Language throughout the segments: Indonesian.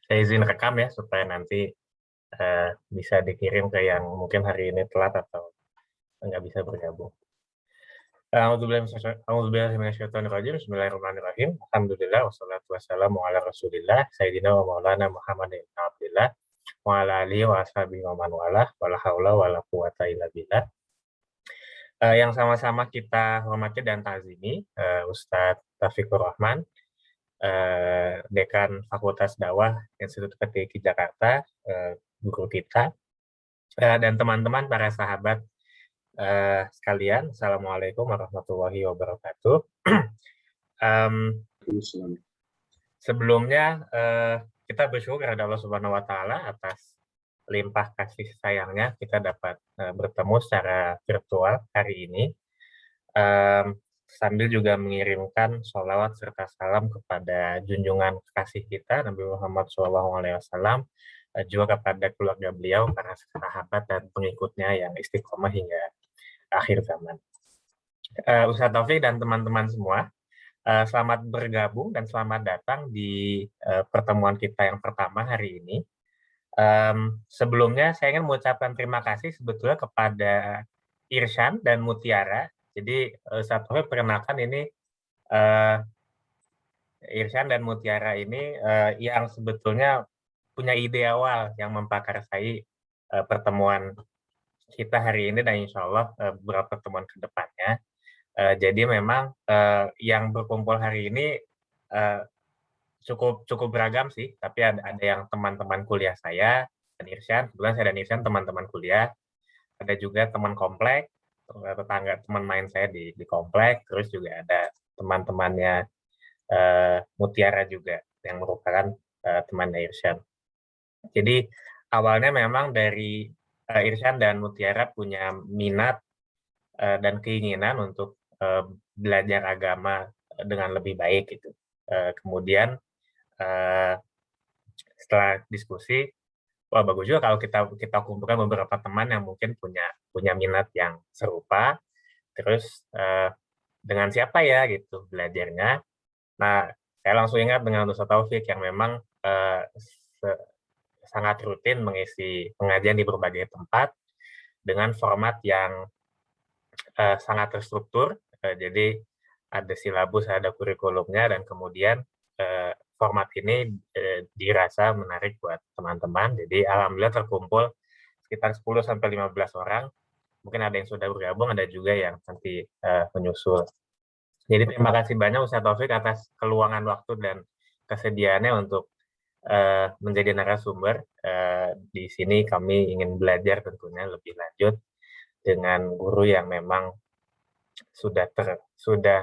Saya izin rekam ya supaya nanti bisa dikirim ke yang mungkin hari ini telat atau nggak bisa bergabung. Bismillahirrahmanirrahim. Alhamdulillah wassalatu wassalamu ala Rasulillah Sayyidina wa Maulana Muhammadin Abdillah wa ala alihi wa ashabihi wa man walah wala haula wala quwata illa billah. Yang sama-sama kita hormati dan ta'zimi Ustadz Taufikur Rahman, Dekan Fakultas Dakwah Institut PTIQ Jakarta, guru kita, dan teman-teman para sahabat sekalian. Assalamualaikum warahmatullahi wabarakatuh. Sebelumnya kita bersyukur kepada Allah Subhanahu Wa Taala atas limpah kasih sayangnya kita dapat bertemu secara virtual hari ini, sambil juga mengirimkan sholawat serta salam kepada junjungan kasih kita Nabi Muhammad SAW, juga kepada keluarga beliau, para sahabat dan pengikutnya yang istiqomah hingga akhir zaman. Ustadz Taufik dan teman-teman semua, selamat bergabung dan selamat datang di pertemuan kita yang pertama hari ini. Sebelumnya saya ingin mengucapkan terima kasih sebetulnya kepada Irsyan dan Mutiara. Jadi Ustadz Taufik perkenalkan ini Irsyan dan Mutiara ini yang sebetulnya punya ide awal yang memprakarsai pertemuan kita hari ini dan insya Allah beberapa pertemuan ke depannya. Jadi memang yang berkumpul hari ini cukup beragam sih, tapi ada yang teman-teman kuliah saya dan Irsyan, kebetulan saya dan Irsyan teman-teman kuliah, ada juga teman komplek, tetangga teman main saya di komplek, terus juga ada teman-temannya Mutiara juga yang merupakan temannya Irsyan. Jadi awalnya memang dari Irsyan dan Mutiara punya minat dan keinginan untuk belajar agama dengan lebih baik gitu. Kemudian setelah diskusi, wah bagus juga kalau kita kumpulkan beberapa teman yang mungkin punya minat yang serupa, terus dengan siapa ya gitu belajarnya. Nah, saya langsung ingat dengan Ustadz Taufik yang memang sangat rutin mengisi pengajian di berbagai tempat dengan format yang sangat terstruktur. Jadi ada silabus, ada kurikulumnya, dan kemudian format ini dirasa menarik buat teman-teman. Jadi alhamdulillah terkumpul sekitar 10-15 orang. Mungkin ada yang sudah bergabung, ada juga yang nanti menyusul. Jadi terima kasih banyak Ustadz Taufik atas keluangan waktu dan kesediaannya untuk menjadi narasumber. Di sini kami ingin belajar tentunya lebih lanjut dengan guru yang memang sudah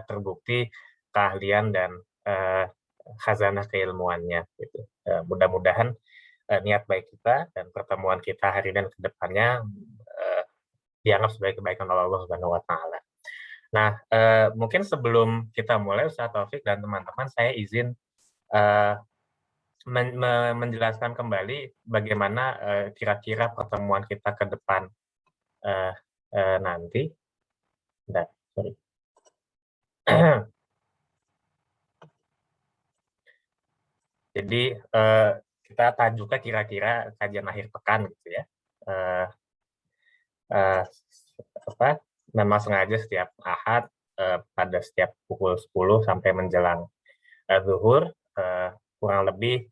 terbukti keahlian dan khazanah keilmuannya. Gitu. Mudah-mudahan niat baik kita dan pertemuan kita hari dan ke depannya dianggap sebagai kebaikan oleh Allah Subhanahu Wa Taala. Nah, mungkin sebelum kita mulai, Ustadz Taufik dan teman-teman, saya izin menjelaskan kembali bagaimana kira-kira pertemuan kita ke depan nanti. Bentar, sorry. Jadi kita tajuknya kira-kira kajian akhir pekan gitu ya. Memang sengaja setiap Ahad pada setiap pukul 10 sampai menjelang zuhur, kurang lebih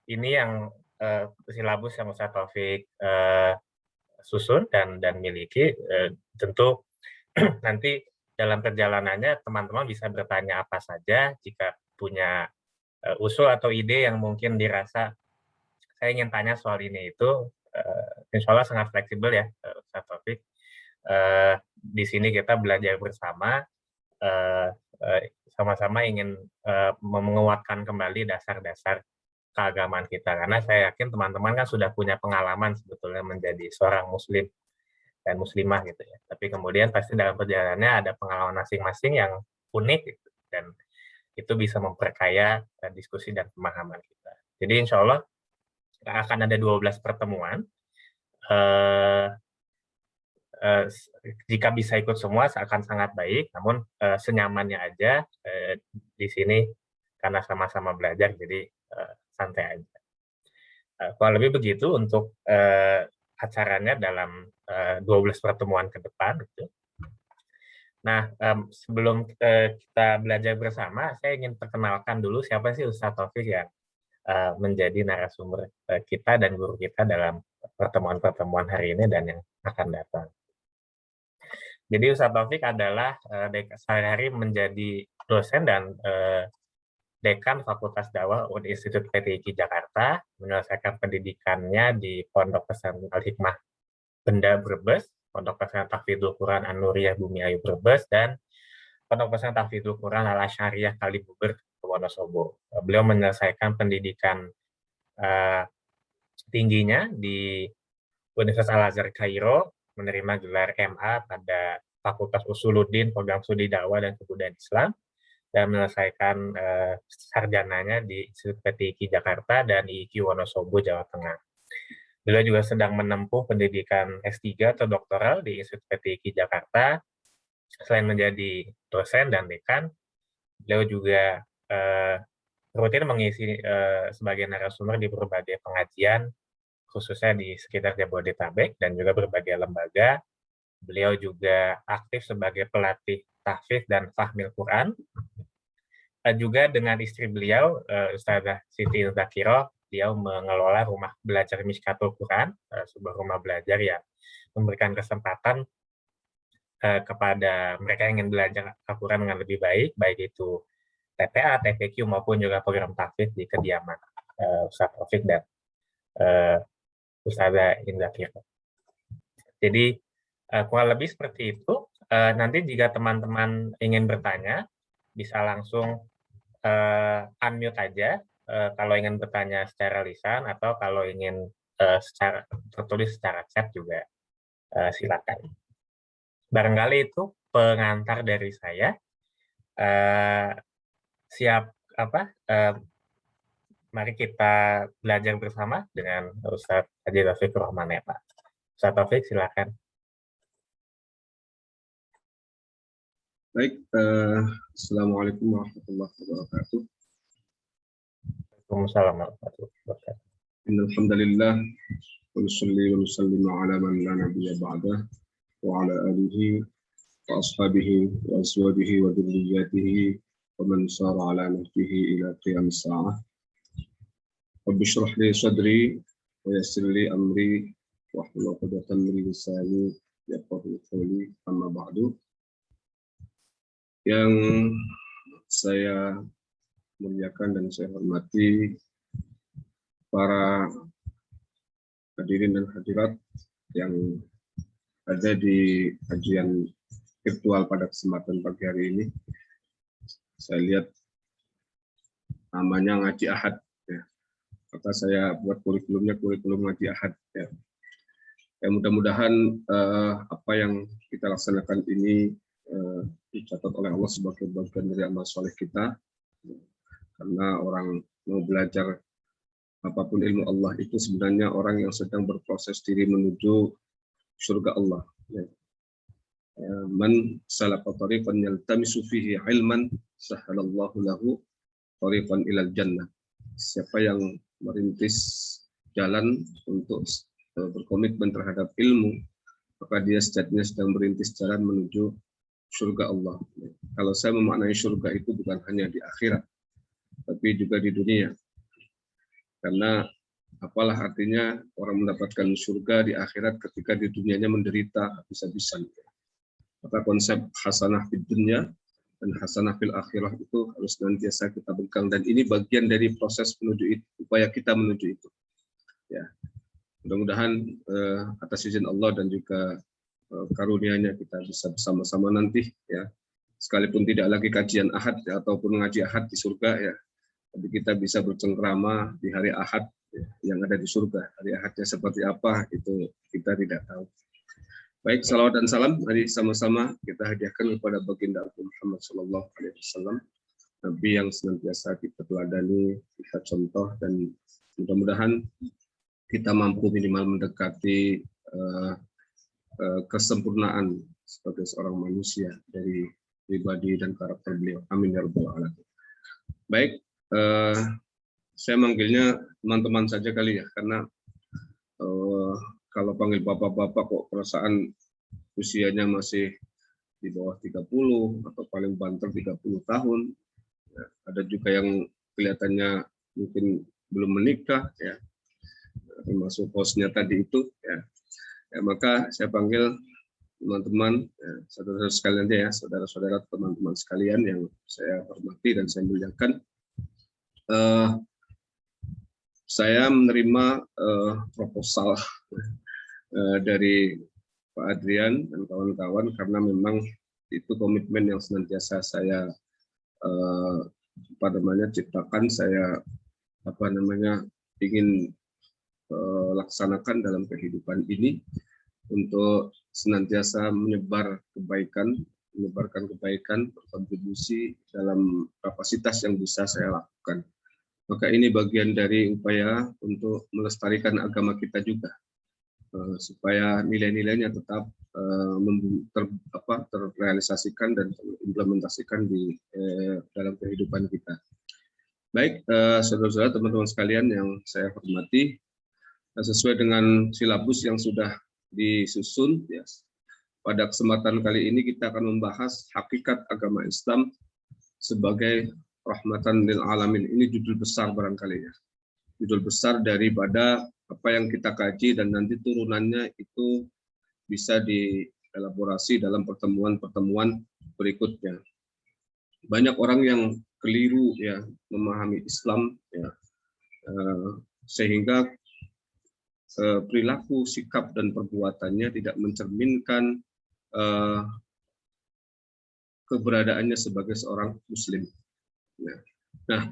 ini yang silabus yang Ustadz Taufik susun dan miliki. Tentu nanti dalam perjalanannya teman-teman bisa bertanya apa saja jika punya usul atau ide yang mungkin dirasa saya ingin tanya soal ini itu, insya Allah sangat fleksibel ya Ustadz Taufik. Di sini kita belajar bersama, sama-sama ingin menguatkan kembali dasar-dasar keagamaan kita, karena saya yakin teman-teman kan sudah punya pengalaman sebetulnya menjadi seorang muslim dan muslimah gitu ya, tapi kemudian pasti dalam perjalanannya ada pengalaman masing-masing yang unik gitu, dan itu bisa memperkaya diskusi dan pemahaman kita. Jadi insya Allah akan ada 12 pertemuan. Jika bisa ikut semua akan sangat baik, namun senyamannya aja di sini karena sama-sama belajar, jadi santai aja. Kurang lebih begitu untuk acaranya dalam 12 pertemuan ke depan gitu. Nah, sebelum kita belajar bersama, saya ingin perkenalkan dulu siapa sih Ustadz Taufik yang menjadi narasumber kita dan guru kita dalam pertemuan-pertemuan hari ini dan yang akan datang. Jadi Ustadz Taufik adalah sehari-hari menjadi dosen dan Dekan Fakultas Dakwah Institut PTIQ Jakarta, menyelesaikan pendidikannya di Pondok Pesantren Al-Hikmah Benda Brebes, Pondok Pesantren Tahfidzul Quran An-Nuriyah Bumi Ayu Brebes, dan Pondok Pesantren Tahfidzul Quran Al-Asy'ariyah Kalibuber Wonosobo. Beliau menyelesaikan pendidikan tingginya di Universitas Al-Azhar Kairo, menerima gelar MA pada Fakultas Usuluddin, Program Studi Dakwah dan Kebudayaan Islam, dan menyelesaikan sarjananya di Institut PTIQ Jakarta dan IIQ Wonosobo, Jawa Tengah. Beliau juga sedang menempuh pendidikan S3 atau doktoral di Institut PTIQ Jakarta. Selain menjadi dosen dan dekan, beliau juga rutin mengisi sebagai narasumber di berbagai pengajian, khususnya di sekitar Jabodetabek dan juga berbagai lembaga. Beliau juga aktif sebagai pelatih tahfidz dan fahmil Quran. Juga dengan istri beliau, Ustazah Siti Zakiro, beliau mengelola rumah belajar Mishkatul Quran, sebuah rumah belajar yang memberikan kesempatan kepada mereka yang ingin belajar Al-Quran dengan lebih baik, baik itu TPA, TPQ, maupun juga program tahfidz di kediaman Ustadz Taufik dan Ustazah Zakiro. Jadi kurang lebih seperti itu. Nanti jika teman-teman ingin bertanya, bisa langsung unmute aja kalau ingin bertanya secara lisan, atau kalau ingin secara tertulis secara chat juga silakan. Barangkali itu pengantar dari saya. Mari kita belajar bersama dengan Ustadz Haji Taufik Rahman ya Pak. Ustadz Taufik silakan. Baik, Assalamualaikum warahmatullahi wabarakatuh. Waalaikumsalam warahmatullahi wabarakatuh. Innalhamdulillah, wa nusalli wa nusallimu ala man la nabiyya ba'dah, wa ala alihi wa ashabihi wa azwajihi wa dhurriyyatihi wa man sara ala nahjihi ila qiyam as-sa'ah. Rabbi shrah li sadri wa yassir li amri wa hlul 'uqdatam min lisani yafqahu qawli, amma ba'du. Yang saya muliakan dan saya hormati para hadirin dan hadirat yang ada di kajian virtual pada kesempatan pagi hari ini. Saya lihat namanya ngaji Ahad, ya. Maka saya buat kurikulumnya kurikulum ngaji Ahad. Ya. Mudah-mudahan apa yang kita laksanakan ini dicatat oleh Allah sebagai bagian dari amal soleh kita, karena orang mau belajar apapun ilmu Allah itu sebenarnya orang yang sedang berproses diri menuju surga Allah. Man salaka tariqan yaltamisu fihi ilman sahhalallahu lahu tariqan ilal jannah. Siapa yang merintis jalan untuk berkomitmen terhadap ilmu, maka dia sejatinya sedang merintis jalan menuju surga Allah. Kalau saya memaknai surga itu bukan hanya di akhirat, tapi juga di dunia. Karena apalah artinya orang mendapatkan surga di akhirat ketika di dunianya menderita habis-habisan. Maka konsep hasanah fid dunya dan hasanah fil akhirah itu harus senantiasa kita pegang, dan ini bagian dari proses menuju itu, upaya kita menuju itu. Ya. Mudah-mudahan atas izin Allah dan juga karunia-Nya kita bisa bersama-sama nanti, ya, sekalipun tidak lagi kajian Ahad ya, ataupun ngaji Ahad di surga, ya, tapi kita bisa bercengkrama di hari Ahad, ya, yang ada di surga. Hari Ahadnya seperti apa itu kita tidak tahu. Baik, salawat dan salam mari sama-sama kita hadiahkan kepada baginda Muhammad SAW, Nabi yang senantiasa kita teladani, kita contoh, dan mudah-mudahan kita mampu minimal mendekati kesempurnaan sebagai seorang manusia dari pribadi dan karakter beliau. Amin ya rabbal alamin. Baik, Saya manggilnya teman-teman saja kali ya, karena kalau panggil bapak-bapak kok perasaan usianya masih di bawah 30 atau paling banter 30 tahun. Ya, ada juga yang kelihatannya mungkin belum menikah ya, termasuk hostnya tadi itu ya. Ya, maka saya panggil teman-teman, ya, saudara-saudara sekalian ya, saudara-saudara teman-teman sekalian yang saya hormati dan saya muliakan. Saya menerima proposal dari Pak Adrian dan kawan-kawan karena memang itu komitmen yang senantiasa saya ciptakan, saya ingin laksanakan dalam kehidupan ini untuk senantiasa menyebarkan kebaikan, berkontribusi dalam kapasitas yang bisa saya lakukan. Maka ini bagian dari upaya untuk melestarikan agama kita juga, supaya nilai-nilainya tetap terrealisasikan dan terimplementasikan di dalam kehidupan kita. Baik, saudara-saudara, teman-teman sekalian yang saya hormati, sesuai dengan silabus yang sudah disusun, ya, pada kesempatan kali ini kita akan membahas hakikat agama Islam sebagai rahmatan lil alamin. Ini judul besar barangkali ya, judul besar daripada apa yang kita kaji, dan nanti turunannya itu bisa dielaborasi dalam pertemuan-pertemuan berikutnya. Banyak orang yang keliru ya memahami Islam ya, sehingga perilaku, sikap dan perbuatannya tidak mencerminkan keberadaannya sebagai seorang muslim. Nah,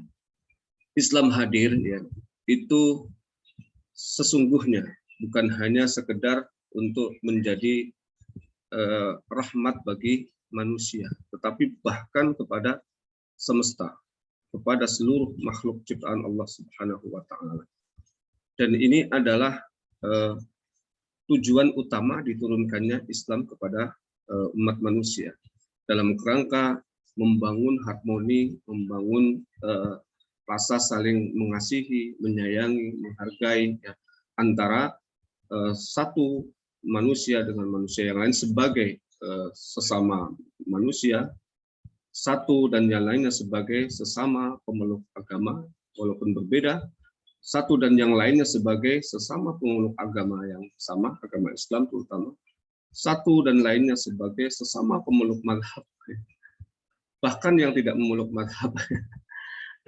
Islam hadir ya, itu sesungguhnya bukan hanya sekedar untuk menjadi rahmat bagi manusia, tetapi bahkan kepada semesta, kepada seluruh makhluk ciptaan Allah Subhanahu wa taala. Dan ini adalah tujuan utama diturunkannya Islam kepada umat manusia dalam kerangka membangun harmoni, membangun rasa saling mengasihi, menyayangi, menghargai ya, antara satu manusia dengan manusia yang lain sebagai sesama manusia, satu dan yang lainnya sebagai sesama pemeluk agama walaupun berbeda, satu dan yang lainnya sebagai sesama pemeluk agama yang sama, agama Islam terutama, satu dan lainnya sebagai sesama pemeluk mazhab, bahkan yang tidak memeluk mazhab,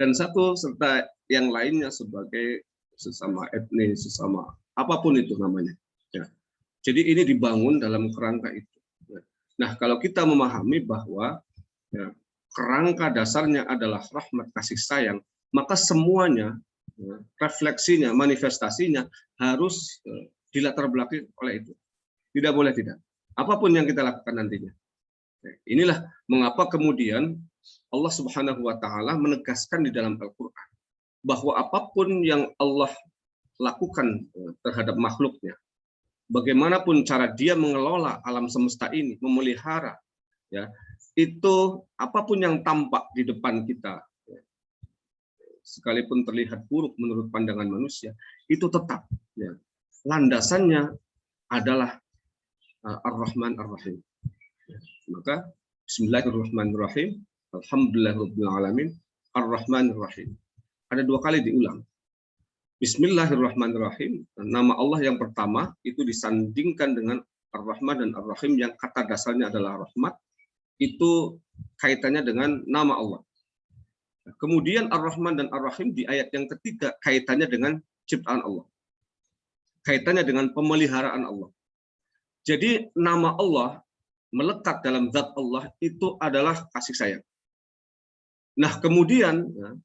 dan satu serta yang lainnya sebagai sesama etnis, sesama apapun itu namanya. Ya. Jadi ini dibangun dalam kerangka itu. Nah, kalau kita memahami bahwa ya, kerangka dasarnya adalah rahmat kasih sayang, maka semuanya ya, refleksinya, manifestasinya harus dilatar belakangi oleh itu. Tidak boleh tidak. Apapun yang kita lakukan nantinya. Inilah mengapa kemudian Allah Subhanahu wa taala menegaskan di dalam Al-Qur'an bahwa apapun yang Allah lakukan terhadap makhluknya, bagaimanapun cara dia mengelola alam semesta ini, memelihara ya, itu apapun yang tampak di depan kita ya, sekalipun terlihat buruk menurut pandangan manusia, itu tetap ya, landasannya adalah Ar-Rahman Ar-Rahim. Maka Bismillahirrahmanirrahim, Alhamdulillahirabbil alamin, Ar-Rahman Ar-Rahim. Ada dua kali diulang. Bismillahirrahmanirrahim, nama Allah yang pertama itu disandingkan dengan Ar-Rahman dan Ar-Rahim yang kata dasarnya adalah rahmat, itu kaitannya dengan nama Allah. Kemudian Ar-Rahman dan Ar-Rahim di ayat yang ketiga kaitannya dengan ciptaan Allah. Kaitannya dengan pemeliharaan Allah. Jadi nama Allah melekat dalam zat Allah itu adalah kasih sayang. Nah, kemudian ya,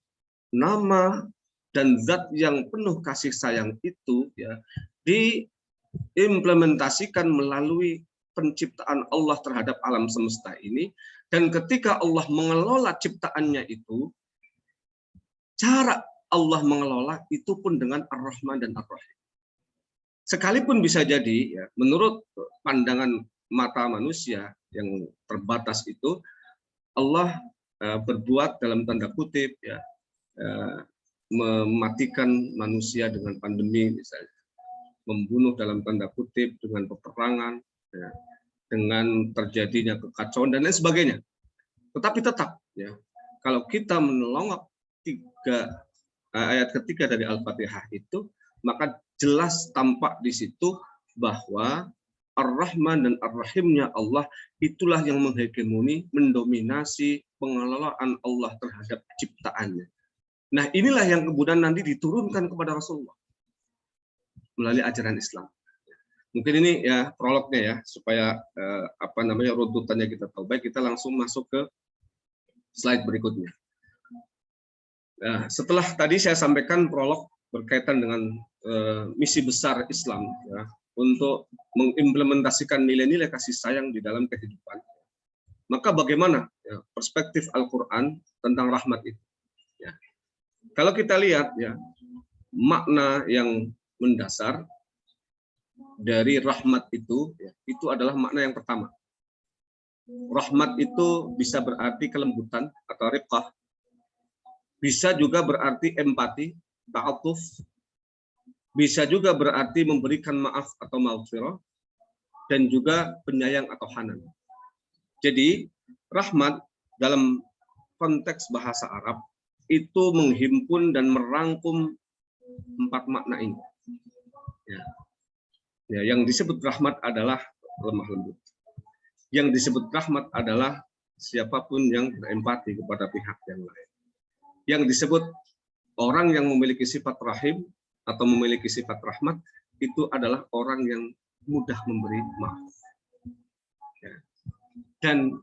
nama dan zat yang penuh kasih sayang itu ya diimplementasikan melalui penciptaan Allah terhadap alam semesta ini, dan ketika Allah mengelola ciptaannya itu, cara Allah mengelola itu pun dengan Ar-Rahman dan Ar-Rahim. Sekalipun bisa jadi ya, menurut pandangan mata manusia yang terbatas itu, Allah berbuat dalam tanda kutip ya, mematikan manusia dengan pandemi misalnya, membunuh dalam tanda kutip dengan peperangan, ya, dengan terjadinya kekacauan dan lain sebagainya. Tetapi tetap, ya, kalau kita menelongok ayat ketiga dari Al-Fatihah itu, maka jelas tampak di situ bahwa Ar-Rahman dan Ar-Rahimnya Allah itulah yang menghegemoni, mendominasi pengelolaan Allah terhadap ciptaannya. Nah, inilah yang kemudian nanti diturunkan kepada Rasulullah melalui ajaran Islam. Mungkin ini ya prolognya ya, supaya runtutannya kita tahu. Baik, kita langsung masuk ke slide berikutnya. Nah, setelah tadi saya sampaikan prolog berkaitan dengan misi besar Islam ya, untuk mengimplementasikan nilai-nilai kasih sayang di dalam kehidupan. Maka bagaimana ya, perspektif Al-Quran tentang rahmat itu? Ya. Kalau kita lihat ya, makna yang mendasar dari rahmat itu, ya, itu adalah makna yang pertama. Rahmat itu bisa berarti kelembutan atau rifqah, bisa juga berarti empati, ta'atuf, bisa juga berarti memberikan maaf atau maghfirah, dan juga penyayang atau hanan. Jadi rahmat dalam konteks bahasa Arab itu menghimpun dan merangkum 4 makna ini. Ya. Ya, yang disebut rahmat adalah lemah lembut. Yang disebut rahmat adalah siapapun yang berempati kepada pihak yang lain. Yang disebut orang yang memiliki sifat rahim atau memiliki sifat rahmat itu adalah orang yang mudah memberi maaf. Ya. Dan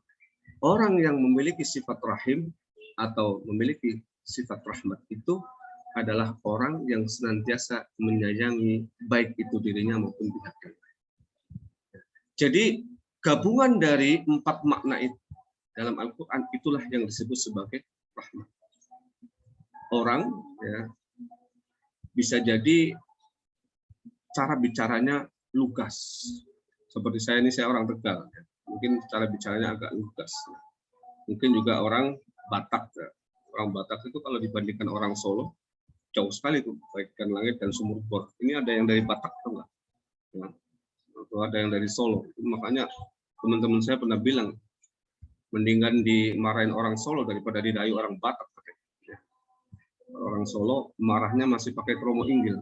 orang yang memiliki sifat rahim atau memiliki sifat rahmat itu adalah orang yang senantiasa menyayangi baik itu dirinya maupun pihak yang lain. Jadi gabungan dari 4 makna itu dalam Al-Quran itulah yang disebut sebagai rahmat. Orang ya, bisa jadi cara bicaranya lugas. Seperti saya ini, saya orang Tegal. Ya. Mungkin cara bicaranya agak lugas. Mungkin juga orang Batak. Ya. Orang Batak itu kalau dibandingkan orang Solo, jauh sekali tuh, baikkan langit dan sumur bor. Ini ada yang dari Batak atau enggak? Ya. Atau ada yang dari Solo. Makanya teman-teman saya pernah bilang, mendingan dimarahin orang Solo daripada dirayu orang Batak. Ya. Orang Solo marahnya masih pakai kromo inggil.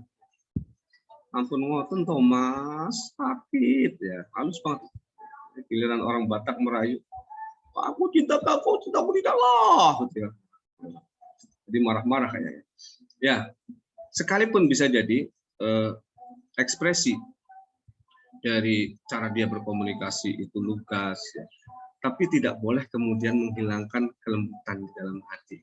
Ampun ngoten toh Mas, sakit ya, halus banget. Giliran orang Batak merayu, aku cinta kamu, cintamu tidaklah, gitu ya. Jadi marah-marah kayaknya. Ya, sekalipun bisa jadi ekspresi dari cara dia berkomunikasi itu lugas, ya, tapi tidak boleh kemudian menghilangkan kelembutan di dalam hati.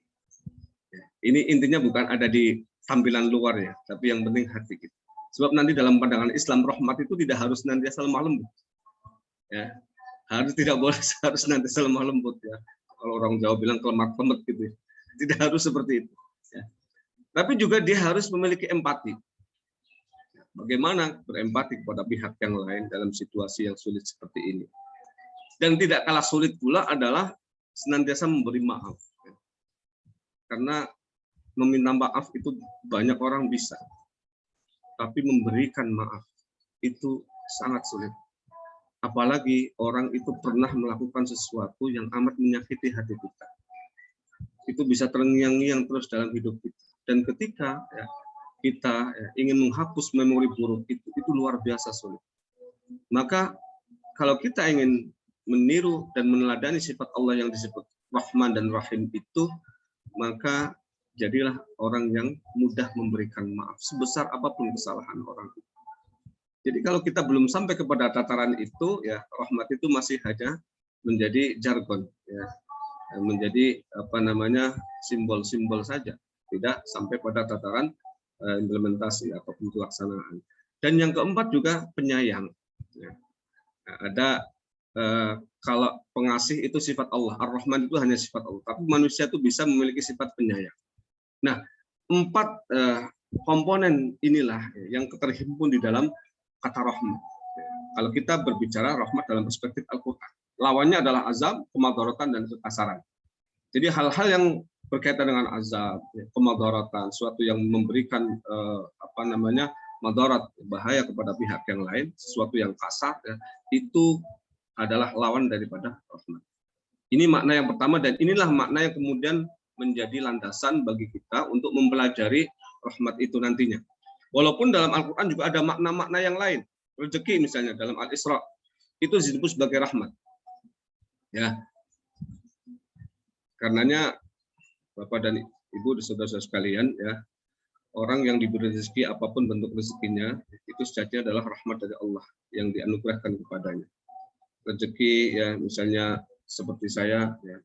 Ya, ini intinya bukan ada di tampilan luar ya, tapi yang penting hati kita. Sebab nanti dalam pandangan Islam rahmat itu tidak harus nanti lemah lembut. Ya, harus tidak boleh harus nanti lemah lembut ya. Kalau orang Jawa bilang kelemat-kemet gitu. Tidak harus seperti itu. Ya. Tapi juga dia harus memiliki empati. Bagaimana berempati kepada pihak yang lain dalam situasi yang sulit seperti ini. Dan tidak kalah sulit pula adalah senantiasa memberi maaf. Karena meminta maaf itu banyak orang bisa. Tapi memberikan maaf itu sangat sulit. Apalagi orang itu pernah melakukan sesuatu yang amat menyakiti hati kita. Itu bisa terngiang-ngiang terus dalam hidup kita. Dan ketika ya, kita ingin menghapus memori buruk itu luar biasa sulit. Maka kalau kita ingin meniru dan meneladani sifat Allah yang disebut Rahman dan Rahim itu, maka jadilah orang yang mudah memberikan maaf sebesar apapun kesalahan orang itu. Jadi kalau kita belum sampai kepada tataran itu, ya rahmat itu masih hanya menjadi jargon, ya, menjadi simbol-simbol saja, tidak sampai pada tataran implementasi atau pelaksanaan. Dan yang keempat juga penyayang. Ya. Ada kalau pengasih itu sifat Allah, Ar-Rahman itu hanya sifat Allah, tapi manusia itu bisa memiliki sifat penyayang. Nah, 4 komponen inilah yang terhimpun di dalam kata rahmat. Kalau kita berbicara rahmat dalam perspektif Al-Quran, lawannya adalah azab, kemadharatan, dan kekasaran. Jadi hal-hal yang berkaitan dengan azab, kemadaratan, suatu yang memberikan madarat, bahaya kepada pihak yang lain, sesuatu yang kasar, ya, itu adalah lawan daripada rahmat. Ini makna yang pertama, dan inilah makna yang kemudian menjadi landasan bagi kita untuk mempelajari rahmat itu nantinya. Walaupun dalam Al-Quran juga ada makna-makna yang lain. Rezeki misalnya dalam Al-Isra itu disebut sebagai rahmat. Ya. Karenanya Bapak dan Ibu, saudara-saudara sekalian, ya, orang yang diberi rezeki apapun bentuk rezekinya itu sejatinya adalah rahmat dari Allah yang dianugerahkan kepadanya. Rezeki, ya, misalnya seperti saya, ya,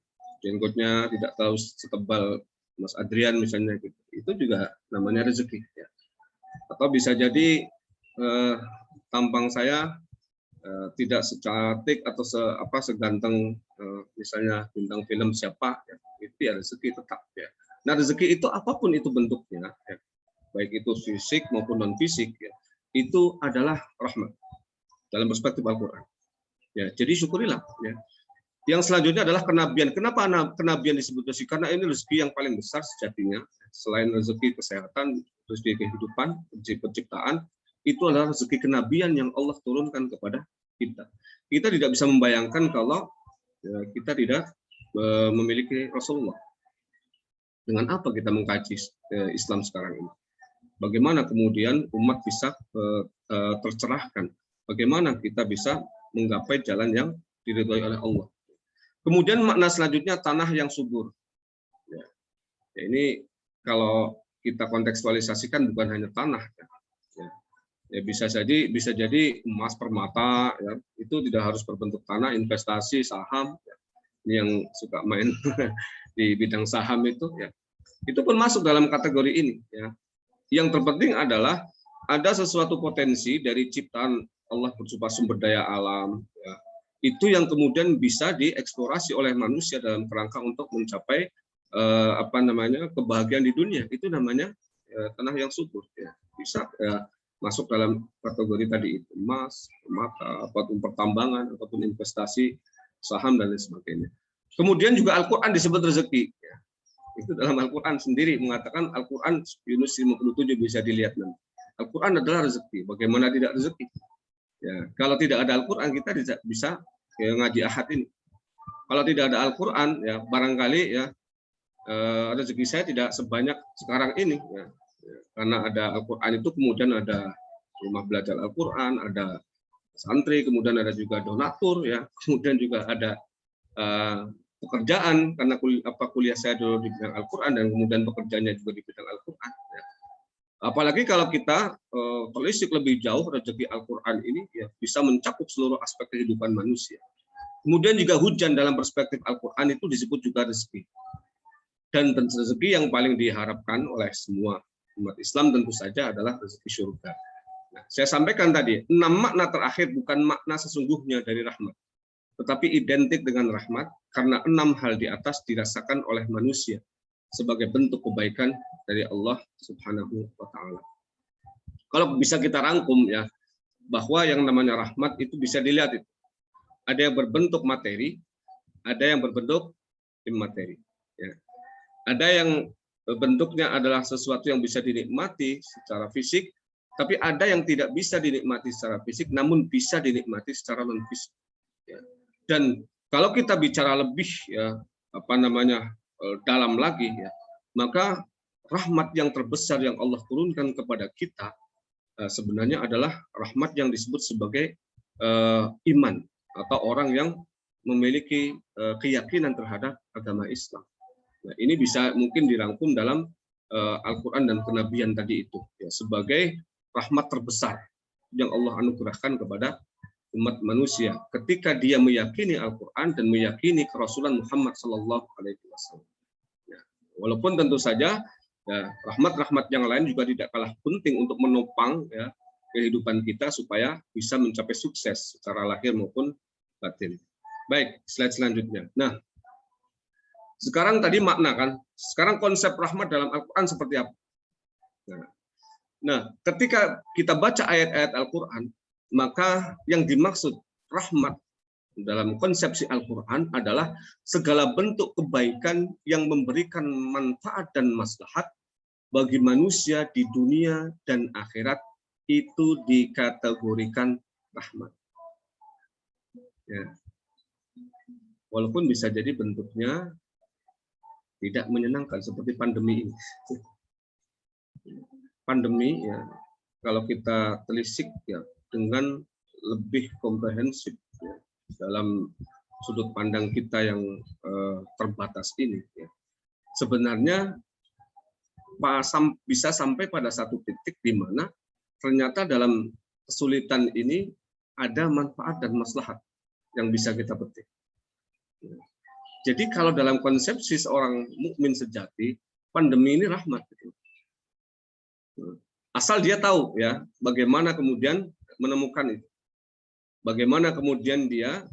jenggotnya tidak terlalu setebal Mas Adrian misalnya, gitu. Itu juga namanya rezeki. Ya. Atau bisa jadi tampang saya tidak secantik atau seganteng misalnya bintang film siapa, ya, itu ya rezeki tetap. Ya. Nah rezeki itu apapun itu bentuknya, ya, baik itu fisik maupun non fisik, ya, itu adalah rahmat dalam perspektif Al-Quran. Ya, jadi syukurilah. Ya. Yang selanjutnya adalah kenabian. Kenapa kenabian disebut rezeki? Karena ini rezeki yang paling besar sejatinya. Selain rezeki kesehatan, rezeki kehidupan, rezeki penciptaan, itu adalah rezeki kenabian yang Allah turunkan kepada kita. Kita tidak bisa membayangkan kalau kita tidak memiliki Rasulullah. Dengan apa kita mengkaji Islam sekarang ini? Bagaimana kemudian umat bisa tercerahkan? Bagaimana kita bisa menggapai jalan yang diridhoi oleh Allah? Kemudian makna selanjutnya tanah yang subur. Ya, ini kalau kita kontekstualisasikan bukan hanya tanah. Ya, bisa jadi emas permata, ya, itu tidak harus berbentuk tanah, investasi saham, ya. Ini yang suka main di bidang saham itu, ya, itu pun masuk dalam kategori ini. Ya. Yang terpenting adalah ada sesuatu potensi dari ciptaan Allah berupa sumber daya alam, ya, itu yang kemudian bisa dieksplorasi oleh manusia dalam kerangka untuk mencapai kebahagiaan di dunia. Itu namanya tanah yang subur. Ya. Bisa masuk dalam kategori tadi itu, emas, permata, ataupun pertambangan, ataupun investasi, saham, dan lain sebagainya. Kemudian juga Al-Quran disebut rezeki. Ya. Itu dalam Al-Quran sendiri mengatakan, Al-Quran Yunus 57 bisa dilihat nanti. Al-Quran adalah rezeki. Bagaimana tidak rezeki? Ya, kalau tidak ada Al-Quran kita tidak bisa ngaji ahad ini. Kalau tidak ada Al-Quran, ya barangkali ya rezeki saya tidak sebanyak sekarang ini. Ya. Karena ada Al-Quran itu kemudian ada rumah belajar Al-Quran, ada santri, kemudian ada juga donatur, ya, kemudian juga ada pekerjaan karena kuliah saya dulu di bidang Al-Quran dan kemudian pekerjaannya juga di bidang Al-Quran. Ya. Apalagi kalau kita telisik lebih jauh, rezeki Al-Quran ini ya, bisa mencakup seluruh aspek kehidupan manusia. Kemudian juga hujan dalam perspektif Al-Quran itu disebut juga rezeki. Dan rezeki yang paling diharapkan oleh semua umat Islam tentu saja adalah rezeki surga. Nah, saya sampaikan tadi, 6 makna terakhir bukan makna sesungguhnya dari rahmat, tetapi identik dengan rahmat karena 6 hal di atas dirasakan oleh manusia sebagai bentuk kebaikan dari Allah Subhanahu wa Ta'ala. Kalau bisa kita rangkum, ya, bahwa yang namanya rahmat itu bisa dilihat itu. Ada yang berbentuk materi, ada yang berbentuk immateri. Ya. Ada yang bentuknya adalah sesuatu yang bisa dinikmati secara fisik, tapi ada yang tidak bisa dinikmati secara fisik, namun bisa dinikmati secara non fisik. Ya. Dan kalau kita bicara lebih, ya, dalam lagi, ya, maka rahmat yang terbesar yang Allah turunkan kepada kita sebenarnya adalah rahmat yang disebut sebagai iman atau orang yang memiliki keyakinan terhadap agama Islam. Nah, ini bisa mungkin dirangkum dalam Al-Quran dan kenabian tadi itu, ya, sebagai rahmat terbesar yang Allah anugerahkan kepada umat manusia ketika dia meyakini Al-Quran dan meyakini kerasulan Muhammad SAW. Ya, walaupun tentu saja ya, rahmat-rahmat yang lain juga tidak kalah penting untuk menopang, ya, kehidupan kita supaya bisa mencapai sukses secara lahir maupun batin. Baik, slide selanjutnya. Nah, sekarang tadi makna kan, sekarang konsep rahmat dalam Al-Quran seperti apa? Nah, ketika kita baca ayat-ayat Al-Quran, maka yang dimaksud rahmat dalam konsepsi Al-Quran adalah segala bentuk kebaikan yang memberikan manfaat dan maslahat bagi manusia di dunia dan akhirat itu dikategorikan rahmat. Ya. Walaupun bisa jadi bentuknya tidak menyenangkan seperti pandemi ini. Pandemi ya, kalau kita telisik ya dengan lebih komprehensif ya, dalam sudut pandang kita yang terbatas ini ya. Sebenarnya bisa sampai pada satu titik di mana ternyata dalam kesulitan ini ada manfaat dan maslahat yang bisa kita petik. Jadi kalau dalam konsepsi seorang mukmin sejati, pandemi ini rahmat. Asal dia tahu ya bagaimana kemudian menemukan itu, bagaimana kemudian dia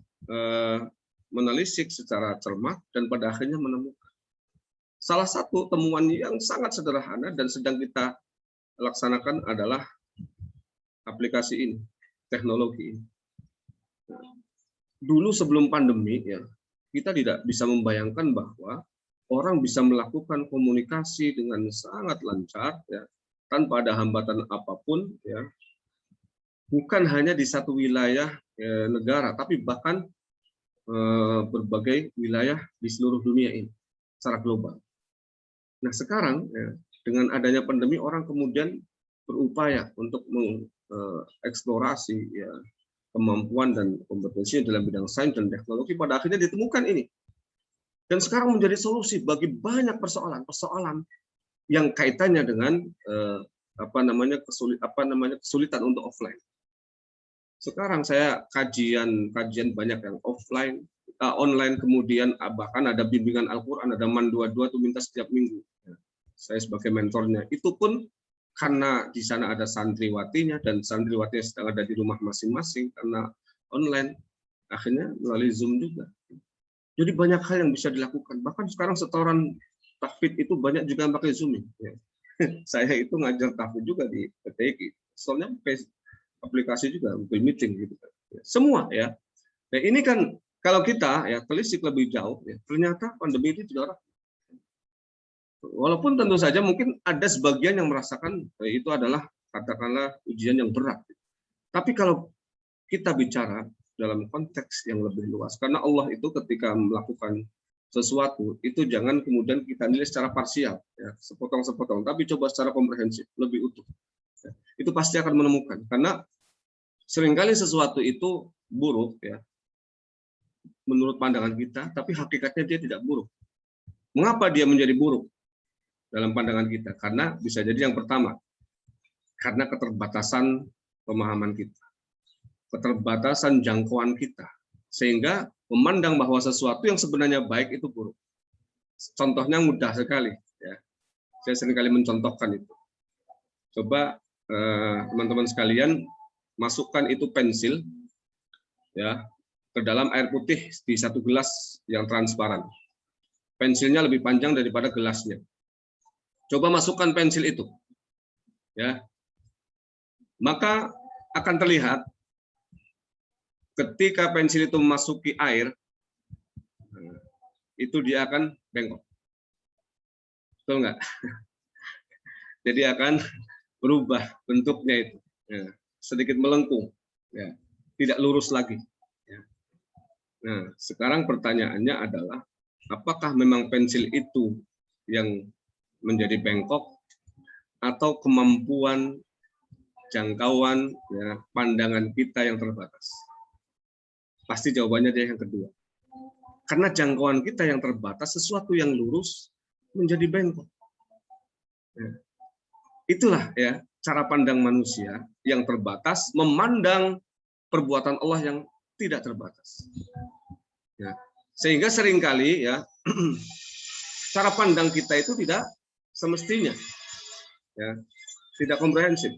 menelisik secara cermat dan pada akhirnya menemukan. Salah satu temuan yang sangat sederhana dan sedang kita laksanakan adalah aplikasi ini, teknologi ini. Dulu sebelum pandemi ya, kita tidak bisa membayangkan bahwa orang bisa melakukan komunikasi dengan sangat lancar ya, tanpa ada hambatan apapun ya. Bukan hanya di satu wilayah negara, tapi bahkan berbagai wilayah di seluruh dunia ini secara global. Nah, sekarang ya, dengan adanya pandemi orang kemudian berupaya untuk mengeksplorasi ya kemampuan dan kompetensi dalam bidang sains dan teknologi, pada akhirnya ditemukan ini. Dan sekarang menjadi solusi bagi banyak persoalan yang kaitannya dengan kesulitan untuk offline. Sekarang saya kajian banyak yang offline, online, kemudian bahkan ada bimbingan Al-Quran, ada MAN 22 itu minta setiap minggu. Saya sebagai mentornya. Itu pun karena di sana ada santriwatinya dan santriwatinya sedang ada di rumah masing-masing karena online, akhirnya melalui Zoom juga. Jadi banyak hal yang bisa dilakukan. Bahkan sekarang setoran tahfidz itu banyak juga yang pakai Zoom. Ya. Saya itu ngajar tahfidz juga di PTI. Soalnya aplikasi juga untuk meeting gitu. Semua ya. Nah, ini kan kalau kita ya telisik lebih jauh, ya, ternyata pandemi itu tidak. Walaupun tentu saja mungkin ada sebagian yang merasakan itu adalah katakanlah ujian yang berat. Tapi kalau kita bicara dalam konteks yang lebih luas, karena Allah itu ketika melakukan sesuatu itu jangan kemudian kita nilai secara parsial, ya, sepotong-sepotong, tapi coba secara komprehensif, lebih utuh. Ya, itu pasti akan menemukan. Karena seringkali sesuatu itu buruk, ya, menurut pandangan kita, tapi hakikatnya dia tidak buruk. Mengapa dia menjadi buruk? Dalam pandangan kita, karena bisa jadi yang pertama, karena keterbatasan pemahaman kita, keterbatasan jangkauan kita, sehingga memandang bahwa sesuatu yang sebenarnya baik itu buruk. Contohnya mudah sekali, ya. Saya seringkali mencontohkan itu. Coba teman-teman sekalian masukkan itu pensil, ya, ke dalam air putih di satu gelas yang transparan. Pensilnya lebih panjang daripada gelasnya. Coba masukkan pensil itu, ya, maka akan terlihat ketika pensil itu memasuki air, itu dia akan bengkok, betul nggak? Jadi akan berubah bentuknya itu, ya, sedikit melengkung, ya, tidak lurus lagi. Ya. Nah, sekarang pertanyaannya adalah, apakah memang pensil itu yang menjadi bengkok atau kemampuan jangkauan ya, pandangan kita yang terbatas? Pasti jawabannya dia yang kedua. Karena jangkauan kita yang terbatas, sesuatu yang lurus menjadi bengkok. Ya. Itulah ya cara pandang manusia yang terbatas memandang perbuatan Allah yang tidak terbatas. Ya. Sehingga seringkali ya cara pandang kita itu tidak semestinya, ya, tidak komprehensif.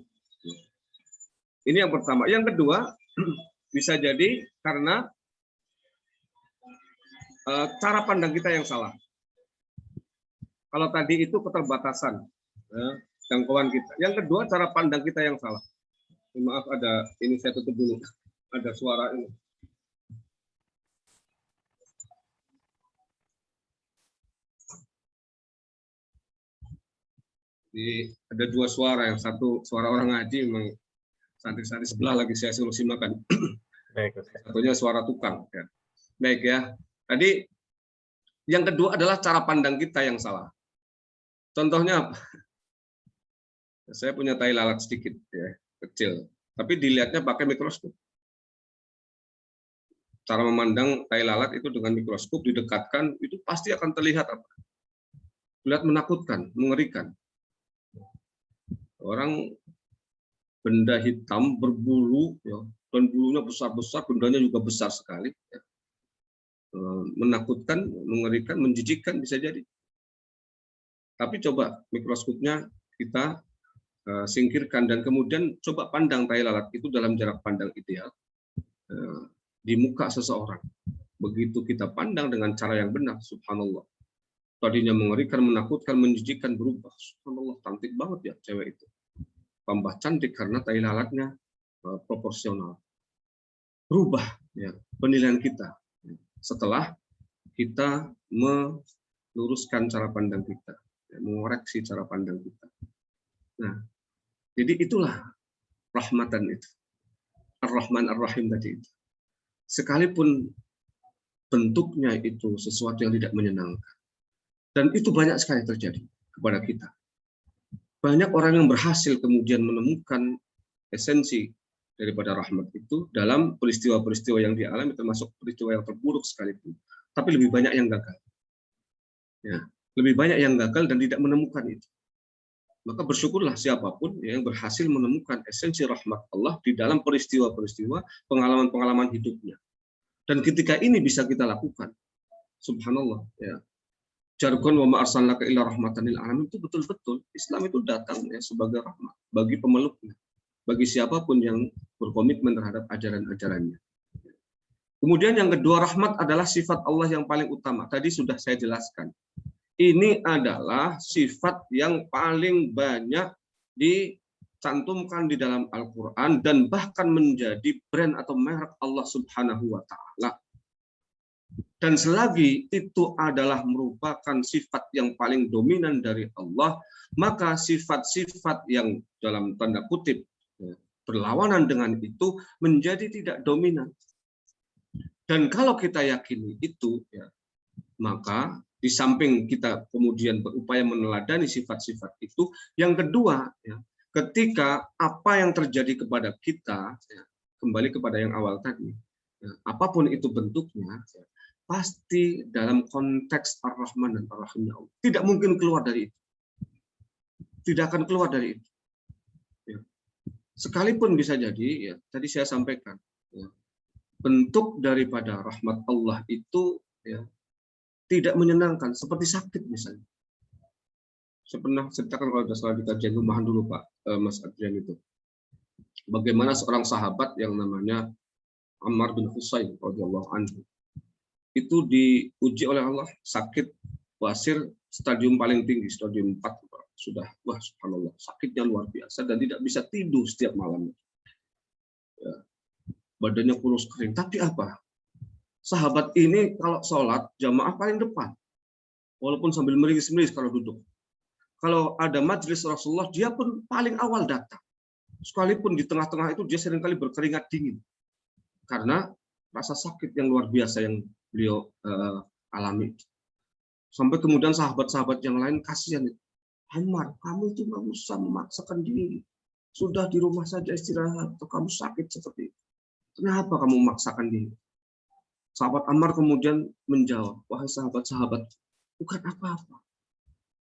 Ini yang pertama. Yang kedua, bisa jadi karena cara pandang kita yang salah. Kalau tadi itu keterbatasan, ya, jangkauan kita. Yang kedua, cara pandang kita yang salah. Maaf, ada ini saya tutup dulu. Ada suara ini. Ada dua suara, yang satu suara orang ngaji, memang santri-santri sebelah lagi saya suruh simakan. Baik, Ustaz. Satunya suara tukang. Ya. Baik ya. Tadi yang kedua adalah cara pandang kita yang salah. Contohnya apa? Saya punya tai lalat sedikit, ya, kecil, tapi dilihatnya pakai mikroskop. Cara memandang tai lalat itu dengan mikroskop didekatkan, itu pasti akan terlihat apa? Terlihat menakutkan, mengerikan. Orang benda hitam berbulu, ya, dan bulunya besar-besar, bendanya juga besar sekali. Ya. Menakutkan, mengerikan, menjijikkan bisa jadi. Tapi coba mikroskopnya kita singkirkan dan kemudian coba pandang tai lalat itu dalam jarak pandang ideal di muka seseorang. Begitu kita pandang dengan cara yang benar, subhanallah. Tadinya mengerikan, menakutkan, menjijikkan, berubah. Subhanallah, cantik banget ya cewek itu. Tambah cantik karena tai lalatnya proporsional. Berubah ya penilaian kita setelah kita meluruskan cara pandang kita, mengoreksi cara pandang kita. Nah, jadi itulah rahmatan itu. Ar-Rahman Ar-Rahim tadi itu. Sekalipun bentuknya itu sesuatu yang tidak menyenangkan. Dan itu banyak sekali terjadi kepada kita. Banyak orang yang berhasil kemudian menemukan esensi daripada rahmat itu dalam peristiwa-peristiwa yang dialami, termasuk peristiwa yang terburuk sekalipun. Tapi lebih banyak yang gagal. Ya, lebih banyak yang gagal dan tidak menemukan itu. Maka bersyukurlah siapapun yang berhasil menemukan esensi rahmat Allah di dalam peristiwa-peristiwa, pengalaman-pengalaman hidupnya. Dan ketika ini bisa kita lakukan, subhanallah, ya. Jargon wa ma arsalnaka illa rahmatan lil alamin itu betul-betul Islam itu datang ya sebagai rahmat bagi pemeluknya, bagi siapapun yang berkomitmen terhadap ajaran-ajarannya. Kemudian yang kedua, rahmat adalah sifat Allah yang paling utama. Tadi sudah saya jelaskan. Ini adalah sifat yang paling banyak dicantumkan di dalam Al-Quran dan bahkan menjadi brand atau merek Allah Subhanahu wa Ta'ala. Dan selagi itu adalah merupakan sifat yang paling dominan dari Allah, maka sifat-sifat yang dalam tanda kutip berlawanan dengan itu menjadi tidak dominan. Dan kalau kita yakini itu, ya, maka di samping kita kemudian berupaya meneladani sifat-sifat itu, yang kedua, ya, ketika apa yang terjadi kepada kita, ya, kembali kepada yang awal tadi, ya, apapun itu bentuknya, ya, pasti dalam konteks Ar-Rahman dan Ar-Rahimnya Allah. Tidak mungkin keluar dari itu. Tidak akan keluar dari itu. Ya. Sekalipun bisa jadi, ya, tadi saya sampaikan, ya, bentuk daripada rahmat Allah itu ya, tidak menyenangkan, seperti sakit misalnya. Saya pernah ceritakan kalau sudah salah di kajian rumahan dulu Pak Mas Adrian itu. Bagaimana seorang sahabat yang namanya Ammar bin Husain radhiyallahu anhu itu diuji oleh Allah sakit basir stadium paling tinggi, stadium 4 sudah, wah subhanallah, sakitnya luar biasa dan tidak bisa tidur setiap malam. Ya, badannya kurus kering. Tapi apa? Sahabat ini kalau sholat jamaah paling depan, walaupun sambil meringis-meringis kalau duduk. Kalau ada majelis Rasulullah, dia pun paling awal datang. Sekalipun di tengah-tengah itu dia seringkali berkeringat dingin karena rasa sakit yang luar biasa yang beliau alami. Sampai kemudian sahabat-sahabat yang lain kasihan, Ammar, kamu itu nggak usah memaksakan diri. Sudah di rumah saja istirahat, atau kamu sakit seperti itu. Kenapa kamu memaksakan diri? Sahabat Ammar kemudian menjawab, wahai sahabat-sahabat, bukan apa-apa.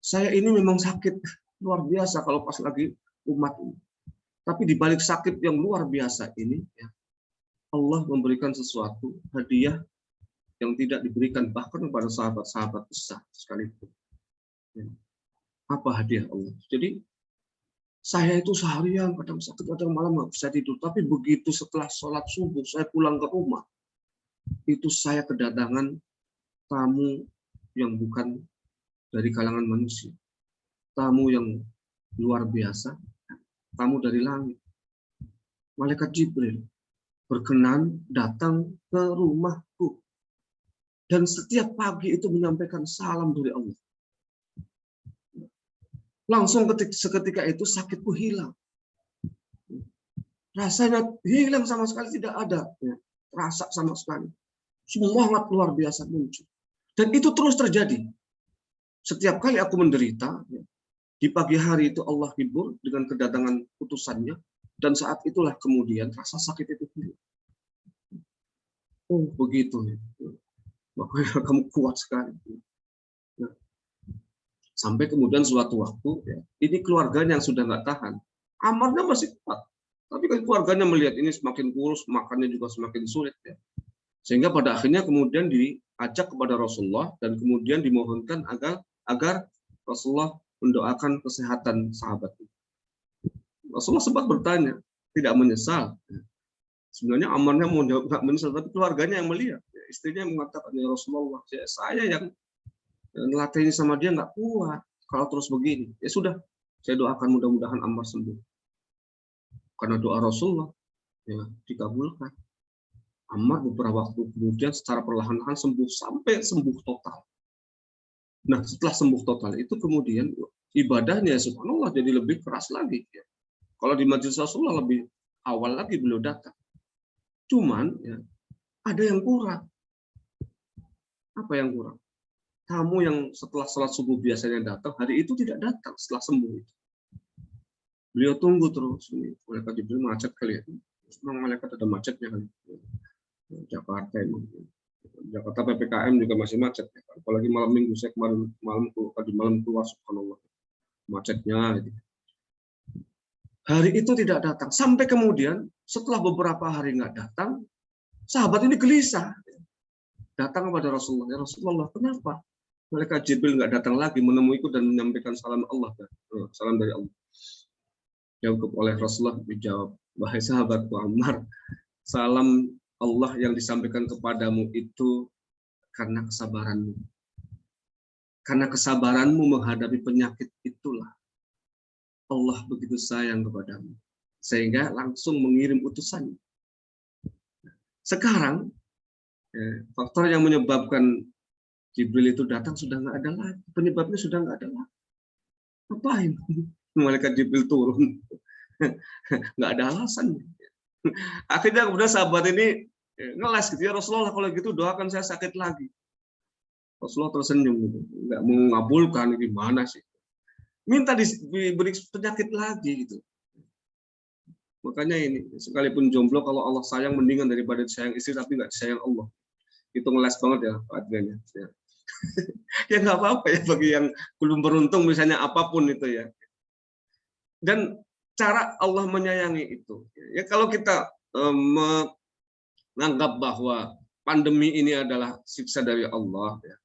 Saya ini memang sakit luar biasa kalau pas lagi umat ini. Tapi di balik sakit yang luar biasa ini, ya, Allah memberikan sesuatu, hadiah yang tidak diberikan bahkan kepada sahabat-sahabat besar sekalipun. Ya. Apa hadiah Allah? Jadi saya itu seharian kadang sakit, kadang malam nggak bisa tidur. Tapi begitu setelah sholat subuh, saya pulang ke rumah, itu saya kedatangan tamu yang bukan dari kalangan manusia, tamu yang luar biasa, tamu dari langit. Malaikat Jibril berkenan datang ke rumahku dan setiap pagi itu menyampaikan salam dari Allah. Langsung seketika itu sakitku hilang. Rasanya hilang sama sekali, tidak ada rasa sama sekali. Semangat luar biasa muncul. Dan itu terus terjadi. Setiap kali aku menderita, di pagi hari itu Allah hibur dengan kedatangan putusannya, dan saat itulah kemudian rasa sakit itu hilang. Oh begitu, makanya kamu kuat sekali. Nah, sampai kemudian suatu waktu, ini keluarganya yang sudah nggak tahan. Amarnya masih kuat, tapi kan keluarganya melihat ini semakin kurus, makannya juga semakin sulit. Sehingga pada akhirnya kemudian diajak kepada Rasulullah dan kemudian dimohonkan agar Rasulullah mendoakan kesehatan sahabat. Rasulullah sempat bertanya, tidak menyesal. Sebenarnya Ammarnya mau jawab nggak menyesal, tapi keluarganya yang melihat. Istrinya mengatakan, ya Rasulullah, saya yang ngelatih ini sama dia nggak kuat kalau terus begini. Ya sudah, saya doakan mudah-mudahan Ammar sembuh. Karena doa Rasulullah dikabulkan. Ammar beberapa waktu kemudian secara perlahan-lahan sembuh sampai sembuh total. Nah, setelah sembuh total itu kemudian ibadahnya subhanallah jadi lebih keras lagi. Kalau di majelis Rasulullah lebih awal lagi beliau datang. Cuman ada yang kurang. Apa yang kurang? Tamu yang setelah sholat subuh biasanya datang, hari itu tidak datang setelah sembuh itu. Beliau tunggu terus. Malaikat Jibril macet kali ya. Memang malaikat ada macetnya kali. Jakarta PPKM juga masih macet. Apalagi malam minggu, saya kemarin malam keluar subhanallah. Macetnya. Hari itu tidak datang. Sampai kemudian setelah beberapa hari nggak datang, sahabat ini gelisah. Datang kepada Rasulullah. Ya Rasulullah, kenapa? Malaikat Jibril nggak datang lagi menemuiku dan menyampaikan salam Allah. Salam dari Allah. Jawab oleh Rasulullah, dijawab, wahai sahabatku Ammar, salam Allah yang disampaikan kepadamu itu karena kesabaranmu. Karena kesabaranmu menghadapi penyakit itulah Allah begitu sayang kepadamu. Sehingga langsung mengirim utusannya. Sekarang, faktor yang menyebabkan Jibril itu datang sudah nggak ada lagi. Penyebabnya sudah nggak ada lagi. Ngapain? Malaikat Jibril turun. Nggak ada alasan. Akhirnya kemudian sahabat ini ngeles gitu ya, Rasulullah kalau gitu doakan saya sakit lagi. Rasulullah tersenyum gitu, nggak mengabulkan, gimana sih? Minta diberi penyakit lagi gitu. Makanya ini sekalipun jomblo kalau Allah sayang mendingan daripada disayang istri tapi nggak disayang Allah. Itu ngeles banget ya Pak Adrian ya. Ya nggak apa-apa ya bagi yang belum beruntung misalnya apapun itu ya. Dan cara Allah menyayangi itu. Ya kalau kita menganggap bahwa pandemi ini adalah siksa dari Allah, ya.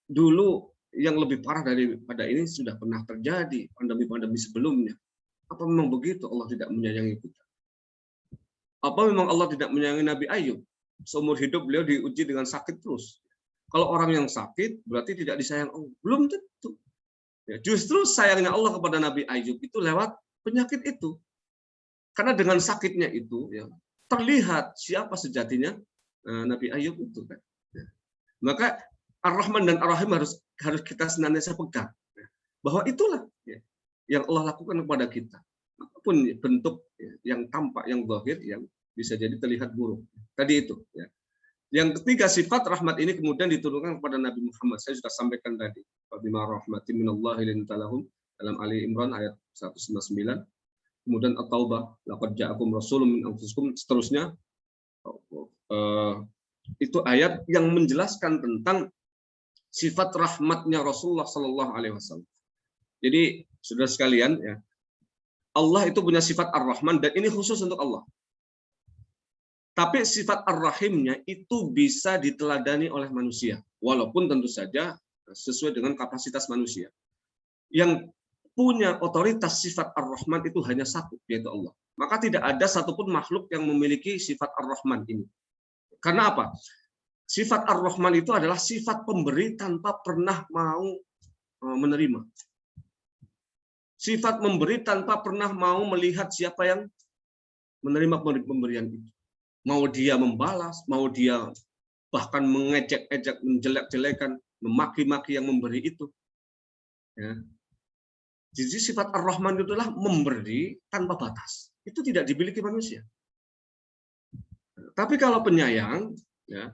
Dulu yang lebih parah daripada ini sudah pernah terjadi pandemi-pandemi sebelumnya. Apa memang begitu Allah tidak menyayangi kita? Apa memang Allah tidak menyayangi Nabi Ayub? Seumur hidup beliau diuji dengan sakit terus. Kalau orang yang sakit berarti tidak disayang Allah. Belum tentu. Ya, justru sayangnya Allah kepada Nabi Ayub itu lewat penyakit itu. Karena dengan sakitnya itu ya, terlihat siapa sejatinya Nabi Ayub itu kan. Ya. Maka Ar-Rahman dan Ar-Rahim harus kita senantiasa pegang. Ya. Bahwa itulah ya, yang Allah lakukan kepada kita. Apapun bentuk ya, yang tampak, yang zahir, yang bisa jadi terlihat buruk. Tadi itu. Ya. Yang ketiga, sifat rahmat ini kemudian diturunkan kepada Nabi Muhammad. Saya sudah sampaikan tadi. Bima rahmatin minallahi lintalahum dalam Ali Imran ayat 199. Kemudian At-Taubah, laqad ja'akum rasulun min anfusikum, seterusnya. Itu ayat yang menjelaskan tentang sifat rahmatnya Rasulullah Sallallahu Alaihi Wasallam. Jadi, saudara sekalian, ya, Allah itu punya sifat Ar-Rahman dan ini khusus untuk Allah. Tapi sifat Ar-Rahimnya itu bisa diteladani oleh manusia. Walaupun tentu saja sesuai dengan kapasitas manusia. Yang punya otoritas sifat Ar-Rahman itu hanya satu, yaitu Allah. Maka tidak ada satupun makhluk yang memiliki sifat Ar-Rahman ini. Karena apa? Sifat Ar-Rahman itu adalah sifat pemberi tanpa pernah mau menerima. Sifat memberi tanpa pernah mau melihat siapa yang menerima pemberian itu. Mau dia membalas, mau dia bahkan mengejek-ejek, menjelek-jelekan, memaki-maki yang memberi itu. Ya. Jadi sifat Ar-Rahman itu adalah memberi tanpa batas. Itu tidak dimiliki manusia. Tapi kalau penyayang, ya,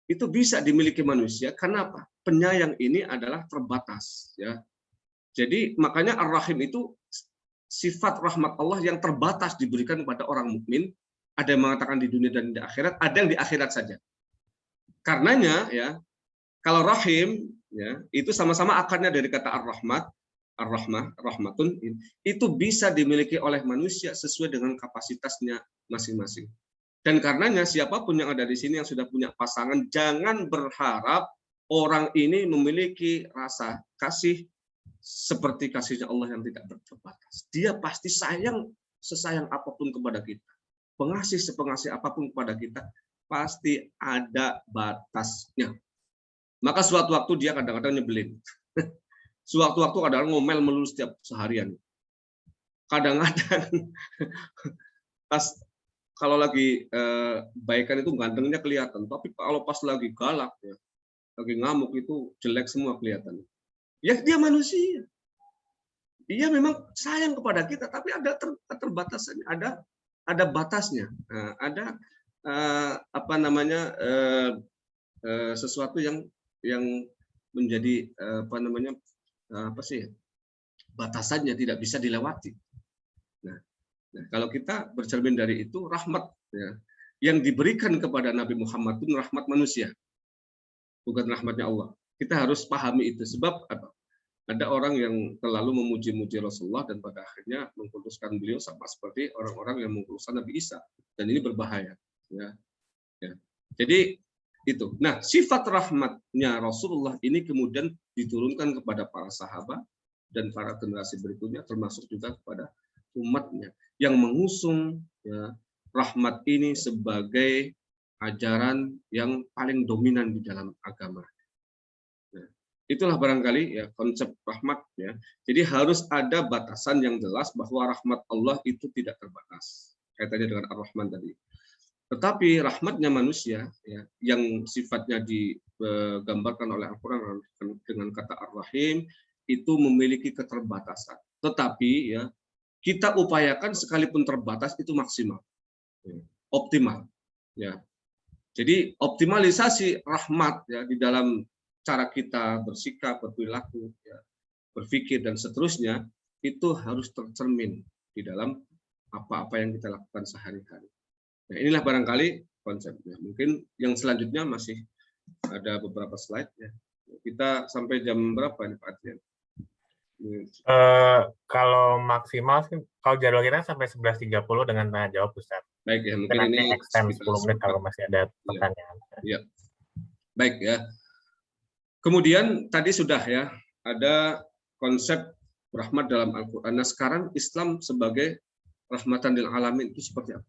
itu bisa dimiliki manusia. Karena apa? Penyayang ini adalah terbatas. Ya. Jadi makanya Ar-Rahim itu sifat rahmat Allah yang terbatas diberikan kepada orang mukmin. Ada yang mengatakan di dunia dan di akhirat, ada yang di akhirat saja. Karenanya, ya, kalau Rahim, ya, itu sama-sama akarnya dari kata Ar-Rahmat, Ar-Rahmah, Rahmatun, itu bisa dimiliki oleh manusia sesuai dengan kapasitasnya masing-masing. Dan karenanya siapapun yang ada di sini yang sudah punya pasangan, jangan berharap orang ini memiliki rasa kasih seperti kasihnya Allah yang tidak terbatas. Dia pasti sayang sesayang apapun kepada kita. Pengasih sepengasih apapun kepada kita, pasti ada batasnya. Maka suatu waktu dia kadang-kadang nyebelin. Suatu-waktu kadang ngomel melulu setiap seharian. Kadang-kadang pas kalau lagi baikan itu gantengnya kelihatan, tapi kalau pas lagi galak, ya, lagi ngamuk itu jelek semua kelihatan. Ya dia manusia. Dia memang sayang kepada kita, tapi ada keterbatasannya, ada batasnya, ada apa namanya sesuatu yang menjadi apa namanya batasannya tidak bisa dilewati. Nah, kalau kita bercermin dari itu, rahmat, ya, yang diberikan kepada Nabi Muhammad itu rahmat manusia, bukan rahmatnya Allah. Kita harus pahami itu. Sebab apa? Ada orang yang terlalu memuji-muji Rasulullah dan pada akhirnya mengkultuskan beliau sama seperti orang-orang yang mengkultuskan Nabi Isa, dan ini berbahaya. Ya. Jadi itu. Nah, sifat rahmatnya Rasulullah ini kemudian diturunkan kepada para sahabat dan para generasi berikutnya, termasuk juga kepada umatnya yang mengusung, ya, rahmat ini sebagai ajaran yang paling dominan di dalam agama. Nah, itulah barangkali, ya, konsep rahmat, ya. Jadi harus ada batasan yang jelas bahwa rahmat Allah itu tidak terbatas. Kaitannya dengan Ar-Rahman tadi. Tetapi rahmatnya manusia, ya, yang sifatnya digambarkan oleh Al-Quran dengan kata Ar-Rahim, itu memiliki keterbatasan. Tetapi, ya, kita upayakan sekalipun terbatas itu maksimal, ya, optimal. Ya. Jadi optimalisasi rahmat, ya, di dalam cara kita bersikap, berperilaku, ya, berpikir dan seterusnya itu harus tercermin di dalam apa-apa yang kita lakukan sehari-hari. Nah, inilah barangkali konsepnya. Mungkin yang selanjutnya masih ada beberapa slide, ya. Kita sampai jam berapa nih Pak Adrian? Kalau maksimal sih, kalau jadwal kita sampai 11.30 dengan tanya jawab, Ustaz. Baik, ya, mungkin nanti ini extend 10 menit kalau masih ada pertanyaan. Ya. Baik, ya. Kemudian tadi sudah, ya, ada konsep rahmat dalam Al-Quran. Nah, sekarang Islam sebagai rahmatan lil alamin itu seperti apa?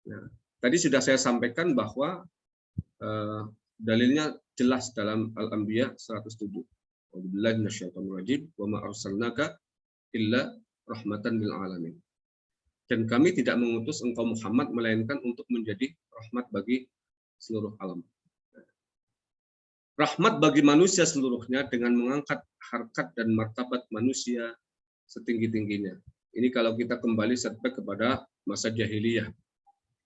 Nah, tadi sudah saya sampaikan bahwa dalilnya jelas dalam Al-Anbiya 107. Wabillahi minasyaitonir rajim wa ma arsalnaka illa rahmatan lil alamin. Dan kami tidak mengutus engkau Muhammad melainkan untuk menjadi rahmat bagi seluruh alam. Rahmat bagi manusia seluruhnya dengan mengangkat harkat dan martabat manusia setinggi-tingginya. Ini kalau kita kembali setback kepada masa jahiliyah.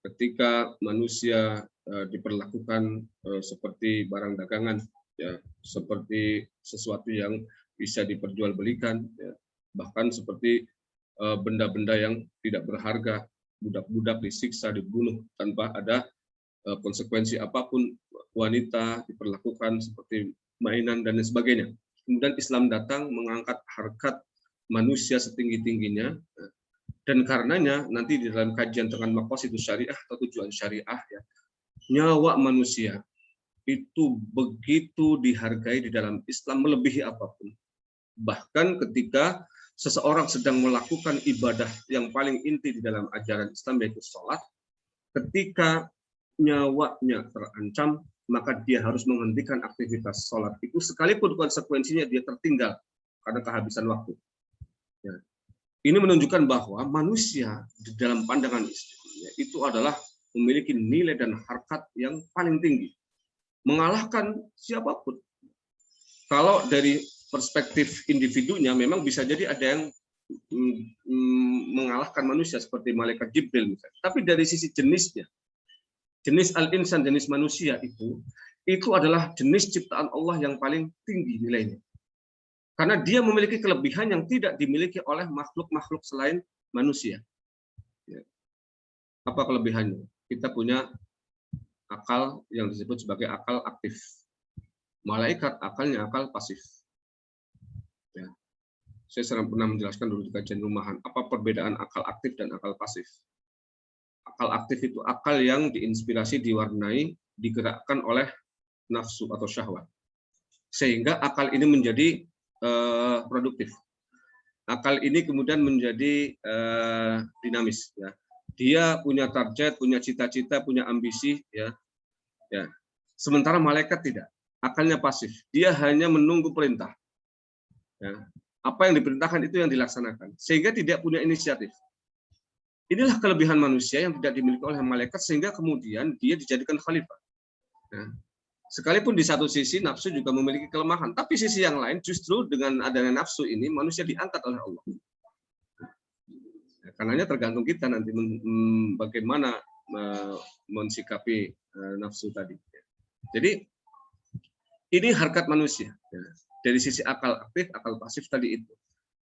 Ketika manusia diperlakukan seperti barang dagangan, ya, seperti sesuatu yang bisa diperjualbelikan, ya, bahkan seperti benda-benda yang tidak berharga, budak-budak disiksa, dibunuh tanpa ada konsekuensi apapun, wanita diperlakukan seperti mainan dan lain sebagainya. Kemudian Islam datang mengangkat harkat manusia setinggi-tingginya. Dan karenanya nanti di dalam kajian dengan maqasidus syariah atau tujuan syariah, ya, nyawa manusia itu begitu dihargai di dalam Islam melebihi apapun. Bahkan ketika seseorang sedang melakukan ibadah yang paling inti di dalam ajaran Islam, yaitu sholat, ketika nyawanya terancam, maka dia harus menghentikan aktivitas sholat itu, sekalipun konsekuensinya dia tertinggal karena kehabisan waktu. Ya. Ini menunjukkan bahwa manusia di dalam pandangan Islam, ya, itu adalah memiliki nilai dan harkat yang paling tinggi, mengalahkan siapapun. Kalau dari perspektif individunya memang bisa jadi ada yang mengalahkan manusia seperti malaikat Jibril misalnya. Tapi dari sisi jenisnya, jenis al-insan, jenis manusia itu adalah jenis ciptaan Allah yang paling tinggi nilainya. Karena dia memiliki kelebihan yang tidak dimiliki oleh makhluk-makhluk selain manusia. Apa kelebihannya? Kita punya akal yang disebut sebagai akal aktif. Malaikat akalnya akal pasif. Ya. Saya sering pernah menjelaskan dulu di kajian rumahan, apa perbedaan akal aktif dan akal pasif. Akal aktif itu akal yang diinspirasi, diwarnai, digerakkan oleh nafsu atau syahwat. Sehingga akal ini menjadi produktif. Akal ini kemudian menjadi dinamis. Ya. Dia punya target, punya cita-cita, punya ambisi. Ya. Sementara malaikat tidak. Akalnya pasif. Dia hanya menunggu perintah. Ya. Apa yang diperintahkan itu yang dilaksanakan. Sehingga tidak punya inisiatif. Inilah kelebihan manusia yang tidak dimiliki oleh malaikat, sehingga kemudian dia dijadikan khalifah. Ya. Sekalipun di satu sisi nafsu juga memiliki kelemahan, tapi sisi yang lain justru dengan adanya nafsu ini manusia diangkat oleh Allah. Ya, karenanya tergantung kita nanti bagaimana mensikapi nafsu tadi. Jadi ini harkat manusia. Ya. Dari sisi akal aktif, akal pasif tadi itu.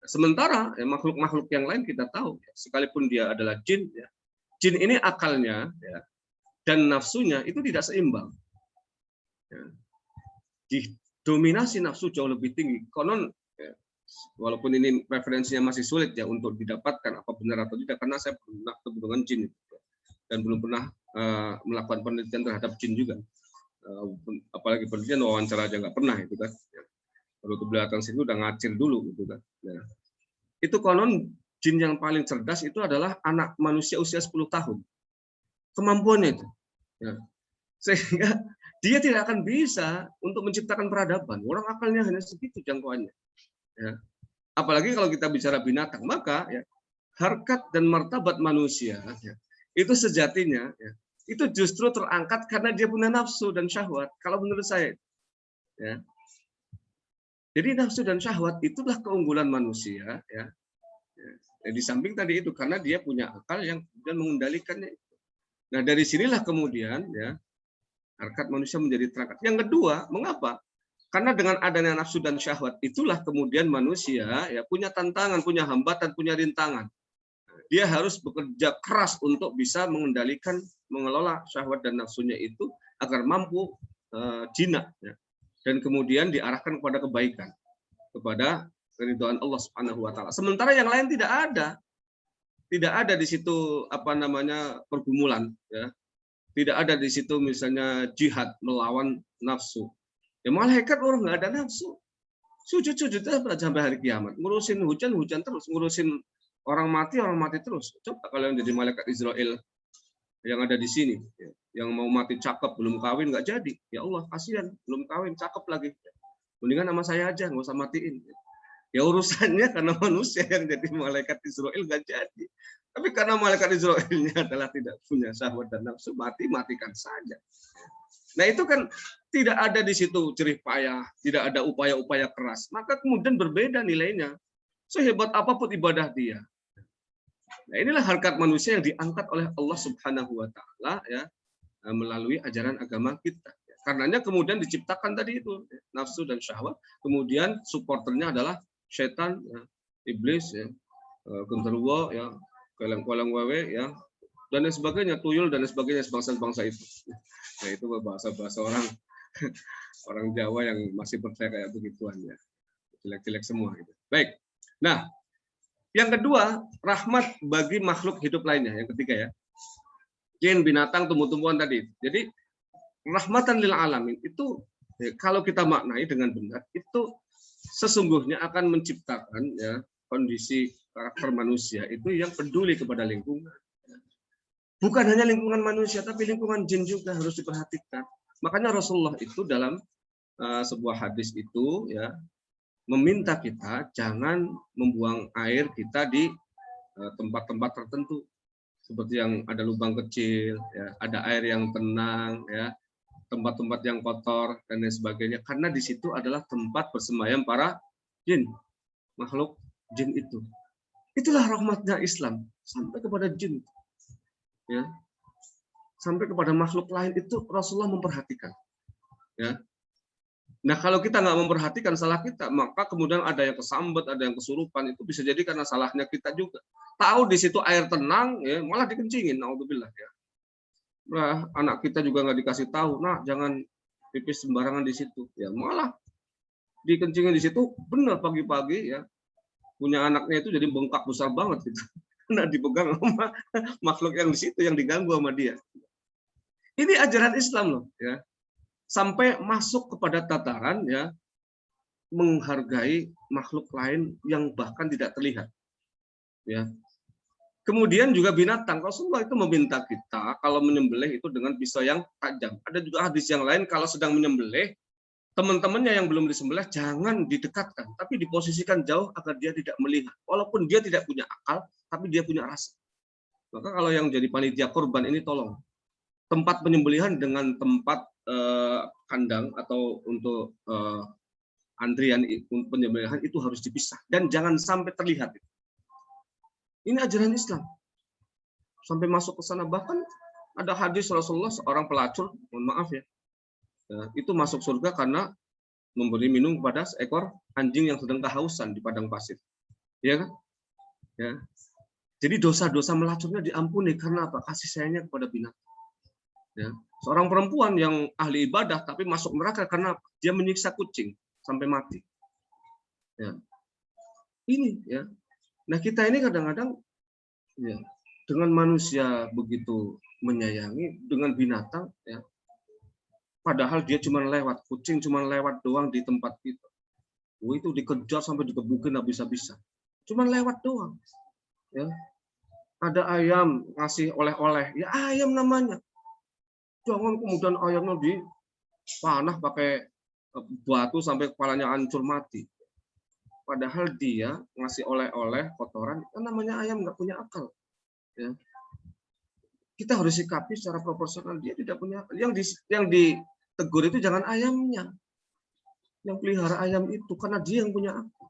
Sementara makhluk-makhluk yang lain kita tahu, ya, sekalipun dia adalah jin, ya, jin ini akalnya ya, dan nafsunya itu tidak seimbang. Ya. Didominasi nafsu jauh lebih tinggi. Konon, ya, walaupun ini referensinya masih sulit ya untuk didapatkan apa benar atau tidak, karena saya pernah ketemu dengan jin dan belum pernah melakukan penelitian terhadap jin juga. Apalagi penelitian wawancara aja nggak pernah itu kan. Ya. Kalau ke belakang situ udah ngacir dulu gitu kan. Ya. Itu konon jin yang paling cerdas itu adalah anak manusia usia 10 tahun. Kemampuannya itu. Ya. Sehingga dia tidak akan bisa untuk menciptakan peradaban. Orang akalnya hanya segitu jangkauannya. Ya. Apalagi kalau kita bicara binatang, maka ya, harkat dan martabat manusia ya, itu sejatinya ya, itu justru terangkat karena dia punya nafsu dan syahwat. Kalau menurut saya, ya. Jadi nafsu dan syahwat itulah keunggulan manusia, ya. Ya, di samping tadi itu karena dia punya akal yang kemudian mengendalikannya. Nah dari sinilah kemudian ya harkat manusia menjadi terangkat. Yang kedua, mengapa? Karena dengan adanya nafsu dan syahwat itulah kemudian manusia ya punya tantangan, punya hambatan, punya rintangan. Dia harus bekerja keras untuk bisa mengendalikan, mengelola syahwat dan nafsunya itu agar mampu jinak. Ya. Dan kemudian diarahkan kepada kebaikan, kepada keridhaan Allah Subhanahu wa taala. Sementara yang lain tidak ada. Tidak ada di situ apa namanya pergumulan ya. Tidak ada di situ misalnya jihad melawan nafsu. Ya malaikat orang nggak ada nafsu. Sujud-sujud sampai hari kiamat. Ngurusin hujan terus, ngurusin orang mati terus. Coba kalau yang jadi malaikat Israel yang ada di sini, ya, yang mau mati cakep belum kawin nggak jadi, ya Allah kasihan belum kawin cakep lagi, mendingan sama saya aja nggak usah matiin. Ya urusannya karena manusia yang jadi malaikat Israel nggak jadi, tapi karena malaikat Israelnya adalah tidak punya syahwat dan nafsu, matikan saja. Nah itu kan tidak ada di situ jerih payah, tidak ada upaya-upaya keras, maka kemudian berbeda nilainya. Sehebat apapun ibadah dia. Nah, inilah harkat manusia yang diangkat oleh Allah Subhanahu wa taala ya melalui ajaran agama kita. Karenanya kemudian diciptakan tadi itu nafsu dan syahwat, kemudian supporternya adalah setan, ya, iblis, ya, genderuwo, ya, keleng-keleng wewe, ya, dan lain sebagainya, tuyul dan lain sebagainya bangsa-bangsa itu. Nah, itu bahasa-bahasa orang Jawa yang masih percaya kayak begituan ya. Jelek-jelek semua gitu. Baik. Nah, yang kedua, rahmat bagi makhluk hidup lainnya. Yang ketiga ya. Jin, binatang, tumbuh-tumbuhan tadi. Jadi rahmatan lil alamin itu ya, kalau kita maknai dengan benar itu sesungguhnya akan menciptakan ya kondisi karakter manusia itu yang peduli kepada lingkungan. Bukan hanya lingkungan manusia tapi lingkungan jin juga harus diperhatikan. Makanya Rasulullah itu dalam sebuah hadis itu ya meminta kita jangan membuang air kita di tempat-tempat tertentu seperti yang ada lubang kecil, ya, ada air yang tenang, ya, tempat-tempat yang kotor dan lain sebagainya. Karena di situ adalah tempat bersemayam para jin, makhluk jin itu. Itulah rahmatnya Islam sampai kepada jin, ya, sampai kepada makhluk lain itu Rasulullah memperhatikan, ya. Nah, kalau kita nggak memperhatikan salah kita, maka kemudian ada yang kesambet, ada yang kesurupan, itu bisa jadi karena salahnya kita juga. Tahu di situ air tenang, ya, malah dikencingin, naudzubillah, ya. Nah, anak kita juga nggak dikasih tahu, nah jangan pipis sembarangan di situ, ya, malah dikencingin di situ, benar pagi-pagi, ya, punya anaknya itu jadi bengkak besar banget gitu. Karena dipegang sama makhluk yang di situ yang diganggu sama dia. Ini ajaran Islam loh, ya. Sampai masuk kepada tataran, ya, menghargai makhluk lain yang bahkan tidak terlihat, ya. Kemudian juga binatang, Rasulullah itu meminta kita kalau menyembelih itu dengan pisau yang tajam. Ada juga hadis yang lain kalau sedang menyembelih, teman-temannya yang belum disembelih jangan didekatkan, tapi diposisikan jauh agar dia tidak melihat. Walaupun dia tidak punya akal, tapi dia punya rasa. Maka kalau yang jadi panitia korban ini tolong tempat penyembelihan dengan tempat kandang atau untuk antrian penyembelihan itu harus dipisah dan jangan sampai terlihat. Ini ajaran Islam. Sampai masuk ke sana, bahkan ada hadis Rasulullah seorang pelacur, mohon maaf ya, itu masuk surga karena memberi minum kepada seekor anjing yang sedang kehausan di padang pasir. Ya kan? Ya. Jadi dosa-dosa melacurnya diampuni karena apa? Kasih sayangnya kepada binatang. Ya. Seorang perempuan yang ahli ibadah tapi masuk neraka karena dia menyiksa kucing sampai mati. Ya. Ini, ya. Nah, kita ini kadang-kadang, ya, dengan manusia begitu menyayangi, dengan binatang, ya, padahal dia cuma lewat, kucing cuma lewat doang di tempat kita. Itu dikejar sampai dikebukin habis-habisan. Cuma lewat doang. Ya. Ada ayam ngasih oleh-oleh, ya ayam namanya. Jangan kemudian ayamnya dipanah pakai batu sampai kepalanya hancur mati. Padahal dia ngasih oleh-oleh kotoran, kan namanya ayam nggak punya akal. Ya. Kita harus sikapi secara proporsional, dia tidak punya akal. Yang ditegur itu jangan ayamnya, yang pelihara ayam itu, karena dia yang punya akal.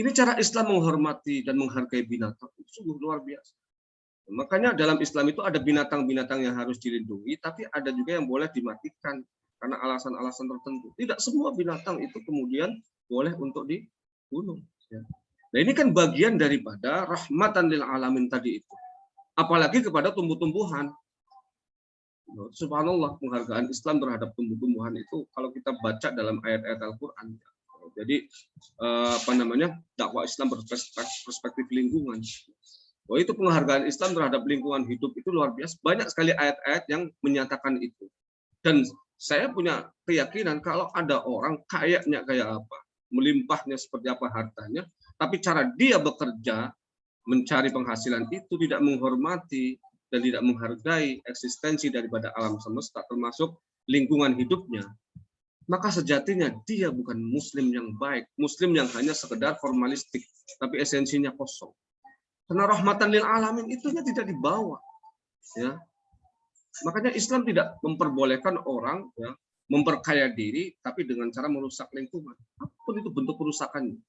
Ini cara Islam menghormati dan menghargai binatang, itu sungguh luar biasa. Makanya dalam Islam itu ada binatang-binatang yang harus dilindungi, tapi ada juga yang boleh dimatikan karena alasan-alasan tertentu. Tidak semua binatang itu kemudian boleh untuk dibunuh. Nah, ini kan bagian daripada rahmatan lil alamin tadi itu. Apalagi kepada tumbuh-tumbuhan. Subhanallah, penghargaan Islam terhadap tumbuh-tumbuhan itu kalau kita baca dalam ayat-ayat Al-Qur'an. Jadi dakwah Islam berperspektif lingkungan. Itu penghargaan Islam terhadap lingkungan hidup itu luar biasa. Banyak sekali ayat-ayat yang menyatakan itu. Dan saya punya keyakinan kalau ada orang kayaknya kayak apa, melimpahnya seperti apa hartanya, tapi cara dia bekerja mencari penghasilan itu tidak menghormati dan tidak menghargai eksistensi daripada alam semesta termasuk lingkungan hidupnya, maka sejatinya dia bukan muslim yang baik, muslim yang hanya sekedar formalistik tapi esensinya kosong. Karena rahmatan lil alamin itunya tidak dibawa, ya. Makanya Islam tidak memperbolehkan orang, ya, memperkaya diri tapi dengan cara merusak lingkungan. Apapun itu bentuk kerusakannya.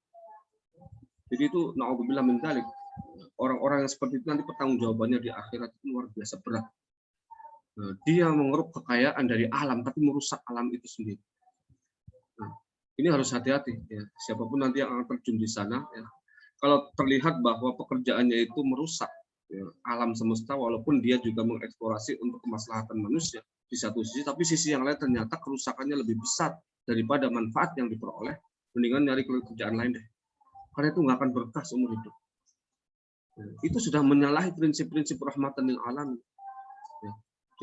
Jadi itu naudzubillah min dzalik. Orang-orang yang seperti itu nanti pertanggungjawabannya di akhirat itu luar biasa berat. Nah, dia mengeruk kekayaan dari alam tapi merusak alam itu sendiri. Nah, ini harus hati-hati, ya. Siapapun nanti yang akan terjun di sana, ya. Kalau terlihat bahwa pekerjaannya itu merusak, ya, alam semesta, walaupun dia juga mengeksplorasi untuk kemaslahatan manusia di satu sisi, tapi sisi yang lain ternyata kerusakannya lebih besar daripada manfaat yang diperoleh, mendingan nyari kerjaan lain deh. Karena itu nggak akan berkah seumur hidup. Ya, itu sudah menyalahi prinsip-prinsip rahmatan lil alamin. Ya.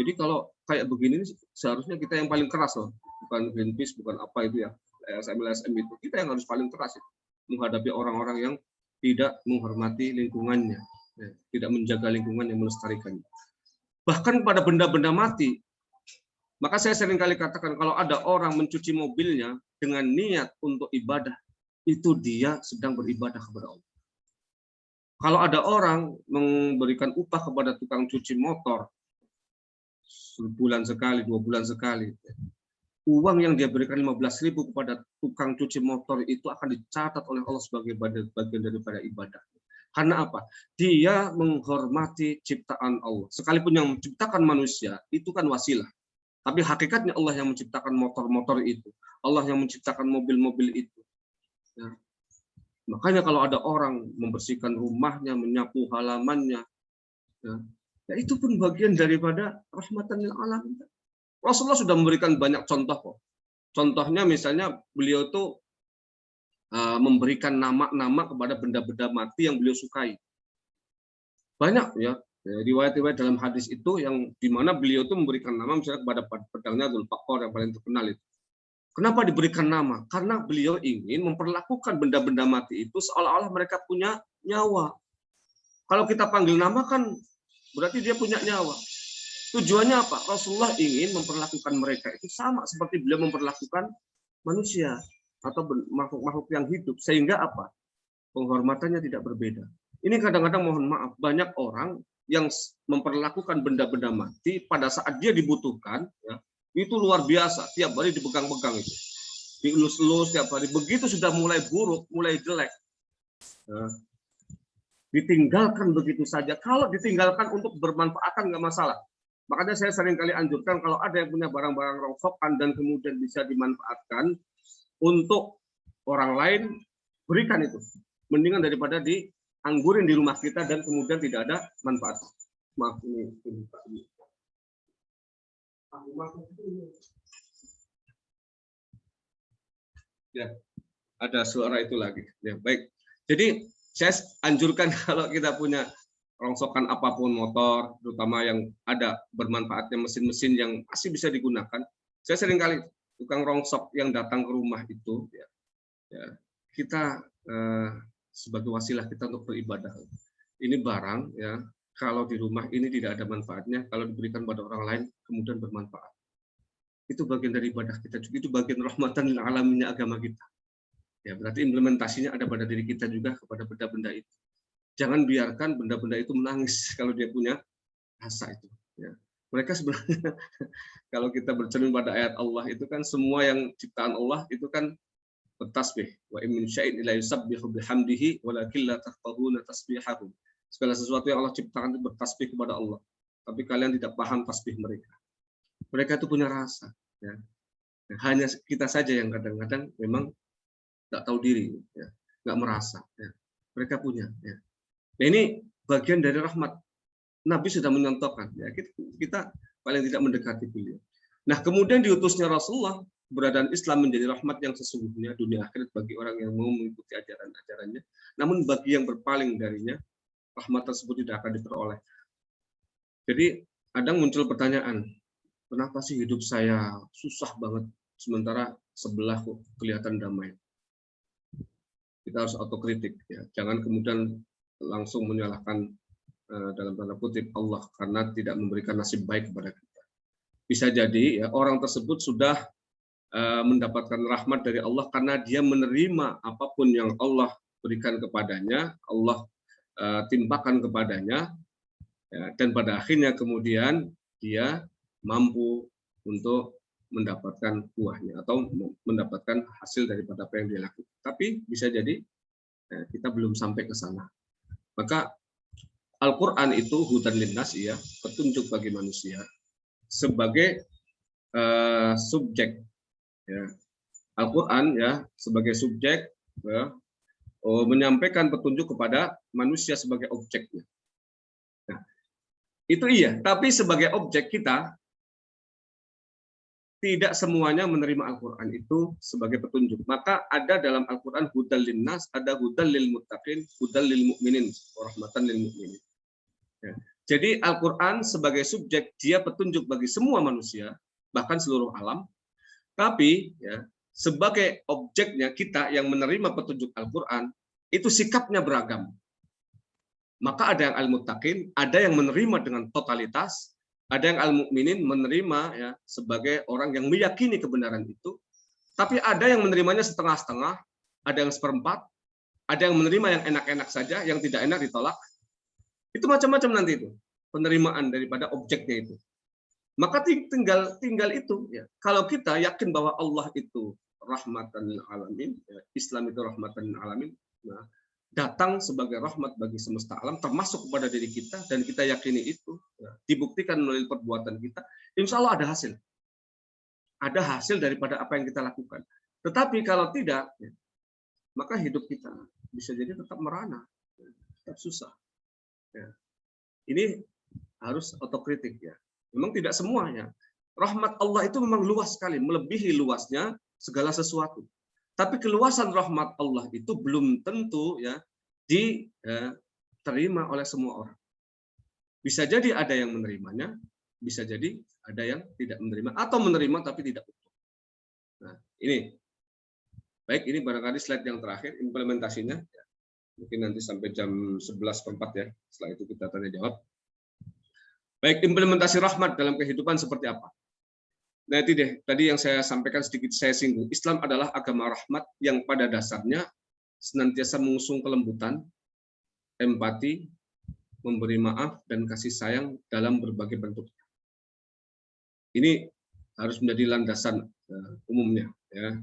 Jadi kalau kayak begini seharusnya kita yang paling keras loh, bukan Greenpeace, bukan apa itu ya, LSM itu, kita yang harus paling keras itu, menghadapi orang-orang yang tidak menghormati lingkungannya, ya, tidak menjaga lingkungan yang melestarikannya. Bahkan pada benda-benda mati, maka saya sering kali katakan kalau ada orang mencuci mobilnya dengan niat untuk ibadah, itu dia sedang beribadah kepada Allah. Kalau ada orang memberikan upah kepada tukang cuci motor sebulan sekali, 2 bulan sekali, uang yang dia berikan 15.000 kepada tukang cuci motor itu akan dicatat oleh Allah sebagai bagian daripada ibadah. Karena apa? Dia menghormati ciptaan Allah. Sekalipun yang menciptakan manusia itu kan wasilah. Tapi hakikatnya Allah yang menciptakan motor-motor itu. Allah yang menciptakan mobil-mobil itu. Ya. Makanya kalau ada orang membersihkan rumahnya, menyapu halamannya, ya itu pun bagian daripada rahmatan lil alamin. Rasulullah sudah memberikan banyak contoh kok. Contohnya misalnya beliau tuh memberikan nama-nama kepada benda-benda mati yang beliau sukai. Banyak ya riwayat-riwayat dalam hadis itu yang dimana beliau tuh memberikan nama misalnya kepada pedangnya Dzulbaqar yang paling terkenal itu. Kenapa diberikan nama? Karena beliau ingin memperlakukan benda-benda mati itu seolah-olah mereka punya nyawa. Kalau kita panggil nama kan berarti dia punya nyawa. Tujuannya apa? Rasulullah ingin memperlakukan mereka itu sama seperti beliau memperlakukan manusia atau makhluk-makhluk yang hidup. Sehingga apa? Penghormatannya tidak berbeda. Ini kadang-kadang mohon maaf, banyak orang yang memperlakukan benda-benda mati pada saat dia dibutuhkan, ya, itu luar biasa. Tiap hari dipegang-pegang itu. Dielus-elus tiap hari. Begitu sudah mulai buruk, mulai jelek. Ya, ditinggalkan begitu saja. Kalau ditinggalkan untuk bermanfaatan nggak masalah. Makanya saya sering kali anjurkan kalau ada yang punya barang-barang rongsokan dan kemudian bisa dimanfaatkan untuk orang lain, berikan itu. Mendingan daripada dianggurin di rumah kita dan kemudian tidak ada manfaat. Maaf ini Pak. Ya, ada suara itu lagi. Ya, baik. Jadi saya anjurkan kalau kita punya rongsokan apapun motor, terutama yang ada bermanfaatnya mesin-mesin yang masih bisa digunakan. Saya sering kali tukang rongsok yang datang ke rumah itu, ya kita sebagai wasilah kita untuk beribadah. Ini barang, ya kalau di rumah ini tidak ada manfaatnya, kalau diberikan pada orang lain kemudian bermanfaat. Itu bagian dari ibadah kita juga, itu bagian rahmatan lil alaminnya agama kita. Ya berarti implementasinya ada pada diri kita juga kepada benda-benda itu. Jangan biarkan benda-benda itu menangis kalau dia punya rasa itu. Ya. Mereka sebenarnya kalau kita bercermin pada ayat Allah itu kan semua yang ciptaan Allah itu kan bertasbih. Wa in min syai'in illa yusabbihu bihamdihi walakin la tafqahuna tasbihahum. Segala sesuatu yang Allah ciptakan itu bertasbih kepada Allah. Tapi kalian tidak paham tasbih mereka. Mereka itu punya rasa. Ya. Hanya kita saja yang kadang-kadang memang tidak tahu diri, ya. Nggak merasa. Ya. Mereka punya. Ya. Nah, ini bagian dari rahmat. Nabi sudah menyontohkan, ya kita paling tidak mendekati beliau. Nah, kemudian diutusnya Rasulullah, keberadaan Islam menjadi rahmat yang sesungguhnya dunia akhirat bagi orang yang mau mengikuti ajaran-ajarannya. Namun bagi yang berpaling darinya, rahmat tersebut tidak akan diperoleh. Jadi kadang muncul pertanyaan, kenapa sih hidup saya susah banget sementara sebelah kok kelihatan damai? Kita harus otokritik, ya. Jangan kemudian langsung menyalahkan dalam tanda kutip Allah karena tidak memberikan nasib baik kepada kita. Bisa jadi ya, orang tersebut sudah mendapatkan rahmat dari Allah karena dia menerima apapun yang Allah berikan kepadanya, Allah timpakan kepadanya, ya, dan pada akhirnya kemudian dia mampu untuk mendapatkan buahnya atau mendapatkan hasil daripada apa yang dia lakukan. Tapi bisa jadi kita belum sampai ke sana. Maka Al-Quran itu hudan linnas, ya, petunjuk bagi manusia sebagai subjek. Ya. Al-Quran ya sebagai subjek, ya, menyampaikan petunjuk kepada manusia sebagai objeknya. Nah, itu iya, tapi sebagai objek kita tidak semuanya menerima Al-Quran itu sebagai petunjuk. Maka ada dalam Al-Quran hudal linnas, ada hudal lil muttaqin, hudal lil mu'minin, rahmatan lil mu'minin. Ya. Jadi Al-Quran sebagai subjek dia petunjuk bagi semua manusia, bahkan seluruh alam. Tapi ya, sebagai objeknya kita yang menerima petunjuk Al-Quran itu sikapnya beragam. Maka ada yang al-muttaqin, ada yang menerima dengan totalitas, ada yang al-mu'minin menerima ya sebagai orang yang meyakini kebenaran itu, tapi ada yang menerimanya setengah-setengah, ada yang seperempat, ada yang menerima yang enak-enak saja, yang tidak enak ditolak. Itu macam-macam nanti itu penerimaan daripada objeknya itu. Maka tinggal itu ya. Kalau kita yakin bahwa Allah itu rahmatan lil alamin, ya, Islam itu rahmatan lil alamin, nah, datang sebagai rahmat bagi semesta alam, termasuk kepada diri kita, dan kita yakini itu, ya, dibuktikan melalui perbuatan kita, insya Allah ada hasil. Ada hasil daripada apa yang kita lakukan. Tetapi kalau tidak, ya, maka hidup kita bisa jadi tetap merana, tetap susah. Ya. Ini harus otokritik ya. Memang tidak semuanya. Rahmat Allah itu memang luas sekali, melebihi luasnya segala sesuatu. Tapi keluasan rahmat Allah itu belum tentu ya diterima oleh semua orang. Bisa jadi ada yang menerimanya, bisa jadi ada yang tidak menerima, atau menerima tapi tidak utuh. Nah, ini. Baik, ini barangkali slide yang terakhir, implementasinya. Mungkin nanti sampai jam 11:04 ya, setelah itu kita tanya jawab. Baik, implementasi rahmat dalam kehidupan seperti apa? Nah, itu deh, tadi yang saya sampaikan sedikit saya singgung. Islam adalah agama rahmat yang pada dasarnya senantiasa mengusung kelembutan, empati, memberi maaf, dan kasih sayang dalam berbagai bentuk. Ini harus menjadi landasan umumnya. Ya.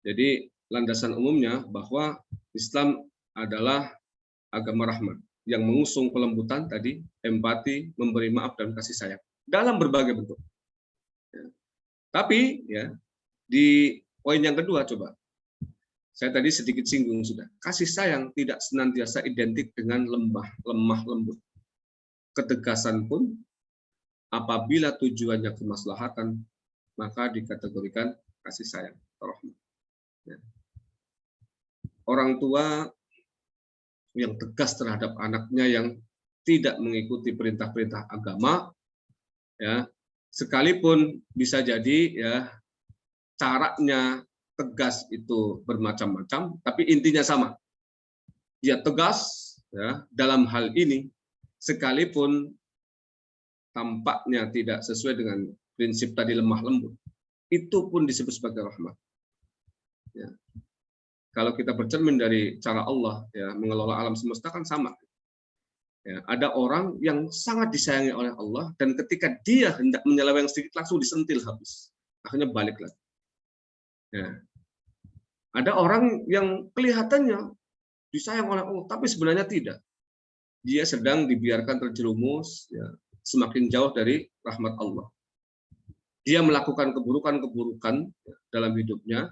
Jadi, landasan umumnya bahwa Islam adalah agama rahmat yang mengusung kelembutan tadi, empati, memberi maaf, dan kasih sayang dalam berbagai bentuk. Ya. Tapi ya di poin yang kedua coba, saya tadi sedikit singgung sudah. Kasih sayang tidak senantiasa identik dengan lemah lembut. Ketegasan pun apabila tujuannya kemaslahatan, maka dikategorikan kasih sayang atau rahmat. Ya. Orang tua yang tegas terhadap anaknya yang tidak mengikuti perintah-perintah agama, ya, sekalipun bisa jadi ya caranya tegas itu bermacam-macam, tapi intinya sama. Dia tegas ya dalam hal ini, sekalipun tampaknya tidak sesuai dengan prinsip tadi lemah lembut, itu pun disebut sebagai rahmat. Ya. Kalau kita bercermin dari cara Allah ya mengelola alam semesta kan sama. Ya, ada orang yang sangat disayangi oleh Allah dan ketika dia hendak menyeleweng sedikit langsung disentil habis. Akhirnya balik lagi. Ya. Ada orang yang kelihatannya disayang oleh Allah tapi sebenarnya tidak. Dia sedang dibiarkan terjerumus ya, semakin jauh dari rahmat Allah. Dia melakukan keburukan-keburukan ya, dalam hidupnya.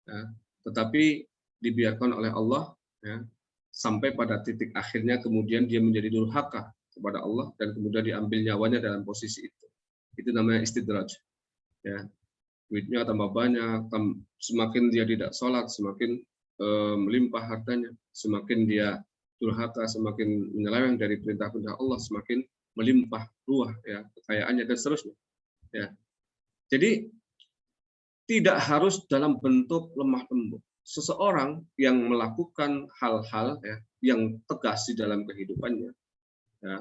Ya, tetapi dibiarkan oleh Allah ya, sampai pada titik akhirnya kemudian dia menjadi durhaka kepada Allah dan kemudian diambil nyawanya dalam posisi itu. Itu namanya istidraj. Ya, duitnya tambah banyak, semakin dia tidak sholat, semakin melimpah hartanya, semakin dia durhaka, semakin menyeleweng dari perintah-perintah Allah, semakin melimpah ruah ya kekayaannya dan seterusnya. Ya. Jadi tidak harus dalam bentuk lemah lembut. Seseorang yang melakukan hal-hal ya, yang tegas di dalam kehidupannya, ya,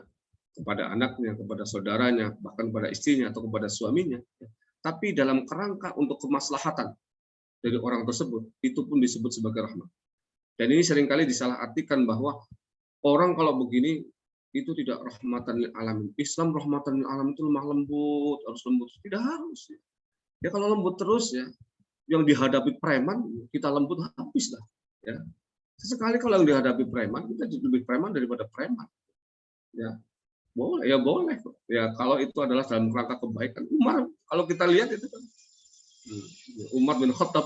kepada anaknya, kepada saudaranya, bahkan kepada istrinya atau kepada suaminya, ya, tapi dalam kerangka untuk kemaslahatan dari orang tersebut, itu pun disebut sebagai rahmat. Dan ini seringkali disalahartikan bahwa orang kalau begini itu tidak rahmatan lil alamin. Islam rahmatan lil alamin itu lemah lembut, harus lembut. Tidak harus. Ya kalau lembut terus ya, yang dihadapi preman kita lembut habis lah. Ya. Sesekali kalau yang dihadapi preman kita lebih preman daripada preman. Ya boleh, ya boleh. Ya kalau itu adalah dalam kerangka kebaikan. Umar kalau kita lihat itu kan Umar bin Khattab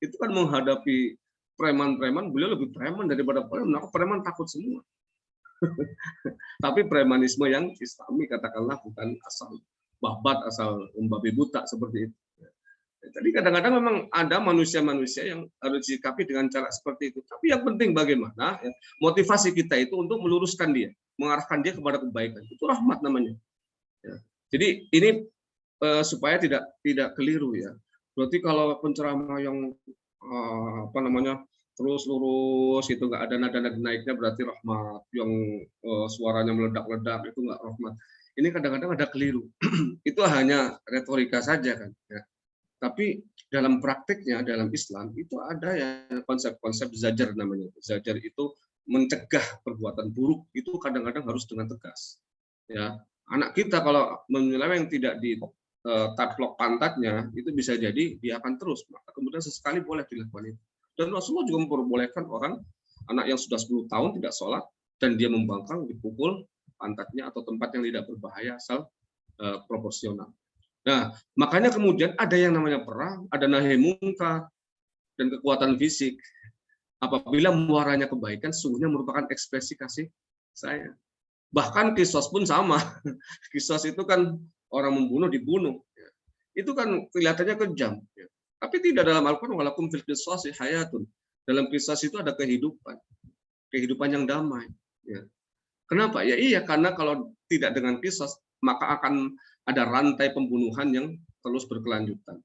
itu kan menghadapi preman-preman, beliau lebih preman daripada preman. Preman takut semua. Tapi premanisme yang Islami katakanlah bukan asal babat, asal membabi buta seperti itu. Jadi kadang-kadang memang ada manusia-manusia yang harus disikapi dengan cara seperti itu. Tapi yang penting bagaimana ya, motivasi kita itu untuk meluruskan dia, mengarahkan dia kepada kebaikan. Itu rahmat namanya. Ya. Jadi ini supaya tidak keliru ya. Berarti kalau penceramah yang terus lurus itu nggak ada nada naiknya berarti rahmat. Yang suaranya meledak-ledak itu nggak rahmat. Ini kadang-kadang ada keliru. Itu hanya retorika saja kan. Ya. Tapi dalam praktiknya dalam Islam itu ada ya konsep-konsep zajar namanya. Zajar itu mencegah perbuatan buruk itu kadang-kadang harus dengan tegas. Ya, Anak kita kalau menyeleweng tidak di taplok pantatnya, itu bisa jadi dia akan terus. Maka kemudian sesekali boleh dilakukan itu. Dan Rasulullah juga memperbolehkan orang, anak yang sudah 10 tahun tidak sholat, dan dia membangkang, dipukul pantatnya atau tempat yang tidak berbahaya, asal proporsional. Nah, makanya kemudian ada yang namanya perang, ada nahi mungkar, dan kekuatan fisik. Apabila muaranya kebaikan, sungguhnya merupakan ekspresi kasih sayang. Bahkan kisos pun sama. Kisos itu kan orang membunuh dibunuh. Itu kan kelihatannya kejam. Tapi tidak, dalam Al-Quran, walakum fil qisasi hayatun. Dalam kisos itu ada kehidupan. Kehidupan yang damai. Kenapa? Ya iya, karena kalau tidak dengan kisos, maka akan ada rantai pembunuhan yang terus berkelanjutan.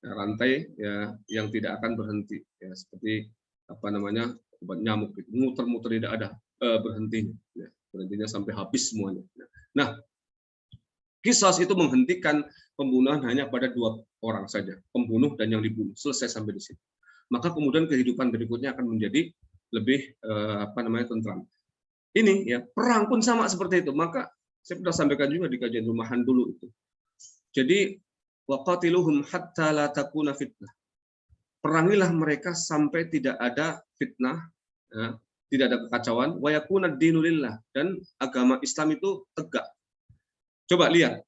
Rantai ya yang tidak akan berhenti. Ya, seperti apa namanya, obat nyamuk, gitu. Muter-muter tidak ada berhentinya. Ya, berhentinya sampai habis semuanya. Nah, kisos itu menghentikan pembunuhan hanya pada 2 orang saja, pembunuh dan yang dibunuh. Selesai sampai di situ. Maka kemudian kehidupan berikutnya akan menjadi lebih tentram. Ini ya, perang pun sama seperti itu. Maka saya pernah sampaikan juga di kajian rumahan dulu itu. Jadi waqatiluhum hatta la takuna fitnah. Perangilah mereka sampai tidak ada fitnah, ya, tidak ada kekacauan, wa yakuna ad-dinu lillah, dan agama Islam itu tegak. Coba lihat.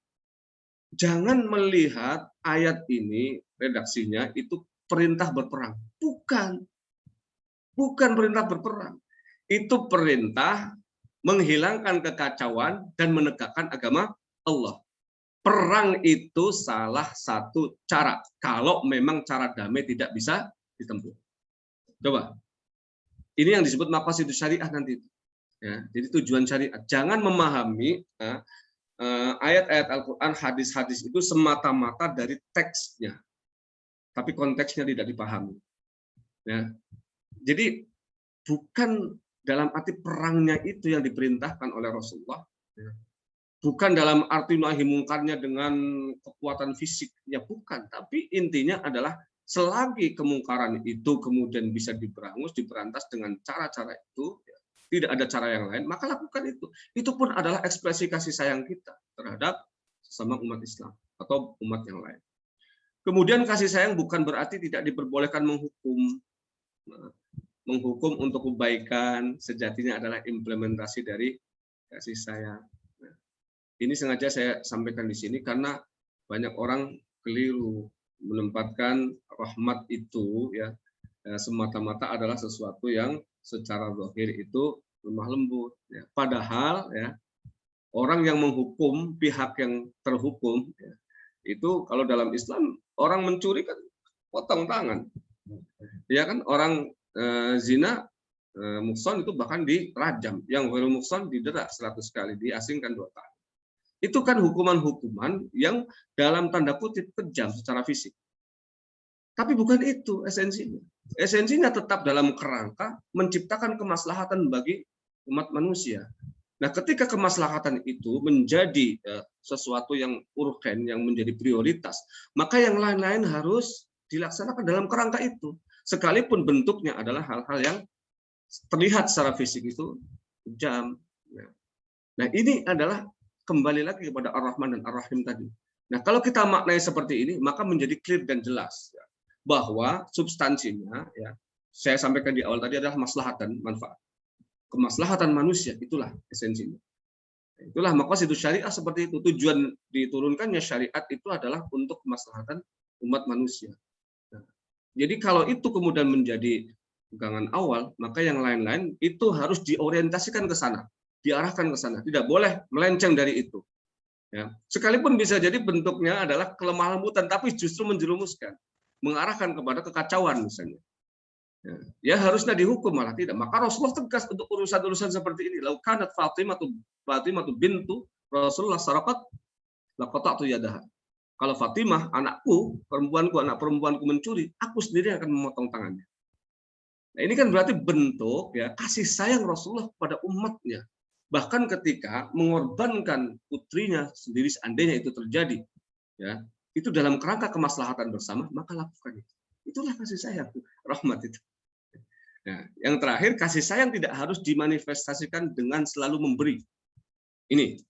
Jangan melihat ayat ini redaksinya itu perintah berperang. Bukan. Bukan perintah berperang. Itu perintah menghilangkan kekacauan dan menegakkan agama Allah. Perang itu salah satu cara, kalau memang cara damai tidak bisa ditempuh. Coba, ini yang disebut maqasidus syariah nanti. Ya, jadi tujuan syariat. Jangan memahami ayat-ayat Al-Quran, hadis-hadis itu semata-mata dari teksnya, tapi konteksnya tidak dipahami. Ya, jadi bukan dalam arti perangnya itu yang diperintahkan oleh Rasulullah, bukan dalam arti nahi mungkarnya dengan kekuatan fisiknya, bukan. Tapi intinya adalah selagi kemungkaran itu kemudian bisa diberangus, diberantas dengan cara-cara itu, tidak ada cara yang lain, maka lakukan itu. Itu pun adalah ekspresi kasih sayang kita terhadap sesama umat Islam atau umat yang lain. Kemudian kasih sayang bukan berarti tidak diperbolehkan menghukum. Menghukum untuk kebaikan sejatinya adalah implementasi dari kasih sayang. Ini sengaja saya sampaikan di sini karena banyak orang keliru menempatkan rahmat itu ya semata-mata adalah sesuatu yang secara zahir itu lemah lembut. Ya. Padahal ya orang yang menghukum pihak yang terhukum ya, itu kalau dalam Islam orang mencuri kan potong tangan, ya kan, orang zina muhsan itu bahkan dirajam, yang ghairu muhsan didera 100 kali, diasingkan 2 tahun. Itu kan hukuman-hukuman yang dalam tanda kutip kejam secara fisik. Tapi bukan itu esensinya. Esensinya tetap dalam kerangka menciptakan kemaslahatan bagi umat manusia. Nah, ketika kemaslahatan itu menjadi sesuatu yang urgen, yang menjadi prioritas, maka yang lain-lain harus dilaksanakan dalam kerangka itu. Sekalipun bentuknya adalah hal-hal yang terlihat secara fisik itu kejam. Nah, ini adalah kembali lagi kepada Ar-Rahman dan Ar-Rahim tadi. Nah, kalau kita maknai seperti ini, maka menjadi clear dan jelas bahwa substansinya, ya, saya sampaikan di awal tadi adalah maslahat dan manfaat. Kemaslahatan manusia itulah esensinya. Itulah maqasidus syariah seperti itu. Tujuan diturunkannya syariat itu adalah untuk kemaslahatan umat manusia. Jadi kalau itu kemudian menjadi pegangan awal, maka yang lain-lain itu harus diorientasikan ke sana, diarahkan ke sana. Tidak boleh melenceng dari itu. Ya. Sekalipun bisa jadi bentuknya adalah kelemah lembutan, tapi justru menjerumuskan, mengarahkan kepada kekacauan misalnya. Ya harusnya dihukum, malah tidak. Maka Rasulullah tegas untuk urusan-urusan seperti ini. Lau kanat Fatimah bintu Rasulullah sarakat laqata'tu yadaha. Kalau Fatimah, anakku, anak perempuanku mencuri, aku sendiri akan memotong tangannya. Nah, ini kan berarti bentuk ya kasih sayang Rasulullah kepada umatnya. Bahkan ketika mengorbankan putrinya sendiri seandainya itu terjadi, ya itu dalam kerangka kemaslahatan bersama, maka lakukan itu. Itulah kasih sayang, rahmat itu. Nah, yang terakhir, kasih sayang tidak harus dimanifestasikan dengan selalu memberi. Ini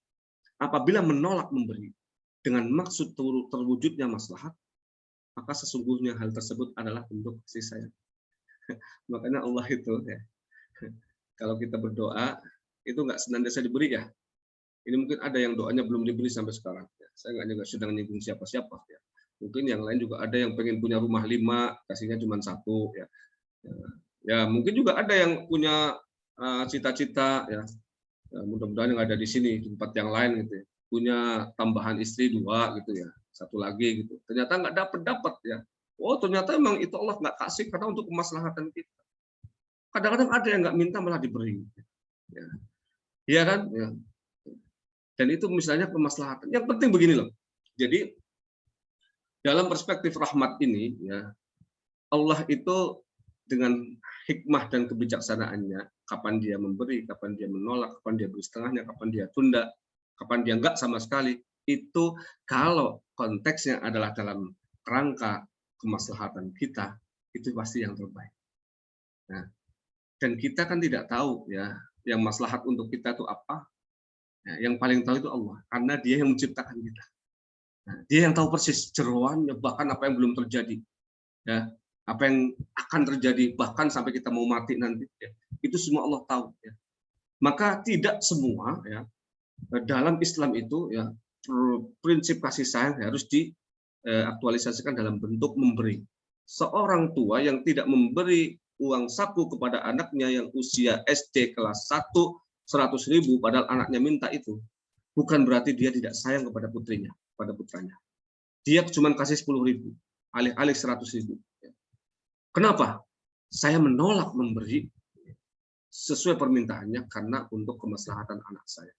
apabila menolak memberi dengan maksud terwujudnya maslahat, maka sesungguhnya hal tersebut adalah bentuk kasih sayang. Makanya Allah itu ya, kalau kita berdoa itu nggak senantiasa diberi ya. Ini mungkin ada yang doanya belum diberi sampai sekarang. Ya. Saya nggak sedang nyinggung siapa-siapa. Ya. Mungkin yang lain juga ada yang pengen punya rumah 5, kasihnya cuma 1. Ya. Ya, mungkin juga ada yang punya cita-cita ya. Ya, mudah-mudahan yang ada di sini di tempat yang lain gitu ya. Punya tambahan istri 2 gitu ya. 1 lagi gitu. Ternyata nggak dapat ya. Oh, ternyata emang itu Allah nggak kasih karena untuk kemaslahatan kita. Kadang-kadang ada yang nggak minta malah diberi. Ya. Iya kan? Ya. Dan itu misalnya kemaslahatan. Yang penting begini loh. Jadi dalam perspektif rahmat ini ya, Allah itu dengan hikmah dan kebijaksanaannya, kapan dia memberi, kapan dia menolak, kapan dia beri setengahnya, kapan dia tunda, kapan dia enggak sama sekali, itu kalau konteksnya adalah dalam kerangka kemaslahatan kita, itu pasti yang terbaik. Nah, dan kita kan tidak tahu ya, yang maslahat untuk kita itu apa. Ya, yang paling tahu itu Allah, karena Dia yang menciptakan kita. Nah, Dia yang tahu persis jeroannya, bahkan apa yang belum terjadi, ya, apa yang akan terjadi, bahkan sampai kita mau mati nanti, ya, itu semua Allah tahu. Ya. Maka tidak semua, ya, dalam Islam itu, ya, prinsip kasih sayang harus diaktualisasikan dalam bentuk memberi. Seorang tua yang tidak memberi uang saku kepada anaknya yang usia SD kelas 1 100.000 padahal anaknya minta itu, bukan berarti dia tidak sayang kepada putrinya, pada putranya. Dia cuma kasih 10.000, alih-alih 100.000. Kenapa? Saya menolak memberi sesuai permintaannya karena untuk kemaslahatan anak saya.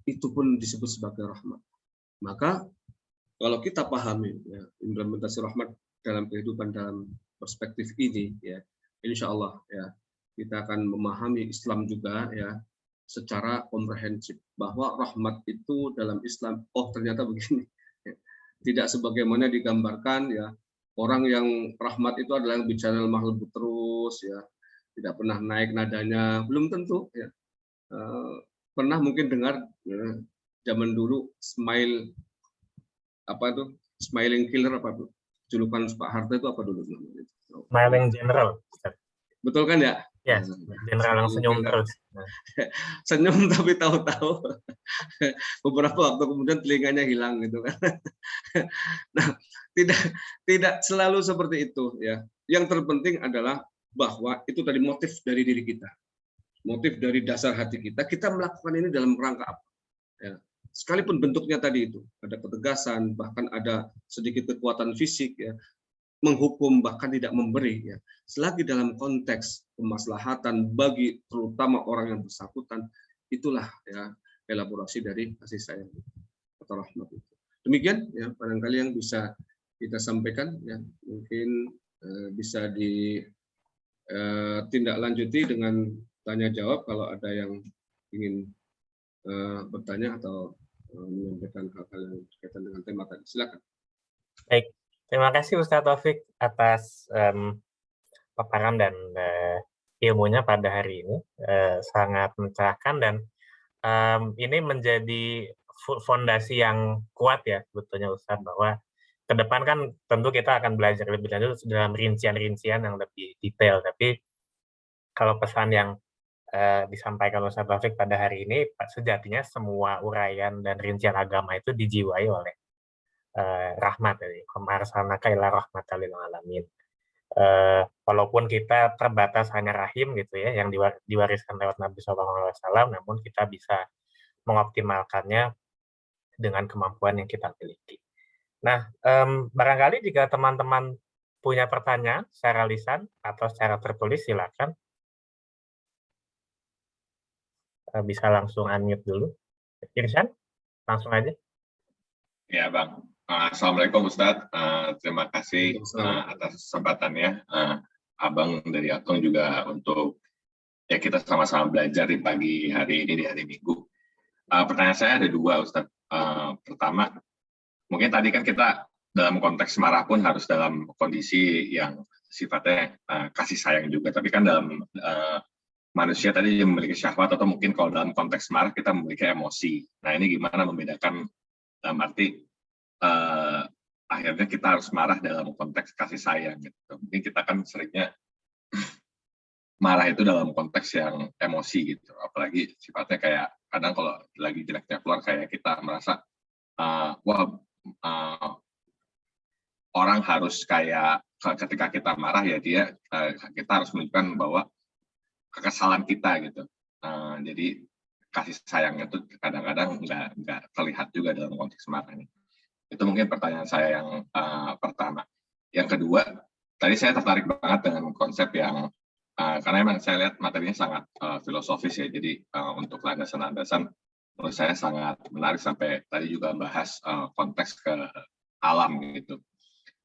Itu pun disebut sebagai rahmat. Maka kalau kita pahami ya, implementasi rahmat dalam kehidupan dalam perspektif ini, ya, insya Allah ya, kita akan memahami Islam juga ya secara komprehensif bahwa rahmat itu dalam Islam ternyata begini, tidak sebagaimana digambarkan ya, orang yang rahmat itu adalah yang bicara lemah lembut terus ya, tidak pernah naik nadanya, belum tentu ya. Pernah mungkin dengar ya, zaman dulu smiling killer apa tuh, julukan Pak Harto itu apa dulu namanya? Smiling general. Betul kan ya? Ya, general yang senyum terus. Senyum tapi tahu-tahu beberapa waktu kemudian telinganya hilang gitu kan. Nah, tidak selalu seperti itu ya. Yang terpenting adalah bahwa itu tadi motif dari diri kita. Motif dari dasar hati kita, kita melakukan ini dalam rangka apa? Ya. Sekalipun bentuknya tadi itu, ada ketegasan, bahkan ada sedikit kekuatan fisik ya, menghukum bahkan tidak memberi ya, selagi dalam konteks kemaslahatan bagi terutama orang yang bersangkutan, itulah ya elaborasi dari kasih sayang atau rahmat itu. Demikian ya barangkali yang bisa kita sampaikan ya, mungkin bisa ditindaklanjuti dengan tanya jawab kalau ada yang ingin bertanya atau menyampaikan hal-hal yang berkaitan dengan tema tadi. Silakan. Baik. Terima kasih Ustadz Taufik atas paparan dan ilmunya pada hari ini. Sangat mencerahkan dan ini menjadi fondasi yang kuat ya sebetulnya Ustadz, bahwa ke depan kan tentu kita akan belajar lebih lanjut dalam rincian-rincian yang lebih detail. Tapi kalau pesan yang disampaikan Ustadz Taufik pada hari ini, sejatinya semua uraian dan rincian agama itu dijiwai oleh rahmat dari arsalnaka ila rahmatan lil alamin. Walaupun kita terbatas hanya rahim gitu ya yang diwariskan lewat Nabi SAW, namun kita bisa mengoptimalkannya dengan kemampuan yang kita miliki. Nah, barangkali jika teman-teman punya pertanyaan secara lisan atau secara tertulis, silakan bisa langsung unmute dulu. Irsyad, langsung aja. Ya Bang. Assalamualaikum Ustadz, terima kasih atas kesempatannya. Abang dari Atung juga untuk ya kita sama-sama belajar di pagi hari ini, di hari Minggu. Pertanyaan saya ada 2 Ustadz. Pertama, mungkin tadi kan kita dalam konteks marah pun harus dalam kondisi yang sifatnya kasih sayang juga, tapi kan dalam manusia tadi yang memiliki syahwat, atau mungkin kalau dalam konteks marah kita memiliki emosi. Nah, ini gimana membedakan, dalam arti akhirnya kita harus marah dalam konteks kasih sayang gitu. Mungkin kita kan seringnya marah itu dalam konteks yang emosi gitu, apalagi sifatnya kayak kadang kalau lagi jelek-jelek keluar kayak kita merasa orang harus kayak ketika kita marah ya kita harus menunjukkan bahwa kekesalan kita gitu. Jadi kasih sayangnya itu kadang-kadang nggak terlihat juga dalam konteks marah ini. Itu mungkin pertanyaan saya yang pertama. Yang kedua, tadi saya tertarik banget dengan konsep yang karena memang saya lihat materinya sangat filosofis ya, jadi untuk landasan-landasan menurut saya sangat menarik, sampai tadi juga bahas konteks ke alam gitu.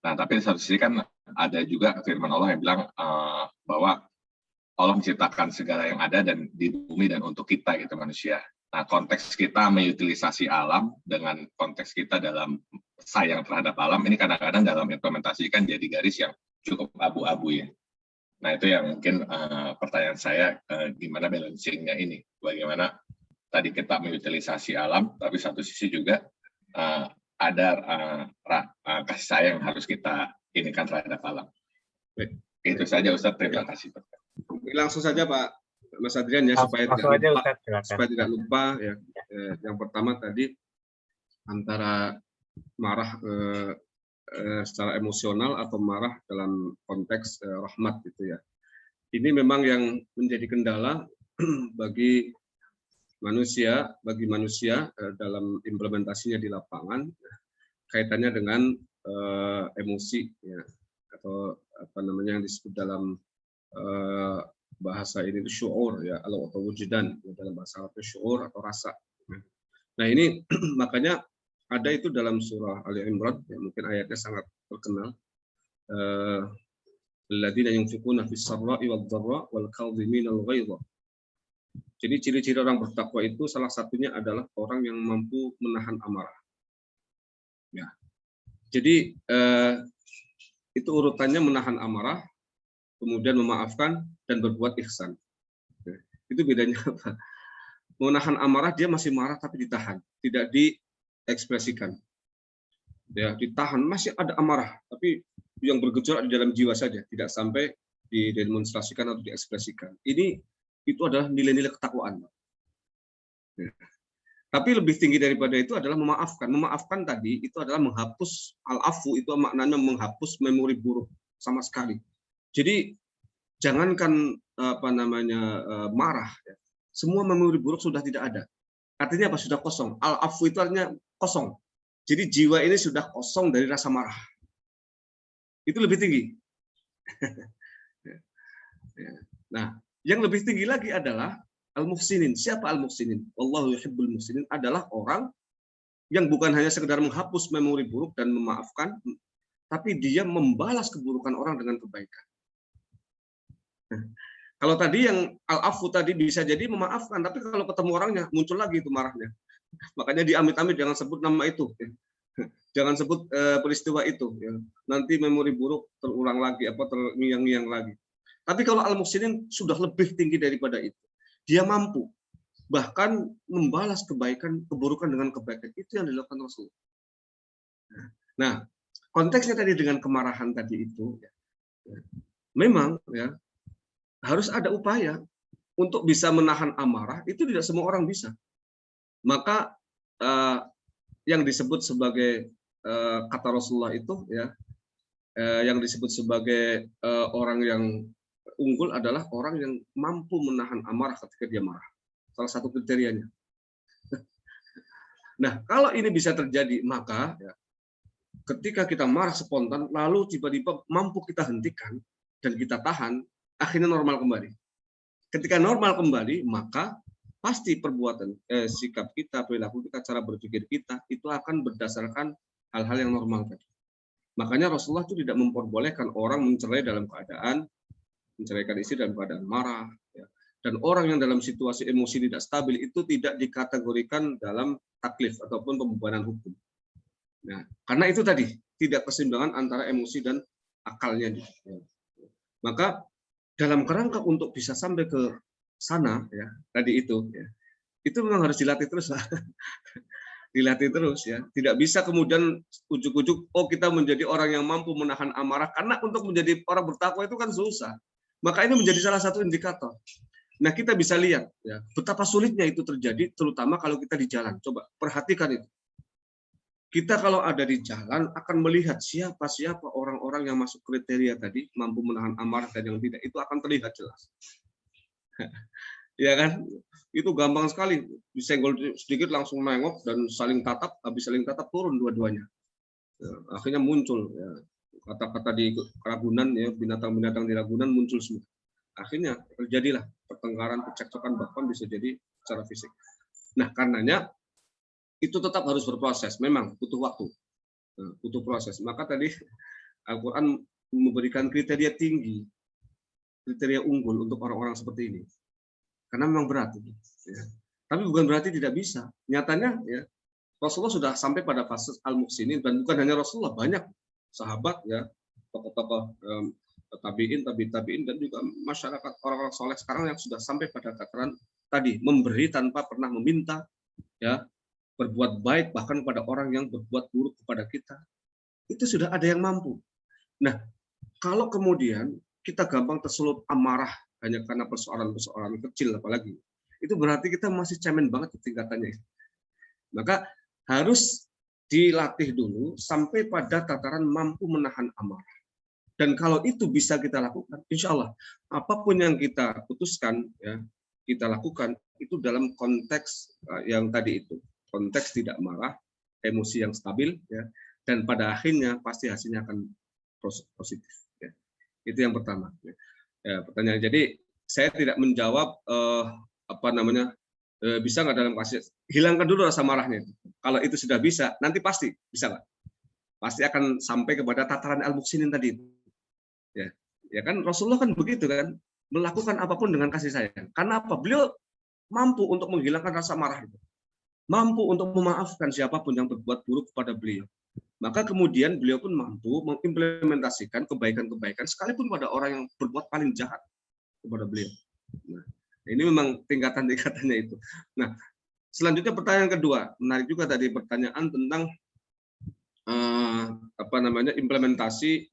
Nah, tapi di satu sisi kan ada juga firman Allah yang bilang bahwa Allah menciptakan segala yang ada dan di bumi dan untuk kita gitu, manusia. Nah, konteks kita mengutilisasi alam dengan konteks kita dalam sayang terhadap alam, ini kadang-kadang dalam implementasikan jadi garis yang cukup abu-abu ya. Nah, itu yang mungkin pertanyaan saya, gimana balancing-nya ini, bagaimana tadi kita mengutilisasi alam, tapi satu sisi juga ada kasih sayang yang harus kita inikan terhadap alam. Baik. Itu saja Ustadz, terima kasih. Langsung saja Pak Mas Adrian ya, supaya tidak lupa ya. Yang pertama tadi antara marah secara emosional atau marah dalam konteks rahmat gitu ya. Ini memang yang menjadi kendala bagi manusia dalam implementasinya di lapangan, kaitannya dengan emosi ya, atau apa namanya yang disebut dalam bahasa ini itu syuur ya, atau wujudan ya, dalam bahasa Arab syuur atau rasa. Nah ini makanya ada itu dalam surah Ali Imran, ya, mungkin ayatnya sangat terkenal. Alladzina yunfiquna fis sarra'i wad dharra wal kadhimina al ghaidha. Jadi ciri-ciri orang bertakwa itu salah satunya adalah orang yang mampu menahan amarah. Ya. Jadi itu urutannya menahan amarah, kemudian memaafkan dan berbuat ihsan. Ya. Itu bedanya apa? Menahan amarah dia masih marah tapi ditahan, tidak diekspresikan. Ya, ditahan masih ada amarah, tapi yang bergejolak di dalam jiwa saja, tidak sampai didemonstrasikan atau diekspresikan. Itu adalah nilai-nilai ketakwaan. Ya. Tapi lebih tinggi daripada itu adalah memaafkan. Memaafkan tadi itu adalah menghapus, al-afu itu maknanya menghapus memori buruk sama sekali. Jadi jangankan marah, ya. Semua memori buruk sudah tidak ada. Artinya apa? Sudah kosong. Al-afu itu artinya kosong. Jadi jiwa ini sudah kosong dari rasa marah. Itu lebih tinggi. Nah, yang lebih tinggi lagi adalah al-muhsinin. Siapa al-muhsinin? Wallahu yuhibbul muhsinin adalah orang yang bukan hanya sekedar menghapus memori buruk dan memaafkan, tapi dia membalas keburukan orang dengan kebaikan. Nah, kalau tadi yang al-afu tadi bisa jadi memaafkan, tapi kalau ketemu orangnya muncul lagi itu marahnya. Makanya di amit-amit jangan sebut nama itu, jangan sebut peristiwa itu. Ya. Nanti memori buruk terulang lagi, terngiang-ngiang lagi. Tapi kalau al-muhsinin sudah lebih tinggi daripada itu. Dia mampu bahkan membalas keburukan dengan kebaikan. Itu yang dilakukan Rasul. Nah, konteksnya tadi dengan kemarahan tadi itu, memang ya harus ada upaya untuk bisa menahan amarah. Itu tidak semua orang bisa. Maka yang disebut sebagai kata Rasulullah itu ya, yang disebut sebagai orang yang unggul adalah orang yang mampu menahan amarah ketika dia marah. Salah satu kriterianya. Nah, kalau ini bisa terjadi, maka ya, ketika kita marah spontan, lalu tiba-tiba mampu kita hentikan dan kita tahan, akhirnya normal kembali. Ketika normal kembali, maka pasti perbuatan, sikap kita, perilaku kita, cara berpikir kita itu akan berdasarkan hal-hal yang normal tadi. Makanya Rasulullah itu tidak memperbolehkan orang mencerai dalam keadaan menceraikan istri dalam keadaan marah. Ya. Dan orang yang dalam situasi emosi tidak stabil itu tidak dikategorikan dalam taklif ataupun pembebanan hukum. Nah, karena itu tadi tidak keseimbangan antara emosi dan akalnya. Ya. Maka dalam kerangka untuk bisa sampai ke sana ya tadi itu ya. Itu memang harus dilatih terus lah. Dilatih terus ya. Tidak bisa kemudian ujuk-ujuk kita menjadi orang yang mampu menahan amarah, karena untuk menjadi orang bertakwa itu kan susah. Maka ini menjadi salah satu indikator. Nah, kita bisa lihat ya betapa sulitnya itu terjadi, terutama kalau kita di jalan. Coba perhatikan itu. Kita kalau ada di jalan akan melihat siapa orang-orang yang masuk kriteria tadi, mampu menahan amarah dan yang tidak, itu akan terlihat jelas. Ya kan? Itu gampang sekali. Disenggol sedikit langsung nengok dan saling tatap, habis saling tatap turun dua-duanya. Ya, akhirnya muncul ya, kata-kata di Ragunan ya, binatang-binatang di Ragunan muncul semua. Akhirnya terjadilah pertengkaran, kecekcokan, bahkan bisa jadi secara fisik. Nah, karenanya itu tetap harus berproses, memang butuh waktu, butuh proses. Maka tadi Al-Quran memberikan kriteria tinggi, kriteria unggul untuk orang-orang seperti ini, karena memang berat. Ya. Tapi bukan berarti tidak bisa. Nyatanya ya Rasulullah sudah sampai pada fase al-muhsinin, dan bukan hanya Rasulullah, banyak sahabat ya, tokoh-tokoh tabiin, tabiin, dan juga masyarakat orang-orang soleh sekarang yang sudah sampai pada tataran tadi memberi tanpa pernah meminta, ya, berbuat baik bahkan pada orang yang berbuat buruk kepada kita, itu sudah ada yang mampu. Nah, kalau kemudian kita gampang tersulut amarah hanya karena persoalan-persoalan kecil apalagi, itu berarti kita masih cemen banget tingkatannya. Maka harus dilatih dulu sampai pada tataran mampu menahan amarah. Dan kalau itu bisa kita lakukan, insya Allah apapun yang kita putuskan, ya, kita lakukan itu dalam konteks yang tadi itu. Konteks tidak marah, emosi yang stabil, ya, dan pada akhirnya pasti hasilnya akan positif. Ya. Itu yang pertama. Ya, pertanyaan. Jadi saya tidak menjawab bisa nggak dalam kasus hilangkan dulu rasa marahnya. Kalau itu sudah bisa, nanti pasti bisa nggak? Pasti akan sampai kepada tataran al-muhsinin tadi. Ya kan Rasulullah kan begitu kan, melakukan apapun dengan kasih sayang. Karena apa? Beliau mampu untuk menghilangkan rasa marah itu. Mampu untuk memaafkan siapapun yang berbuat buruk kepada beliau. Maka kemudian beliau pun mampu mengimplementasikan kebaikan-kebaikan sekalipun pada orang yang berbuat paling jahat kepada beliau. Nah, ini memang tingkatan-tingkatannya itu. Nah, selanjutnya pertanyaan kedua, menarik juga tadi pertanyaan tentang implementasi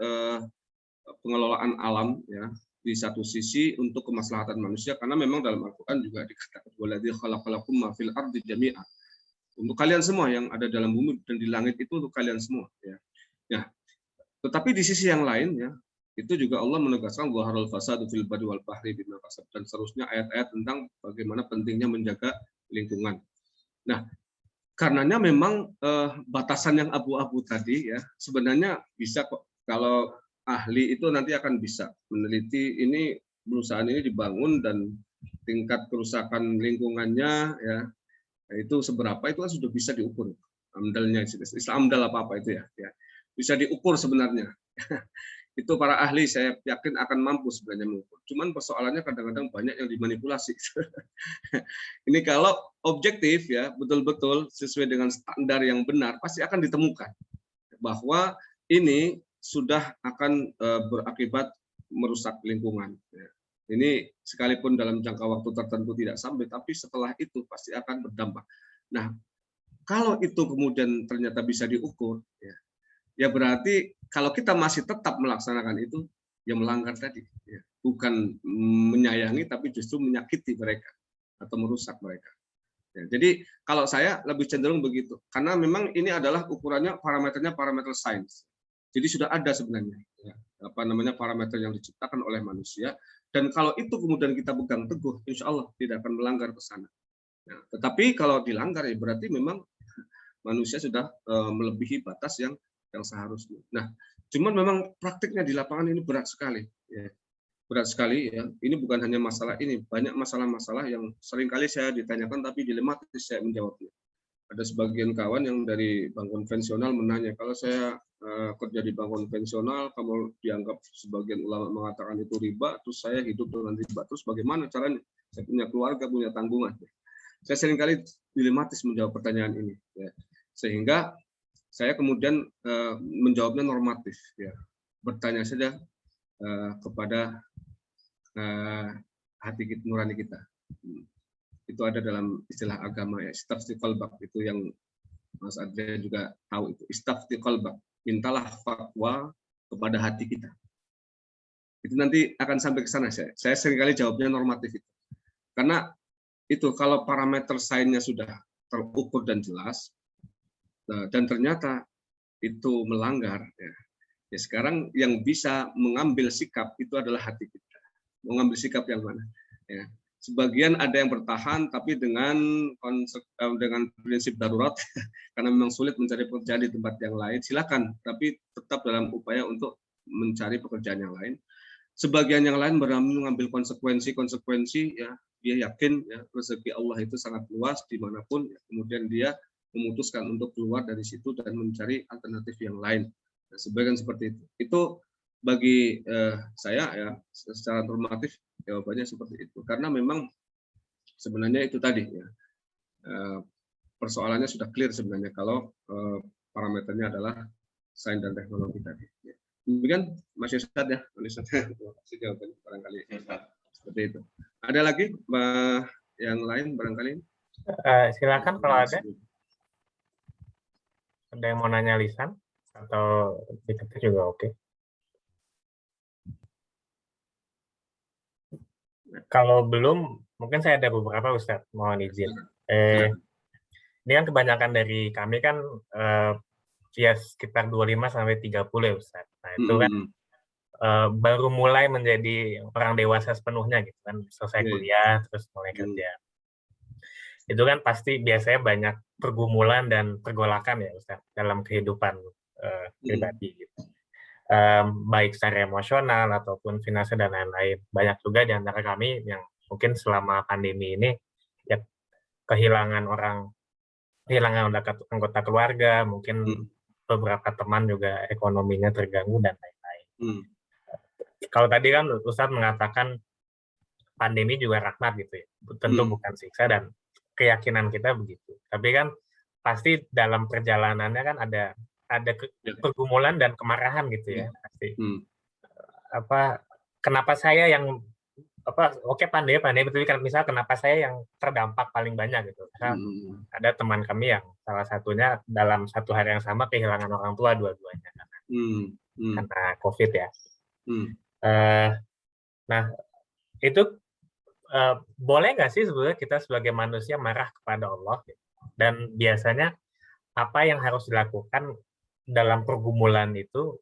pengelolaan alam ya di satu sisi untuk kemaslahatan manusia, karena memang dalam Al-Qur'an juga dikatakan waladzi khalaqalakum ma fil ardi jami'a. Untuk kalian semua yang ada dalam bumi dan di langit itu untuk kalian semua ya. Ya. Tetapi di sisi yang lain ya, itu juga Allah menegaskan zaharul fasadu fil barri wal bahri bima kasab, dan seterusnya ayat-ayat tentang bagaimana pentingnya menjaga lingkungan. Nah, karenanya memang batasan yang abu-abu tadi ya sebenarnya bisa kok, kalau ahli itu nanti akan bisa meneliti ini perusahaan ini dibangun dan tingkat kerusakan lingkungannya ya itu seberapa, itu kan sudah bisa diukur. Amdalnya Islam amdal apa itu ya bisa diukur sebenarnya. Itu para ahli saya yakin akan mampu sebenarnya mengukur. Cuman persoalannya kadang-kadang banyak yang dimanipulasi. Ini kalau objektif ya betul-betul sesuai dengan standar yang benar pasti akan ditemukan bahwa ini sudah akan berakibat merusak lingkungan. Ini sekalipun dalam jangka waktu tertentu tidak sampai, tapi setelah itu pasti akan berdampak. Nah, kalau itu kemudian ternyata bisa diukur, ya berarti kalau kita masih tetap melaksanakan itu, ya melanggar tadi. Ya. Bukan menyayangi, tapi justru menyakiti mereka atau merusak mereka. Ya, jadi kalau saya lebih cenderung begitu, karena memang ini adalah ukurannya parameternya parameter sains. Jadi sudah ada sebenarnya parameter yang diciptakan oleh manusia, dan kalau itu kemudian kita pegang teguh, insya Allah tidak akan melanggar ke sana. Nah, tetapi kalau dilanggar ya berarti memang manusia sudah melebihi batas yang seharusnya. Nah, cuman memang praktiknya di lapangan ini berat sekali. Ya. Berat sekali ya. Ini bukan hanya masalah ini, banyak masalah-masalah yang seringkali saya ditanyakan tapi dilematis saya menjawabnya. Ada sebagian kawan yang dari bank konvensional menanya, kalau saya kerja di bank konvensional, kamu dianggap sebagian ulama mengatakan itu riba, terus saya hidup dengan riba, terus bagaimana caranya? Saya punya keluarga, punya tanggungan. Saya seringkali dilematis menjawab pertanyaan ini, ya. Sehingga saya kemudian menjawabnya normatif, ya. Bertanya saja kepada hati nurani kita. Itu ada dalam istilah agama ya, istafti qalbak, itu yang Mas Adrian juga tahu itu. Istafti qalbak, mintalah fatwa kepada hati kita. Itu nanti akan sampai ke sana. Saya seringkali jawabnya normatif itu. Karena itu kalau parameter sainsnya sudah terukur dan jelas, dan ternyata itu melanggar, ya sekarang yang bisa mengambil sikap itu adalah hati kita. Mengambil sikap yang mana? Ya. Sebagian ada yang bertahan, tapi dengan prinsip darurat, karena memang sulit mencari pekerjaan di tempat yang lain, silakan, tapi tetap dalam upaya untuk mencari pekerjaan yang lain. Sebagian yang lain berani mengambil konsekuensi, ya dia yakin ya, rezeki Allah itu sangat luas dimanapun, ya, kemudian dia memutuskan untuk keluar dari situ dan mencari alternatif yang lain. Nah, sebagian seperti itu. Itu bagi saya ya secara normatif jawabannya seperti itu. Karena memang sebenarnya itu tadi ya, persoalannya sudah clear sebenarnya kalau parameternya adalah sains dan teknologi tadi. Ya. Demikian Mas Yusad ya, kasih jawabannya barangkali seperti itu. Ada lagi yang lain barangkali? Silakan kalau ada. Ada yang mau nanya Lisan atau diketik juga oke. Kalau belum, mungkin saya ada beberapa Ustadz, mohon izin. Ini kan kebanyakan dari kami kan ya sekitar 25-30 ya Ustadz. Nah itu kan baru mulai menjadi orang dewasa sepenuhnya gitu kan, selesai kuliah terus mulai kerja. Itu kan pasti biasanya banyak pergumulan dan pergolakan ya Ustadz dalam kehidupan pribadi gitu. Baik secara emosional ataupun finansial dan lain-lain. Banyak juga di antara kami yang mungkin selama pandemi ini ya kehilangan anggota keluarga, mungkin beberapa teman juga ekonominya terganggu dan lain-lain. Kalau tadi kan Ustadz mengatakan pandemi juga rahmat gitu ya, tentu bukan siksa dan keyakinan kita begitu. Tapi kan pasti dalam perjalanannya kan ada pergumulan dan kemarahan gitu ya pasti. Kenapa saya yang oke pandai betul kan, misal kenapa saya yang terdampak paling banyak gitu. Misal, ada teman kami yang salah satunya dalam satu hari yang sama kehilangan orang tua dua-duanya karena COVID ya. Nah itu boleh nggak sih sebenarnya kita sebagai manusia marah kepada Allah gitu? Dan biasanya apa yang harus dilakukan dalam pergumulan itu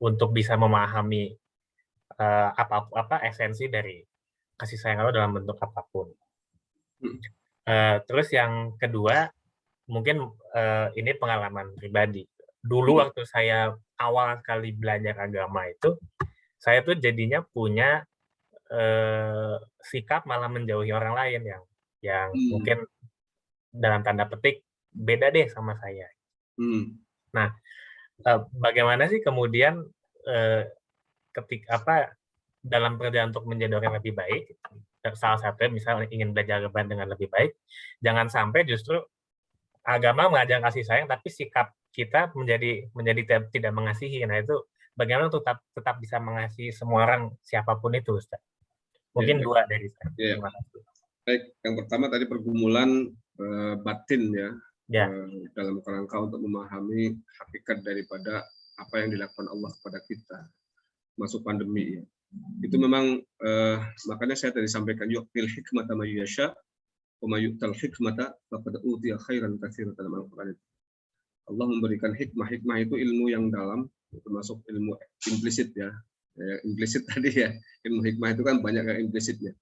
untuk bisa memahami apa esensi dari kasih sayang Allah dalam bentuk apapun. Terus yang kedua, mungkin ini pengalaman pribadi. Dulu waktu saya awal kali belajar agama itu, saya tuh jadinya punya sikap malah menjauhi orang lain yang mungkin dalam tanda petik beda deh sama saya. Nah, bagaimana sih kemudian dalam perjalanan untuk menjadi orang yang lebih baik, salah satunya misalnya ingin belajar agama dengan lebih baik, jangan sampai justru agama mengajar kasih sayang tapi sikap kita menjadi tidak mengasihi. Nah itu bagaimana untuk tetap bisa mengasihi semua orang siapapun itu, Ustaz? Mungkin dua dari saya. Terima kasih. Baik, yang pertama tadi pergumulan batin ya, dalam kerangka untuk memahami hakikat daripada apa yang dilakukan Allah kepada kita masuk pandemi ya. Itu memang makanya saya tadi sampaikan yu'til hikmata may yasha wa may yu'tal hikmata faqad utiya khairan katsiran dalam Al-Qur'an. Allah memberikan hikmah itu ilmu yang dalam, termasuk ilmu implisit ya. Implisit tadi ya, ilmu hikmah itu kan banyak yang implisitnya.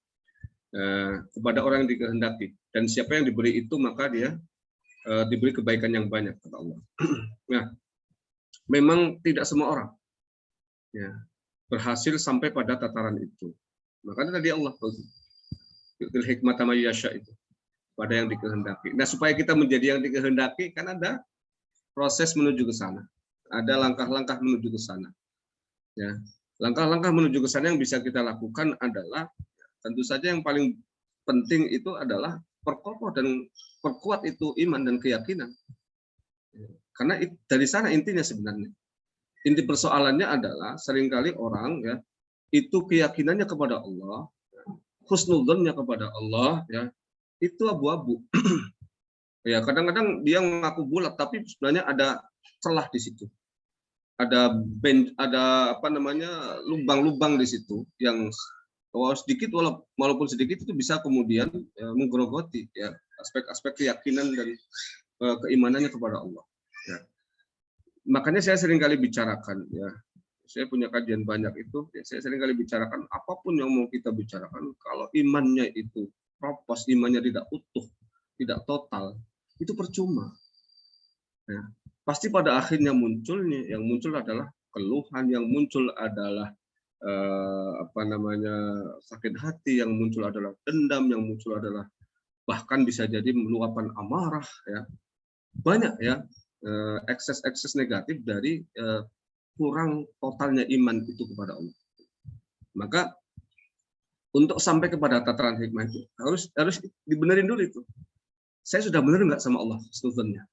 Kepada orang yang dikehendaki, dan siapa yang diberi itu maka dia diberi kebaikan yang banyak kata Allah. Nah, memang tidak semua orang ya berhasil sampai pada tataran itu. Makanya tadi Allah yu'til hikmata may yasha itu pada yang dikehendaki. Nah, supaya kita menjadi yang dikehendaki kan ada proses menuju ke sana. Ada langkah-langkah menuju ke sana. Ya. Langkah-langkah menuju ke sana yang bisa kita lakukan adalah tentu saja yang paling penting itu adalah perkokoh dan perkuat itu iman dan keyakinan. Karena dari sana intinya sebenarnya. Inti persoalannya adalah seringkali orang ya itu keyakinannya kepada Allah husnudzonnya kepada Allah ya itu abu-abu. Ya kadang-kadang dia mengaku bulat tapi sebenarnya ada celah di situ. Ada apa namanya lubang-lubang di situ yang sedikit walaupun sedikit itu bisa kemudian menggerogoti ya aspek-aspek keyakinan dan keimanannya kepada Allah. Ya. Makanya saya sering kali bicarakan ya. Saya punya kajian banyak itu, ya, saya sering kali bicarakan apapun yang mau kita bicarakan, kalau imannya itu propos, imannya tidak utuh, tidak total, itu percuma. Ya. Pasti pada akhirnya yang muncul adalah keluhan, yang muncul adalah apa namanya sakit hati, yang muncul adalah dendam, yang muncul adalah bahkan bisa jadi luapan amarah, ya banyak ya ekses-ekses negatif dari kurang totalnya iman itu kepada Allah. Maka untuk sampai kepada tataran hikmah itu harus dibenerin dulu itu. Saya sudah benar nggak sama Allah sebenarnya?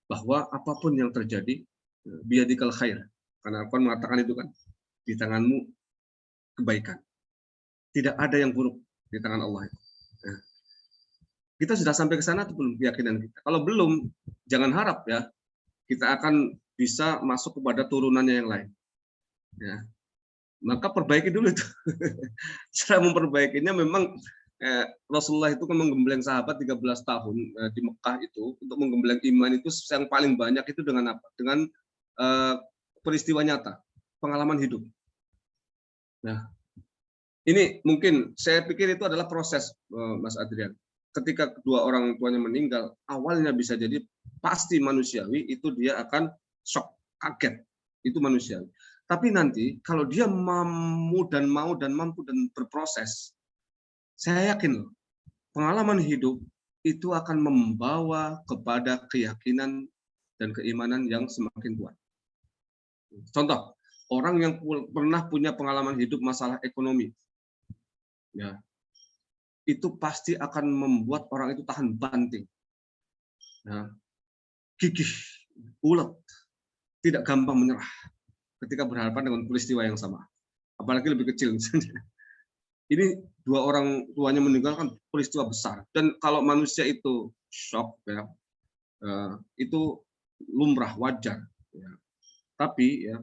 Bahwa apapun yang terjadi, biyadikal khair. Karena Al-Quran mengatakan itu kan, di tanganmu kebaikan. Tidak ada yang buruk di tangan Allah. Nah, kita sudah sampai ke sana atau belum keyakinan kita? Kalau belum, jangan harap ya kita akan bisa masuk kepada turunannya yang lain. Ya. Maka perbaiki dulu itu. Cara memperbaikinya memang Rasulullah itu kan menggembleng sahabat 13 tahun di Mekah itu untuk menggembleng iman itu yang paling banyak itu dengan apa? Dengan peristiwa nyata, pengalaman hidup. Nah, ini mungkin saya pikir itu adalah proses Mas Adrian. Ketika kedua orang tuanya meninggal, awalnya bisa jadi pasti manusiawi itu dia akan shock, kaget, itu manusiawi. Tapi nanti kalau dia mau dan mampu dan berproses, saya yakin loh, pengalaman hidup itu akan membawa kepada keyakinan dan keimanan yang semakin kuat. Contoh, orang yang pernah punya pengalaman hidup masalah ekonomi, ya, itu pasti akan membuat orang itu tahan banting, ya, gigih, ulet, tidak gampang menyerah ketika berhadapan dengan peristiwa yang sama, apalagi lebih kecil misalnya. Ini dua orang tuanya meninggal kan peristiwa besar, dan kalau manusia itu shock, ya, itu lumrah, wajar. Ya. Tapi ya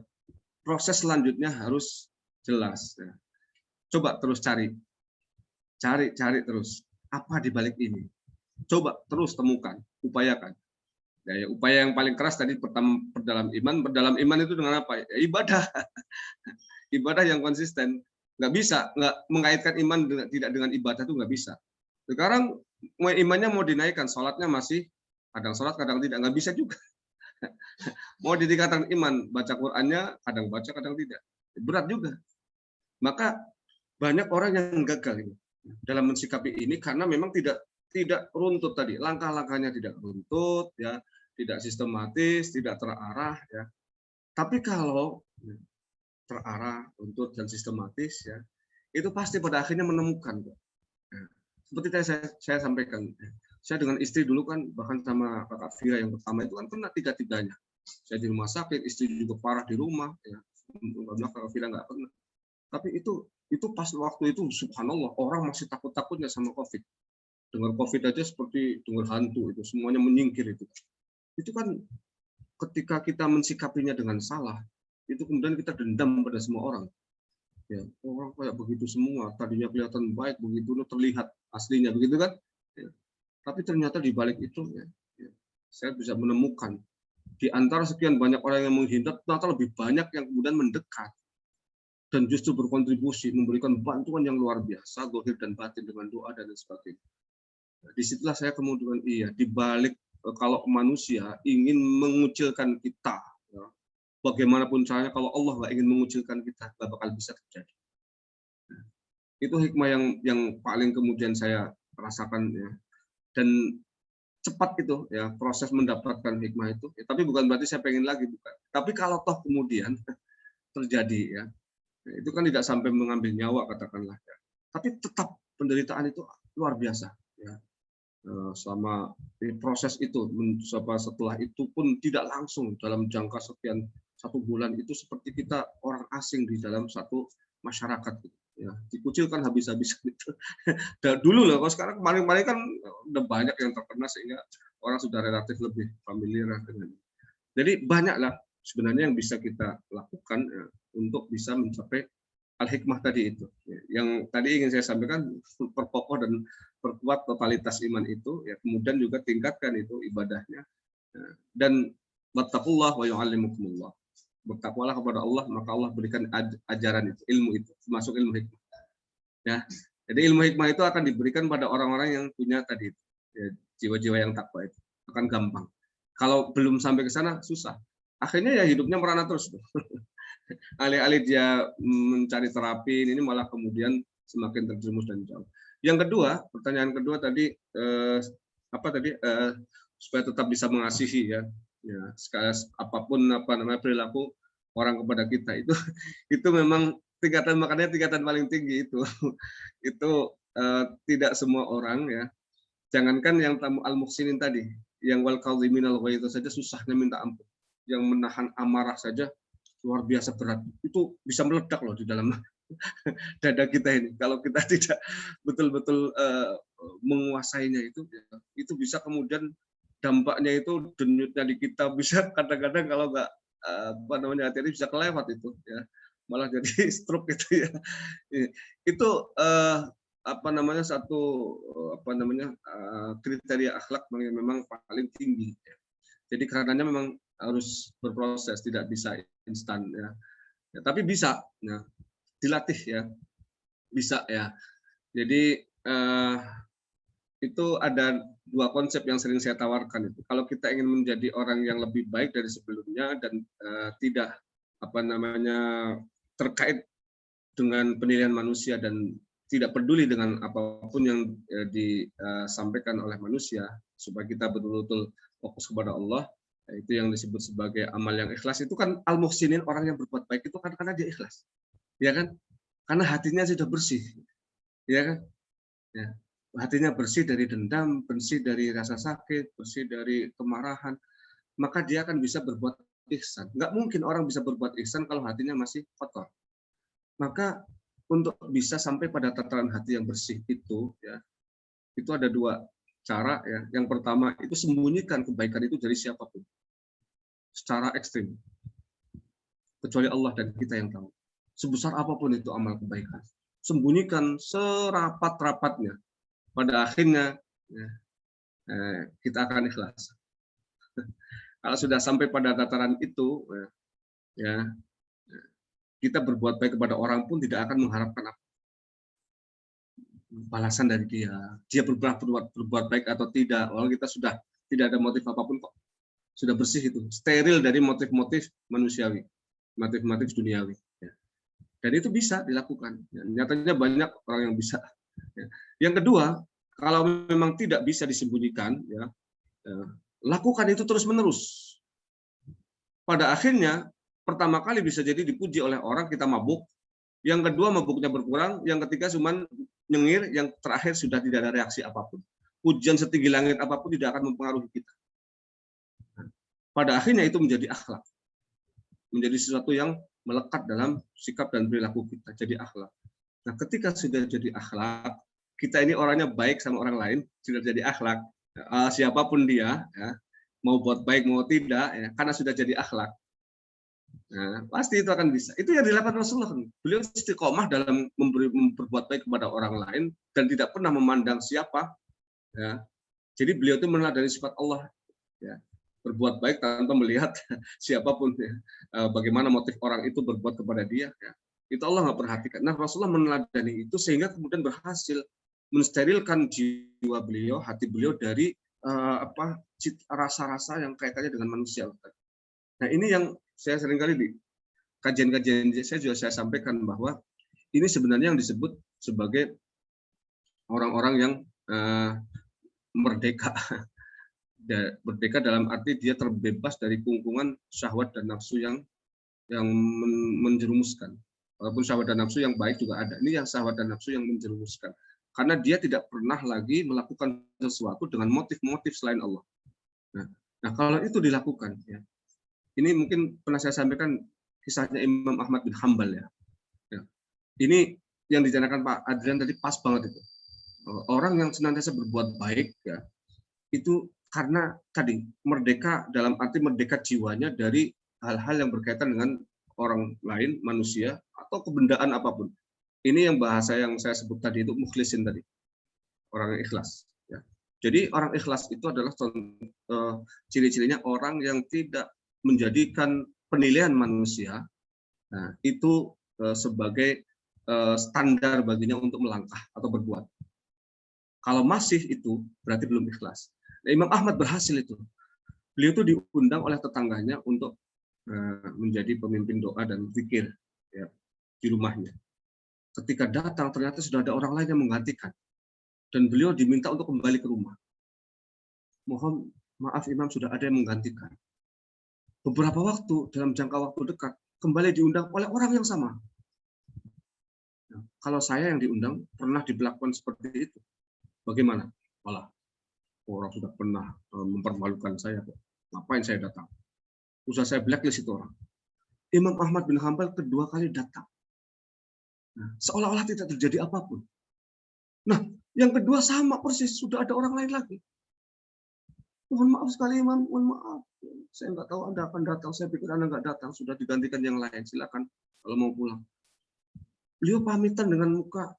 proses selanjutnya harus jelas. Ya. Coba terus cari terus apa di balik ini. Coba terus temukan, upayakan. Ya, upaya yang paling keras tadi pertama perdalam iman itu dengan apa? Ya, ibadah, ibadah yang konsisten. Nggak bisa, nggak mengaitkan iman tidak dengan ibadah itu nggak bisa. Sekarang imannya mau dinaikkan, sholatnya masih kadang sholat, kadang tidak, nggak bisa juga. Mau dikatakan iman, baca Qur'annya kadang baca, kadang tidak, berat juga. Maka banyak orang yang gagal ini dalam mensikapi ini karena memang tidak runtut tadi, langkah-langkahnya tidak runtut, ya, tidak sistematis, tidak terarah, ya. Tapi kalau terarah, runtut dan sistematis, ya, itu pasti pada akhirnya menemukan. Ya. Seperti tadi saya sampaikan, saya dengan istri dulu kan bahkan sama kakak Vira yang pertama itu kan pernah tiga-tiganya. Saya di rumah sakit, istri juga parah di rumah, ya. Kakak Vira nggak pernah. Tapi itu pas waktu itu subhanallah orang masih takut-takutnya sama COVID. Dengar COVID aja seperti dengar hantu, itu semuanya menyingkir itu. Itu kan ketika kita mensikapinya dengan salah, itu kemudian kita dendam pada semua orang. Ya, orang kayak begitu semua, tadinya kelihatan baik, begitu terlihat aslinya begitu kan. Ya. Tapi ternyata di balik itu ya, saya bisa menemukan di antara sekian banyak orang yang menghindar, ternyata lebih banyak yang kemudian mendekat dan justru berkontribusi, memberikan bantuan yang luar biasa, zahir dan batin dengan doa dan sebagainya. Nah, disitulah saya kemudian di balik kalau manusia ingin mengucilkan kita, ya, bagaimanapun caranya, kalau Allah nggak ingin mengucilkan kita, nggak bakal bisa terjadi. Nah, itu hikmah yang paling kemudian saya rasakan, ya. Dan cepat itu ya proses mendapatkan hikmah itu. Ya, tapi bukan berarti saya pengen lagi, bukan. Tapi kalau toh kemudian terjadi, ya, itu kan tidak sampai mengambil nyawa katakanlah, ya. Tapi tetap penderitaan itu luar biasa, ya. Selama proses itu, setelah itu pun tidak langsung dalam jangka sekian 1 bulan itu seperti kita orang asing di dalam satu masyarakat, ya, dikucilkan habis-habisan itu. Dulu loh, kalau sekarang kemarin-kemarin kan udah banyak yang terkena sehingga orang sudah relatif lebih familiar dengan. Jadi banyaklah sebenarnya yang bisa kita lakukan ya, untuk bisa mencapai al-hikmah tadi itu. Yang tadi ingin saya sampaikan, perkokoh dan perkuat totalitas iman itu, ya kemudian juga tingkatkan itu ibadahnya. Dan wattaqullah wa yu'allimukumullah. Bertakwalah kepada Allah, maka Allah berikan ajaran itu, ilmu itu, termasuk ilmu hikmah. Ya, jadi ilmu hikmah itu akan diberikan pada orang-orang yang punya tadi itu, ya, jiwa-jiwa yang takwa itu akan gampang. Kalau belum sampai ke sana susah. Akhirnya ya hidupnya merana terus. Alih-alih dia mencari terapi, ini malah kemudian semakin terjerumus dan jauh. Yang kedua, pertanyaan kedua tadi supaya tetap bisa mengasihi ya sekali apapun perilaku orang kepada kita itu memang tingkatan paling tinggi itu tidak semua orang ya, jangankan yang tamu al-muhsinin tadi, yang wal kadhiminal ghaidh itu saja susahnya minta ampun, yang menahan amarah saja luar biasa berat, itu bisa meledak loh di dalam dada kita ini kalau kita tidak betul-betul menguasainya itu bisa kemudian dampaknya itu denyutnya di kita bisa kadang-kadang kalau nggak hati-hati bisa kelewat itu ya, malah jadi stroke gitu ya. Itu satu kriteria akhlak yang memang paling tinggi ya. Jadi karenanya memang harus berproses, tidak bisa instan ya. Tapi bisa ya, dilatih ya, bisa ya. Jadi itu ada dua konsep yang sering saya tawarkan itu. Kalau kita ingin menjadi orang yang lebih baik dari sebelumnya dan tidak terkait dengan penilaian manusia dan tidak peduli dengan apapun yang disampaikan oleh manusia, supaya kita betul-betul fokus kepada Allah, itu yang disebut sebagai amal yang ikhlas. Itu kan al-muhsinin, orang yang berbuat baik itu kan karena dia ikhlas, ya kan? Karena hatinya sudah bersih, ya kan? Ya. Hatinya bersih dari dendam, bersih dari rasa sakit, bersih dari kemarahan, maka dia akan bisa berbuat ihsan. Nggak mungkin orang bisa berbuat ihsan kalau hatinya masih kotor. Maka untuk bisa sampai pada tataran hati yang bersih itu, ya, itu ada dua cara. Ya. Yang pertama itu sembunyikan kebaikan itu dari siapapun, secara ekstrim, kecuali Allah dan kita yang tahu. Sebesar apapun itu amal kebaikan, sembunyikan serapat-rapatnya. Pada akhirnya ya, kita akan ikhlas. Kalau sudah sampai pada tataran itu, ya kita berbuat baik kepada orang pun tidak akan mengharapkan balasan dari dia. Dia berbuat baik atau tidak. Kalau kita sudah tidak ada motif apapun kok, sudah bersih itu, steril dari motif-motif manusiawi, motif-motif duniawi. Ya. Dan itu bisa dilakukan. Ya, nyatanya banyak orang yang bisa. Ya. Yang kedua, kalau memang tidak bisa disembunyikan, ya, lakukan itu terus-menerus. Pada akhirnya, pertama kali bisa jadi dipuji oleh orang, kita mabuk. Yang kedua, mabuknya berkurang. Yang ketiga, cuma nyengir. Yang terakhir, sudah tidak ada reaksi apapun. Pujian setinggi langit apapun tidak akan mempengaruhi kita. Pada akhirnya itu menjadi akhlak. Menjadi sesuatu yang melekat dalam sikap dan perilaku kita. Jadi akhlak. Nah, ketika sudah jadi akhlak, kita ini orangnya baik sama orang lain, sudah jadi akhlak. Siapapun dia, ya, mau buat baik mau tidak, ya, karena sudah jadi akhlak. Nah, pasti itu akan bisa. Itu yang dilakukan Rasulullah. Beliau istiqomah dalam berbuat baik kepada orang lain dan tidak pernah memandang siapa. Ya. Jadi beliau itu meneladani sifat Allah. Ya. Berbuat baik tanpa melihat siapapun. Ya. Bagaimana motif orang itu berbuat kepada dia. Ya. Itu Allah nggak perhatikan. Nah, Rasulullah meneladani itu sehingga kemudian berhasil mensterilkan jiwa beliau, hati beliau dari rasa-rasa yang kaitannya dengan manusia. Nah, ini yang saya seringkali di kajian-kajian saya sampaikan bahwa ini sebenarnya yang disebut sebagai orang-orang yang merdeka. Merdeka dalam arti dia terbebas dari kungkungan syahwat dan nafsu yang menjerumuskan. Walaupun syahwat dan nafsu yang baik juga ada. Ini yang syahwat dan nafsu yang menjerumuskan. Karena dia tidak pernah lagi melakukan sesuatu dengan motif-motif selain Allah. Nah, kalau itu dilakukan, ya, ini mungkin pernah saya sampaikan kisahnya Imam Ahmad bin Hambal ya. Ini yang dicanangkan Pak Adrian tadi pas banget itu. Orang yang senantiasa berbuat baik ya, itu karena tadi merdeka dalam arti merdeka jiwanya dari hal-hal yang berkaitan dengan orang lain, manusia atau kebendaan apapun. Ini yang bahasa yang saya sebut tadi itu mukhlisin tadi, orang yang ikhlas. Ya. Jadi orang ikhlas itu adalah ciri-cirinya orang yang tidak menjadikan penilaian manusia itu sebagai standar baginya untuk melangkah atau berbuat. Kalau masih itu berarti belum ikhlas. Nah, Imam Ahmad berhasil itu. Beliau itu diundang oleh tetangganya untuk menjadi pemimpin doa dan zikir ya, di rumahnya. Ketika datang ternyata sudah ada orang lain yang menggantikan. Dan beliau diminta untuk kembali ke rumah. Mohon maaf Imam, sudah ada yang menggantikan. Beberapa waktu, dalam jangka waktu dekat, kembali diundang oleh orang yang sama. Nah, kalau saya yang diundang, pernah diberlakukan seperti itu. Bagaimana? Malah, orang sudah pernah mempermalukan saya. Ngapain saya datang? Usah saya blacklist itu orang. Imam Ahmad bin Hanbal kedua kali datang. Nah, seolah-olah tidak terjadi apapun. Nah, yang kedua sama persis, sudah ada orang lain lagi. Mohon maaf sekali Imam, mohon maaf. Saya nggak tahu Anda akan datang, saya pikir Anda nggak datang, sudah digantikan yang lain, silakan kalau mau pulang. Beliau pamitan dengan muka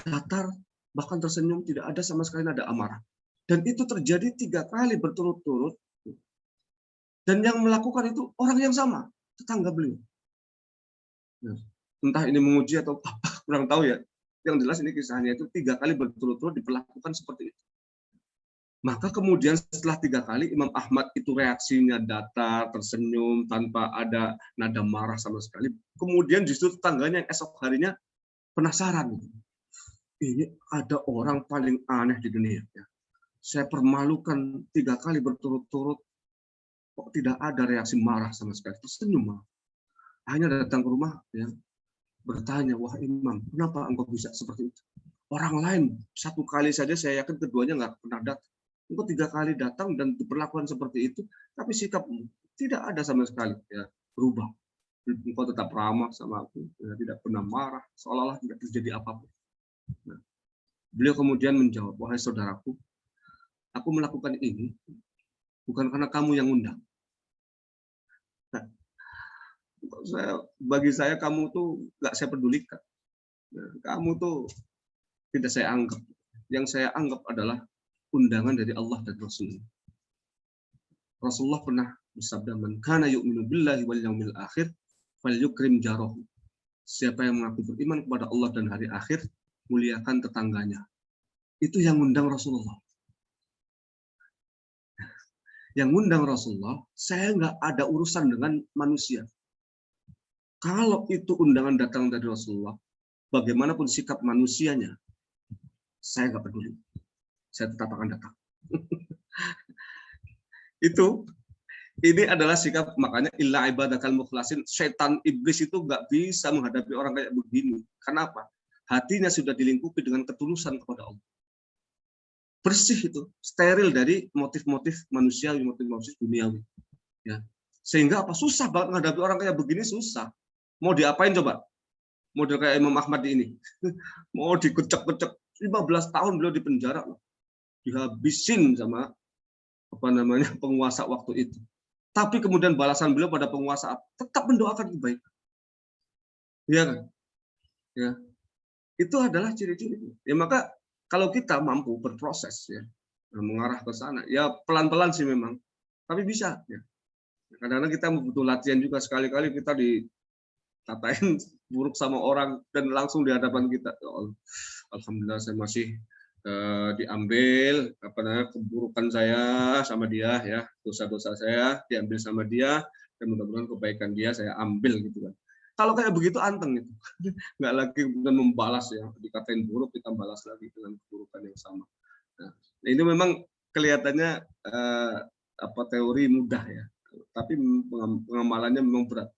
datar, bahkan tersenyum, tidak ada sama sekali nada amarah. Dan itu terjadi 3 kali berturut-turut. Dan yang melakukan itu orang yang sama, tetangga beliau. Nah, entah ini menguji atau apa, kurang tahu ya. Yang jelas ini kisahnya itu 3 kali berturut-turut diperlakukan seperti itu. Maka kemudian setelah 3 kali Imam Ahmad itu reaksinya datar, tersenyum, tanpa ada nada marah sama sekali. Kemudian justru tetangganya yang esok harinya penasaran. Ini ada orang paling aneh di dunia. Saya permalukan 3 kali berturut-turut, kok tidak ada reaksi marah sama sekali. Tersenyum malah. Hanya datang ke rumah, ya, bertanya, wah Imam, kenapa engkau bisa seperti itu? Orang lain 1 kali saja saya yakin keduanya nggak pernah datang. Engkau 3 kali datang dan diperlakukan seperti itu, tapi sikap tidak ada sama sekali ya berubah. Engkau tetap ramah sama aku, ya, tidak pernah marah, seolah-olah tidak terjadi apapun. Nah, beliau kemudian menjawab, wahai saudaraku, aku melakukan ini bukan karena kamu yang undang. Nah, bagi saya kamu tuh nggak saya pedulikan. Kamu tuh tidak saya anggap. Yang saya anggap adalah undangan dari Allah dan Rasul. Rasulullah pernah bersabda, "Man kana yu'minu billahi wal yaumil akhir falyukrim jarahu." Siapa yang mengaku beriman kepada Allah dan hari akhir, muliakan tetangganya. Itu yang undang Rasulullah. Yang undang Rasulullah, saya nggak ada urusan dengan manusia. Kalau itu undangan datang dari Rasulullah, bagaimanapun sikap manusianya, saya nggak peduli. Saya tetap akan datang. Ini adalah sikap, makanya illa ibadakal mukhlasin, setan iblis itu nggak bisa menghadapi orang kayak begini. Kenapa? Hatinya sudah dilingkupi dengan ketulusan kepada Allah. Bersih itu, steril dari motif-motif manusiawi, motif-motif duniawi. Ya. Sehingga apa? Susah banget menghadapi orang kayak begini, susah. Mau diapain coba? Model kayak Imam Ahmad ini. Mau dikucek-kucek. 15 tahun beliau di penjara. Dihabisin sama penguasa waktu itu. Tapi kemudian balasan beliau pada penguasa tetap mendoakan kebaikan. Iya kan? Ya. Itu adalah ciri-ciri. Ya maka kalau kita mampu berproses ya mengarah ke sana, ya pelan-pelan sih memang. Tapi bisa ya. Kadang-kadang kita butuh latihan juga, sekali-kali kita dikatain buruk sama orang dan langsung di hadapan kita. Alhamdulillah saya masih diambil keburukan saya sama dia ya, dosa-dosa saya diambil sama dia dan mudah-mudahan kebaikan dia saya ambil gitu kan. Kalau kayak begitu anteng itu, nggak lagi kemudian membalas ya, dikatain buruk kita balas lagi dengan keburukan yang sama. Nah, ini memang kelihatannya teori mudah ya, tapi pengamalannya memang berat.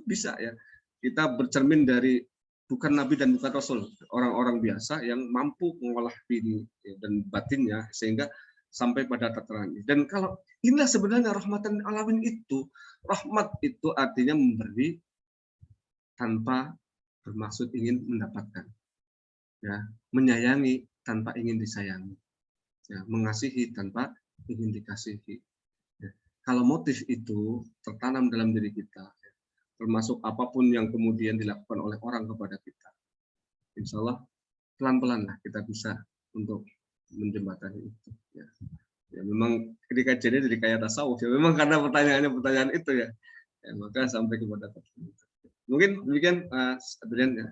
Bisa ya, kita bercermin dari bukan nabi dan bukan rasul, orang-orang biasa yang mampu mengolah diri dan batinnya sehingga sampai pada tataran ini. Dan kalau inilah sebenarnya rahmatan alamin itu, rahmat itu artinya memberi tanpa bermaksud ingin mendapatkan. ya, menyayangi tanpa ingin disayangi, ya, mengasihi tanpa ingin dikasihi. Ya. Kalau motif itu tertanam dalam diri kita, ya, termasuk apapun yang kemudian dilakukan oleh orang kepada kita, insya Allah pelan-pelan lah kita bisa untuk menjembatani itu. Ya. Ya, memang ketika jadi kayak tasawuf, ya, memang karena pertanyaan itu ya, ya maka sampai kepada itu. Mungkin demikian Adrian ya.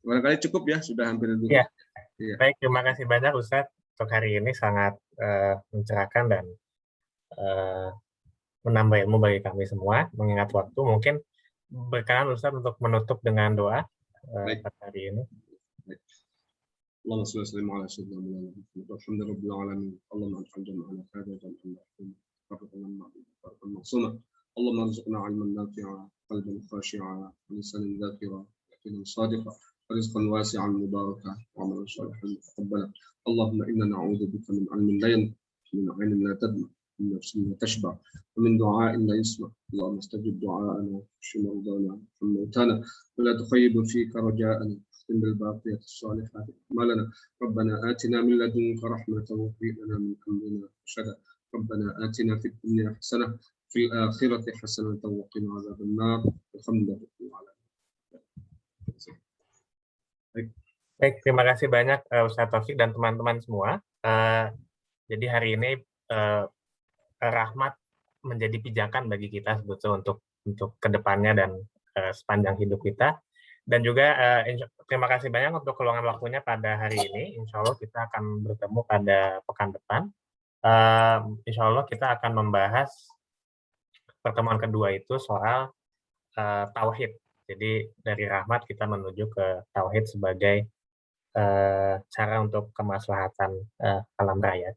Barangkali cukup ya, sudah hampir dulu. Ya. Ya. Baik, terima kasih banyak Ustadz untuk hari ini, sangat mencerahkan dan menambah ilmu bagi kami semua. Mengingat waktu, mungkin berkenan Ustadz untuk menutup dengan doa pada hari ini. Baik. Allahumma shalli wa sallim ala sayyidina Muhammad. Alhamdulillahirabbil alamin. Allahumma anfa'na jama'ana hadha jam'an marhuma. Barakallahu barakallahu maksuma. Allahumma arzuqna 'ilman nafi'a, qalban khashi'a, lisanan dhakira, yaqinan sadiqa, rizqan wasi'an mubaraka, wa 'amalan shalihan mutaqabbala. Allahumma inna na'udzu bika min 'ilmin la yanfa', min 'aynin la tadma', min nafsin la tashba', wa min du'a'in la yusma'. Allahumma istajib du'a'ana wa shfi mardana wa mautana, wa la tukhayyib fika raja'ana. بالباقيات الصالحات أعمالنا ربنا آتنا من لدنك رحمة وهب لنا من أمرنا رشدا ربنا آتنا في الدنيا حسنة في الآخرة حسنة وقنا عذاب النار الحمد لله. Baik, terima kasih banyak Ustadz Taufik dan teman-teman semua. Jadi hari ini rahmat menjadi pijakan bagi kita sebetulnya untuk kedepannya dan sepanjang hidup kita. Dan juga terima kasih banyak untuk keluangan waktunya pada hari ini. Insya Allah kita akan bertemu pada pekan depan. Insya Allah kita akan membahas pertemuan kedua itu soal tauhid. Jadi dari rahmat kita menuju ke tauhid sebagai cara untuk kemaslahatan alam raya.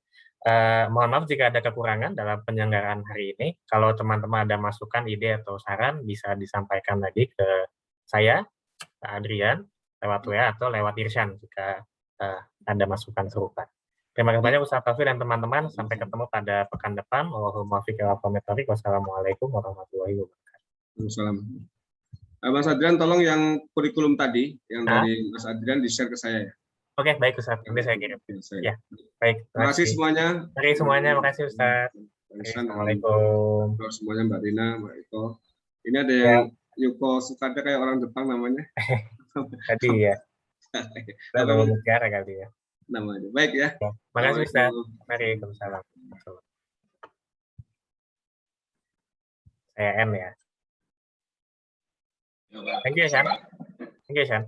Mohon maaf jika ada kekurangan dalam penyelenggaraan hari ini. Kalau teman-teman ada masukan, ide atau saran bisa disampaikan lagi ke saya, Adrian, lewat WA atau lewat Irsyan jika ada masukan serupa. Terima kasih banyak Ustaz Taufik dan teman-teman. Sampai ketemu pada pekan depan. Wassalamualaikum warahmatullahi wabarakatuh. Wassalamualaikum. Mas Adrian, tolong yang kurikulum tadi, yang dari Mas Adrian di-share ke saya ya. Oke, baik Ustaz. Nanti saya kirim. Ya, baik. Terima kasih semuanya. Terima kasih semuanya. Terima kasih Ustaz. Assalamualaikum. Semuanya Mbak Rina, Mbak Eko. Ini ada yang Yuko Sukada kayak orang Jepang namanya. Tadi ya. Nama negara kali ya. Namanya. Baik ya. Terima kasih Ustaz. Waalaikumsalam. Saya N ya. Thank you, Shan. Thank you, Shan.